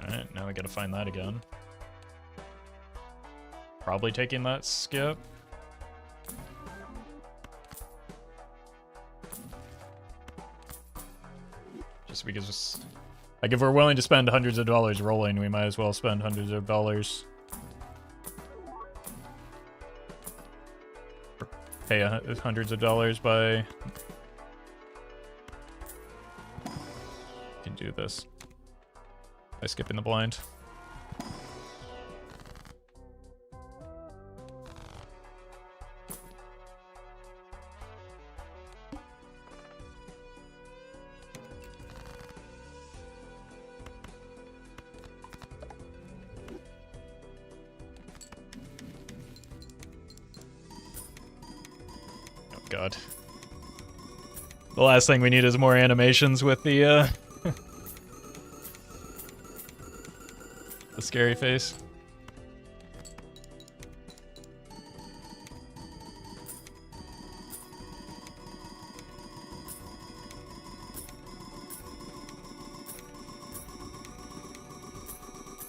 Alright, now we gotta find that again. Probably taking that skip. Just because, like, if we're willing to spend hundreds of dollars rolling, we might as well spend hundreds of dollars. Pay hundreds of dollars by... Can do this by skipping the blind. God. The last thing we need is more animations with the the scary face.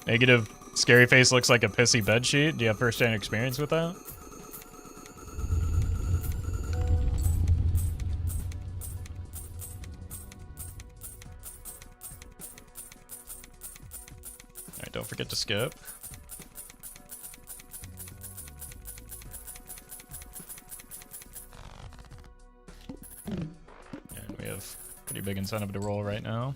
Negative scary face looks like a pissy bedsheet. Do you have first-hand experience with that? Don't forget to skip. And we have pretty big incentive to roll right now.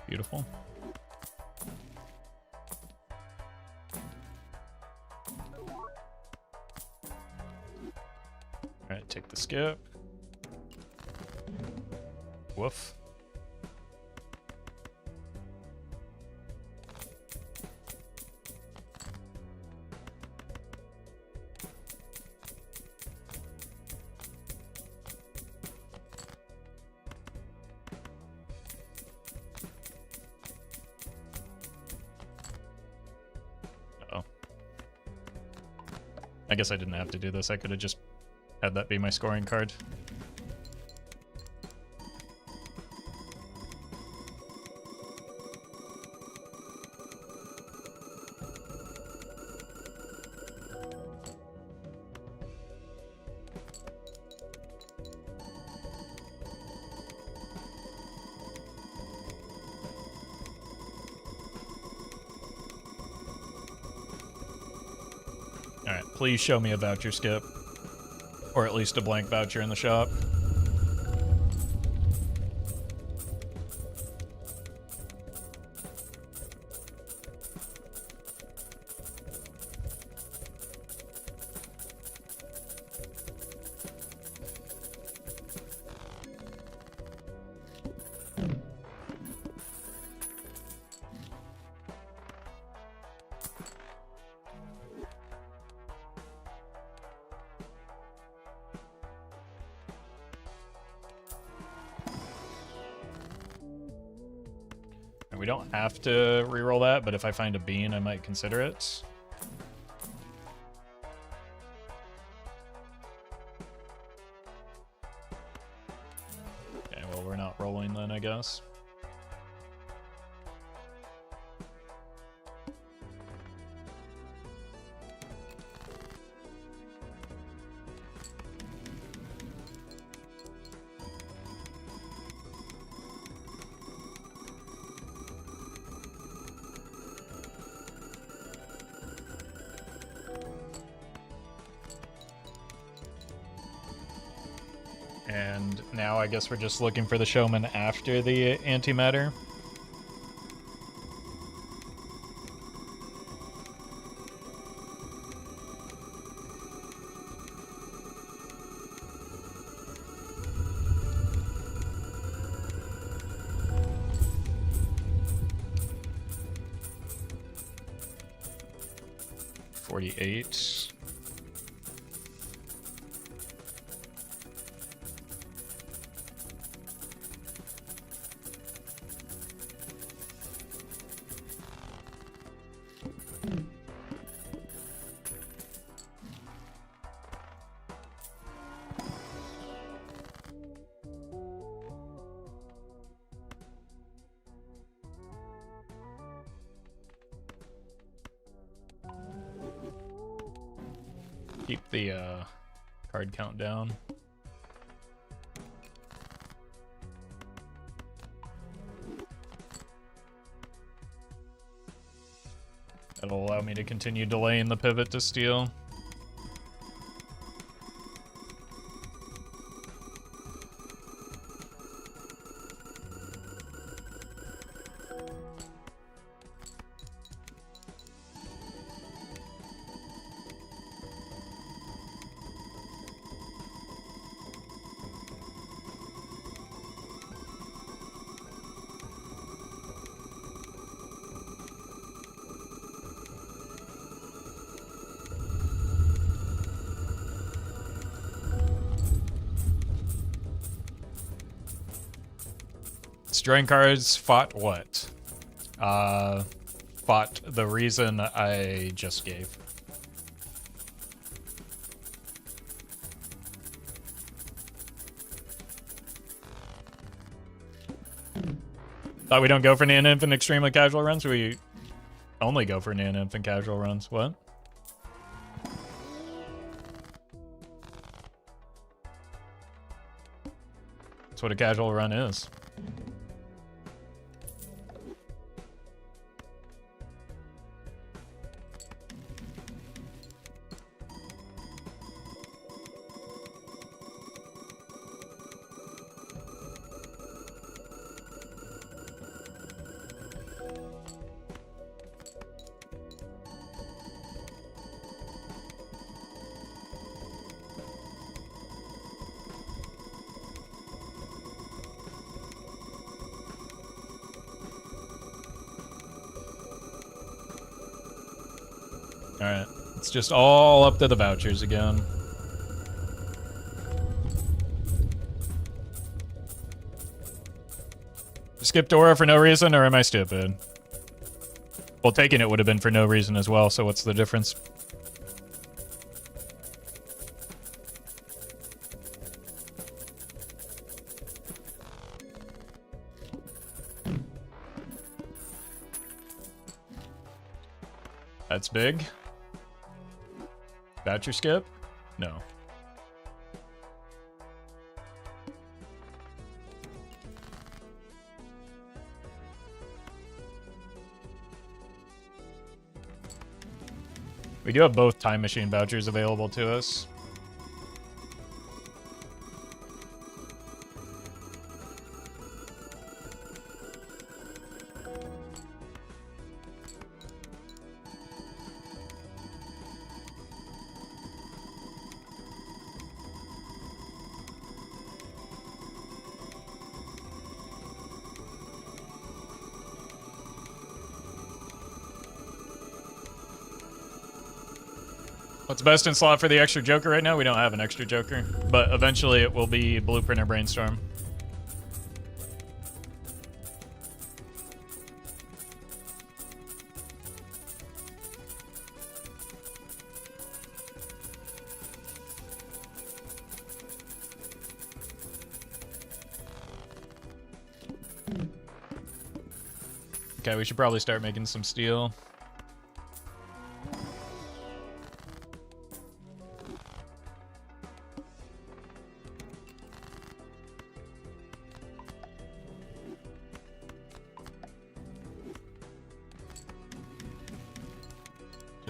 Beautiful. Alright, take the skip. Woof. I guess I didn't have to do this. I could have just had that be my scoring card. Alright, please show me a voucher skip. Or at least a blank voucher in the shop. We don't have to reroll that, but if I find a bean, I might consider it. Okay, well, we're not rolling then, I guess. And now I guess we're just looking for the showman after the antimatter. $48. Keep the card count down. That'll allow me to continue delaying the pivot to steal. Destroying cards fought what? Fought the reason I just gave. Thought we don't go for Nan-Inf in extremely casual runs? We only go for Nan-Inf in casual runs. What? That's what a casual run is. Alright, it's just all up to the vouchers again. Skipped Aura for no reason, or am I stupid? Well, taking it would have been for no reason as well, so what's the difference? That's big. Voucher skip? No. We do have both Time Machine vouchers available to us. What's best in slot for the extra Joker right now? We don't have an extra Joker, but eventually it will be Blueprint or Brainstorm. Okay, we should probably start making some steel.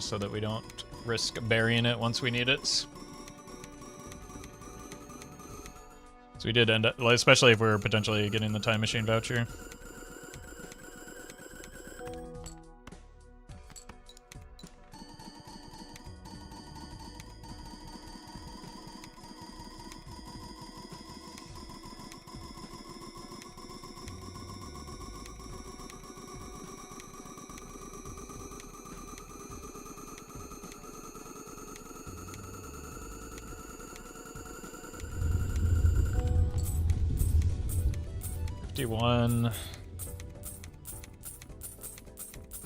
So that we don't risk burying it once we need it. So we did end up, especially if we were potentially getting the time machine voucher. One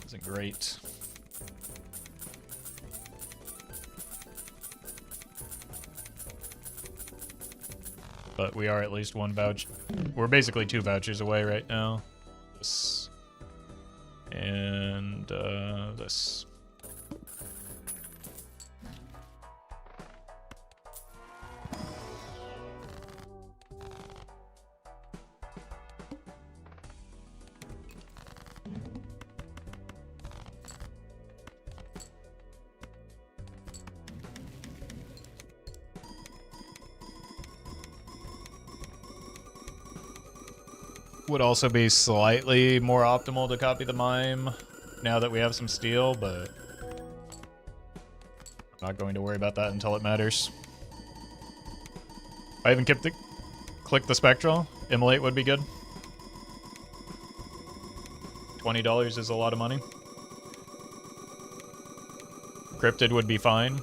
isn't great. But we are at least one voucher. We're basically 2 vouchers away right now. This and this. Would also be slightly more optimal to copy the mime now that we have some steel, but I'm not going to worry about that until it matters. I haven't clicked the spectral. Immolate would be good. $20 is a lot of money. Cryptid would be fine.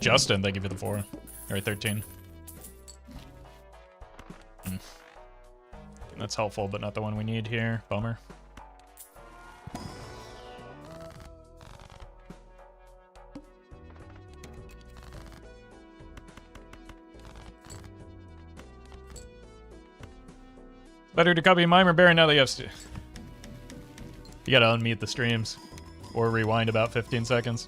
Justin, thank you for the 4. Or 13. That's helpful, but not the one we need here. Bummer. Better to copy Mime or Baron now that you have you gotta unmute the streams. Or rewind about 15 seconds.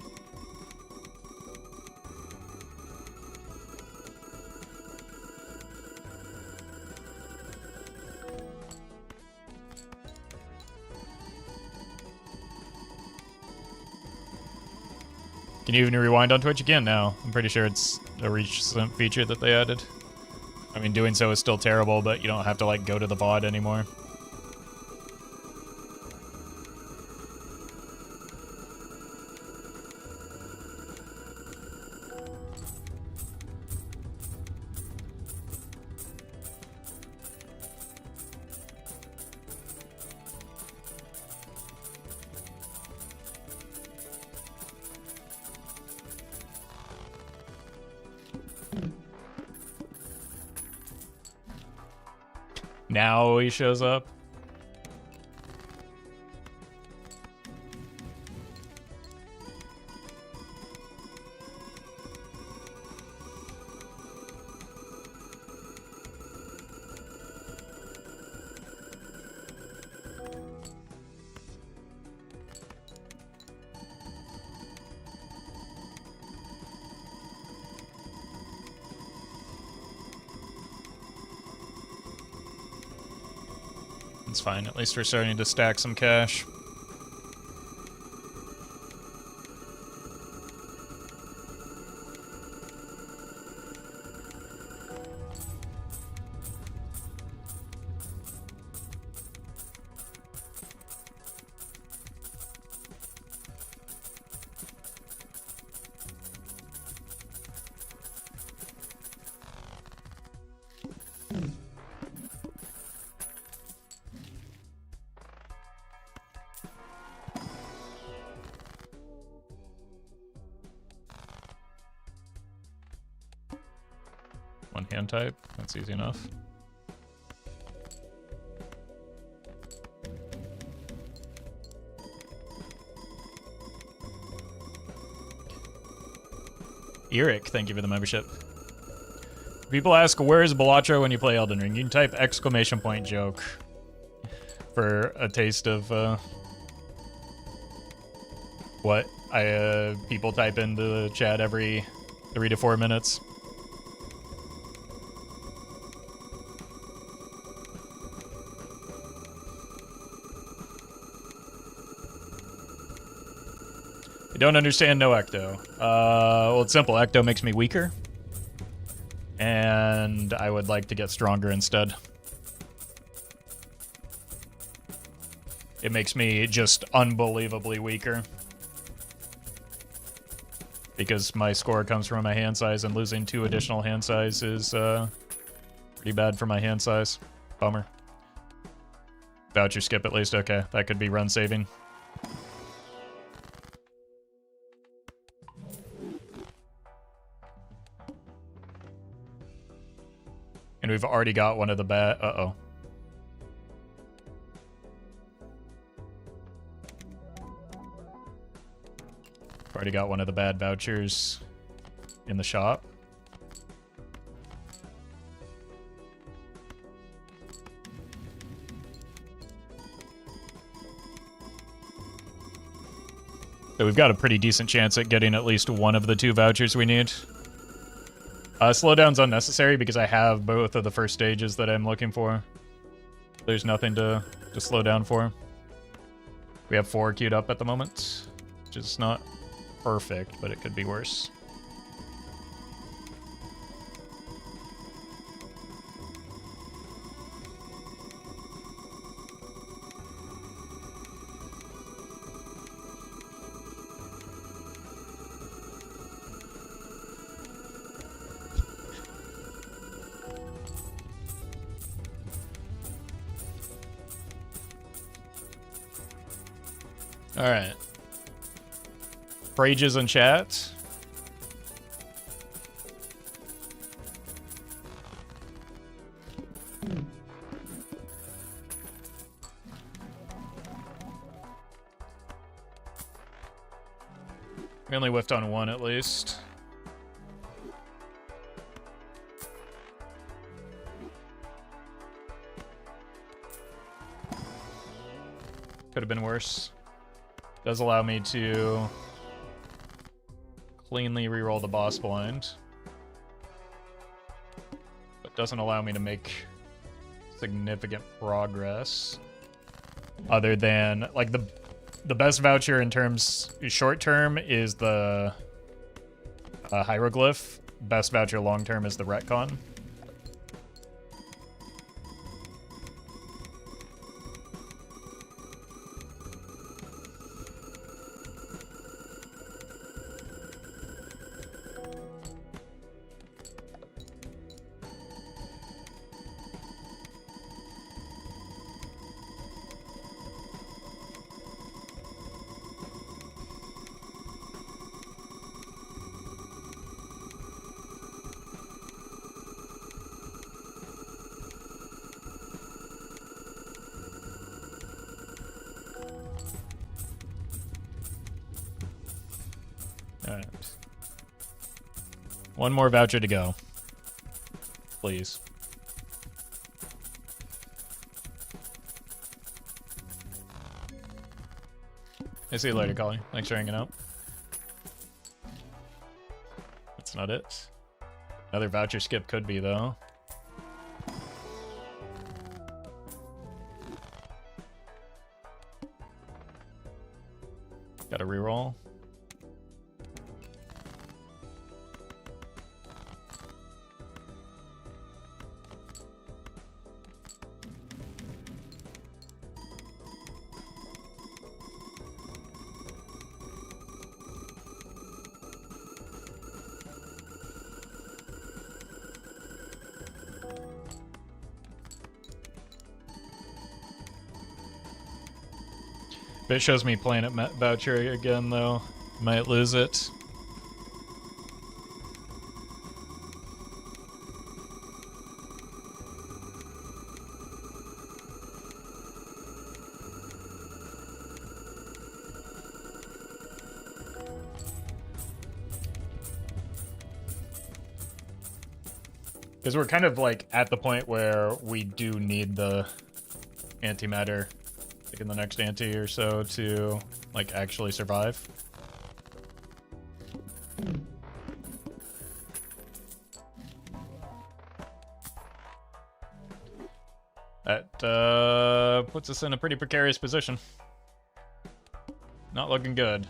Can you even rewind on Twitch again now? I'm pretty sure it's a recent feature that they added. I mean, doing so is still terrible, but you don't have to, like, go to the VOD anymore. Now he shows up. It's fine. At least we're starting to stack some cash. One hand type, that's easy enough. Eric, thank you for the membership. People ask, where is Balatro when you play Elden Ring? You can type exclamation point joke for a taste of What? People type into the chat every 3 to 4 minutes. I don't understand no ecto. Well, it's simple. Ecto makes me weaker. And I would like to get stronger instead. It makes me just unbelievably weaker. Because my score comes from my hand size, and losing 2 additional hand size is pretty bad for my hand size. Bummer. Voucher skip at least. Okay, that could be run saving. And we've already got one of the bad... Uh-oh. Already got one of the bad vouchers in the shop. So we've got a pretty decent chance at getting at least one of the 2 vouchers we need. Slowdown's unnecessary because I have both of the first stages that I'm looking for. There's nothing to slow down for. We have 4 queued up at the moment, which is not perfect, but it could be worse. All right. Prages in chat. We only whiffed on 1 at least. Could have been worse. Does allow me to cleanly reroll the boss blind, but doesn't allow me to make significant progress other than, like, the best voucher in terms short term is the hieroglyph. Best voucher long term is the retcon. Alright. One more voucher to go. Please. I see you later, Collie. Thanks for hanging out. That's not it. Another voucher skip could be, though. Got a reroll. If it shows me Planet voucher again, though, might lose it. Because we're kind of like at the point where we do need the antimatter, like in the next anti or so, to like actually survive. puts us in a pretty precarious position. Not looking good.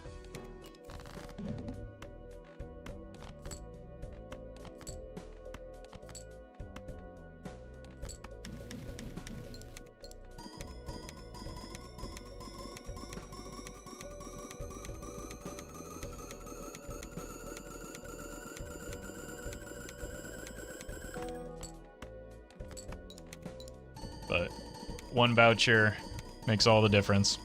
But one voucher makes all the difference.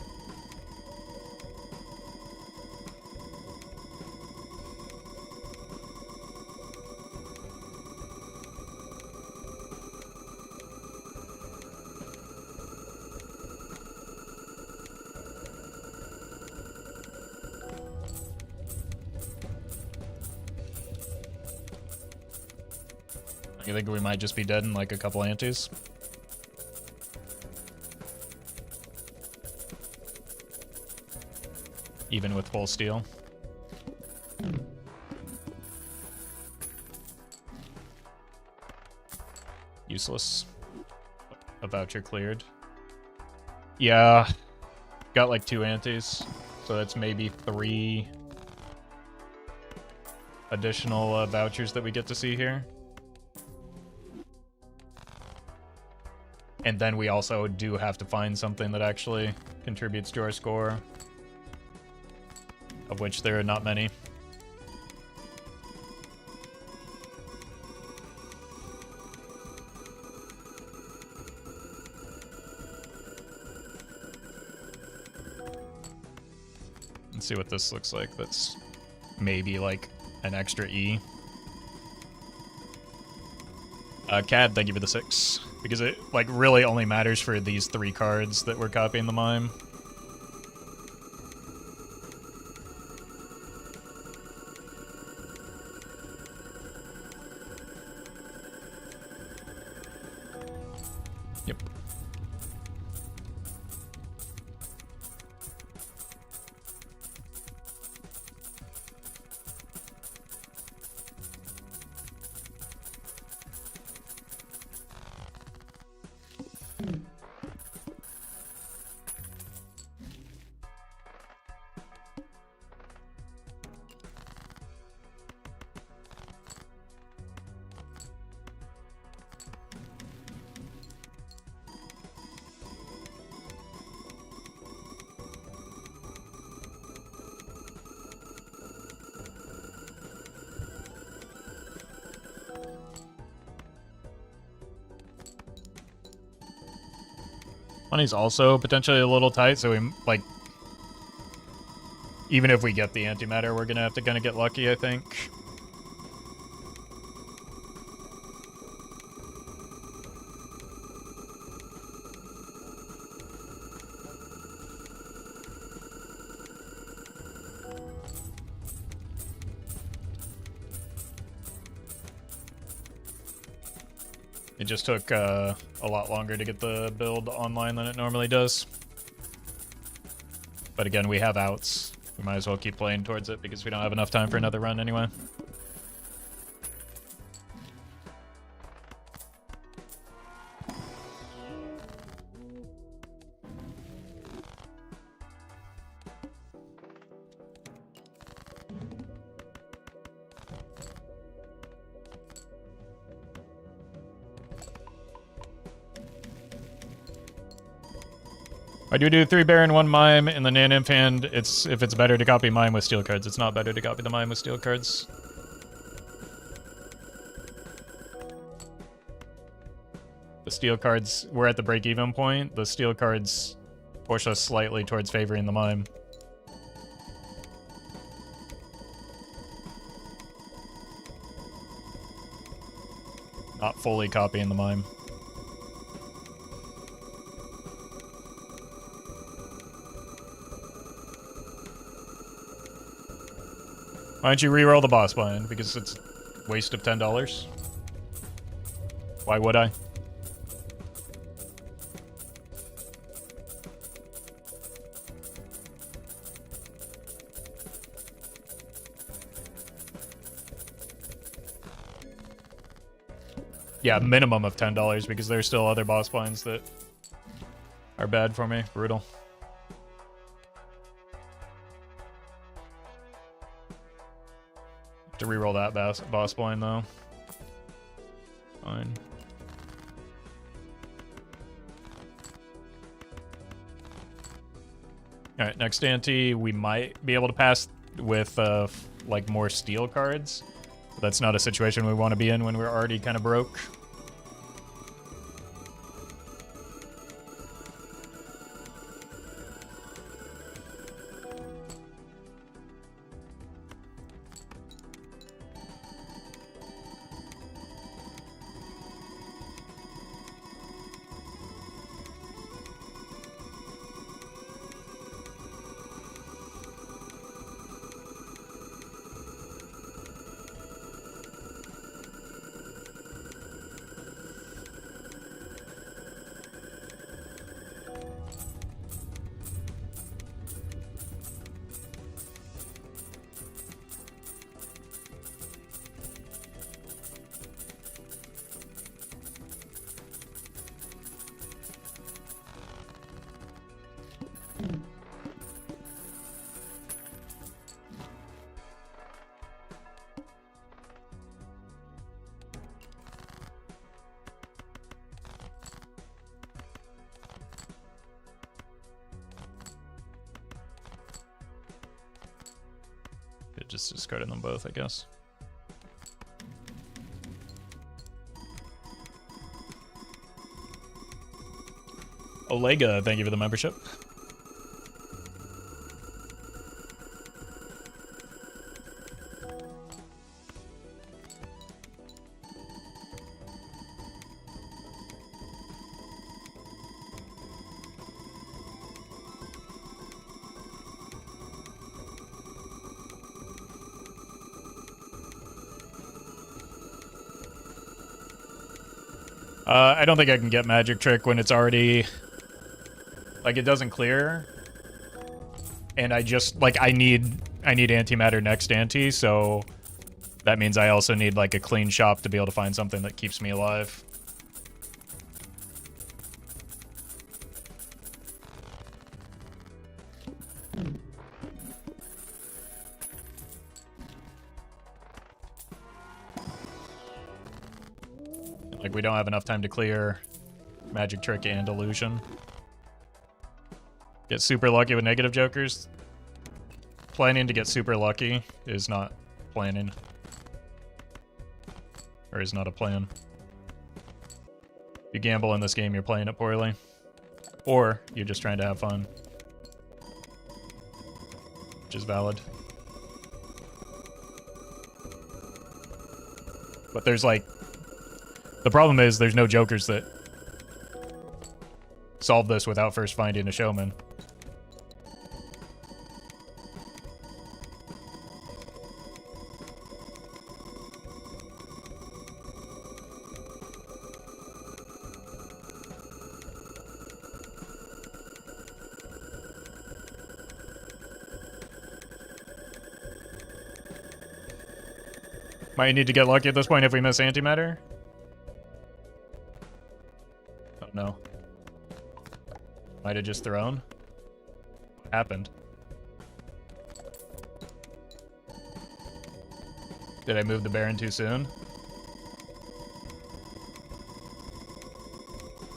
You think we might just be dead in like a couple antes? Even with full steel. Useless. A voucher cleared. Yeah. Got like 2 antes. So that's maybe 3 additional vouchers that we get to see here. And then we also do have to find something that actually contributes to our score. Of which there are not many. Let's see what this looks like. That's maybe like an extra E. CAD, thank you for the 6. Because it like really only matters for these 3 cards that we're copying the mime. Yep. Money's also potentially a little tight, so we, like, even if we get the antimatter, we're gonna have to kind of get lucky, I think. It just took a lot longer to get the build online than it normally does. But again, we have outs. We might as well keep playing towards it because we don't have enough time for another run anyway. I do 3 Baron, 1 Mime in the Nan Imp hand. If it's better to copy Mime with steel cards. It's not better to copy the Mime with steel cards. The steel cards, we're at the break-even point. The steel cards push us slightly towards favoring the Mime. Not fully copying the Mime. Why don't you reroll the boss bind? Because it's a waste of $10. Why would I? Yeah, minimum of $10 because there's still other boss binds that are bad for me. Brutal. To reroll that boss blind though. Fine. Alright, next ante, we might be able to pass with like more steel cards. But that's not a situation we want to be in when we're already kind of broke. Just discarding them both, I guess. Olega, thank you for the membership. I don't think I can get Magic Trick when it's already... Like, it doesn't clear. And I just, like, I need Antimatter next ante, so... That means I also need, like, a clean shop to be able to find something that keeps me alive. Like, we don't have enough time to clear Magic Trick and Illusion. Get super lucky with negative jokers. Planning to get super lucky is not planning. Or is not a plan. If you gamble in this game, you're playing it poorly. Or you're just trying to have fun. Which is valid. But there's like... The problem is there's no jokers that solve this without first finding a showman. Might need to get lucky at this point if we miss Antimatter. Oh no. Might have just thrown. What happened? Did I move the Baron too soon?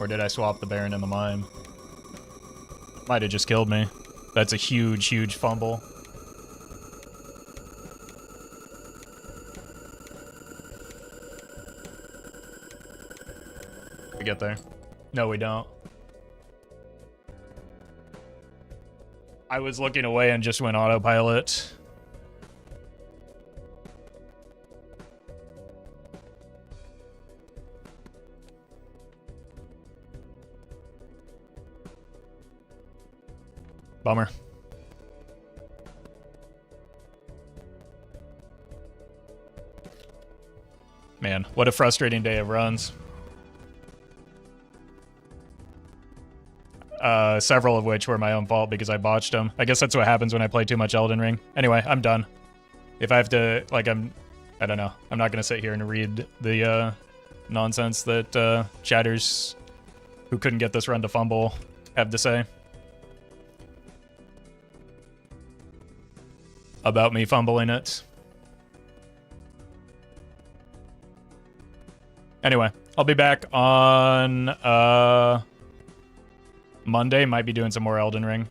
Or did I swap the Baron and the Mime? Might have just killed me. That's a huge, huge fumble. We get there. No, we don't. I was looking away and just went autopilot. Bummer. Man, what a frustrating day of runs. Several of which were my own fault because I botched them. I guess that's what happens when I play too much Elden Ring. Anyway, I'm done. If I have to, like, I don't know. I'm not going to sit here and read the nonsense that chatters who couldn't get this run to fumble have to say about me fumbling it. Anyway, I'll be back on Monday. Might be doing some more Elden Ring.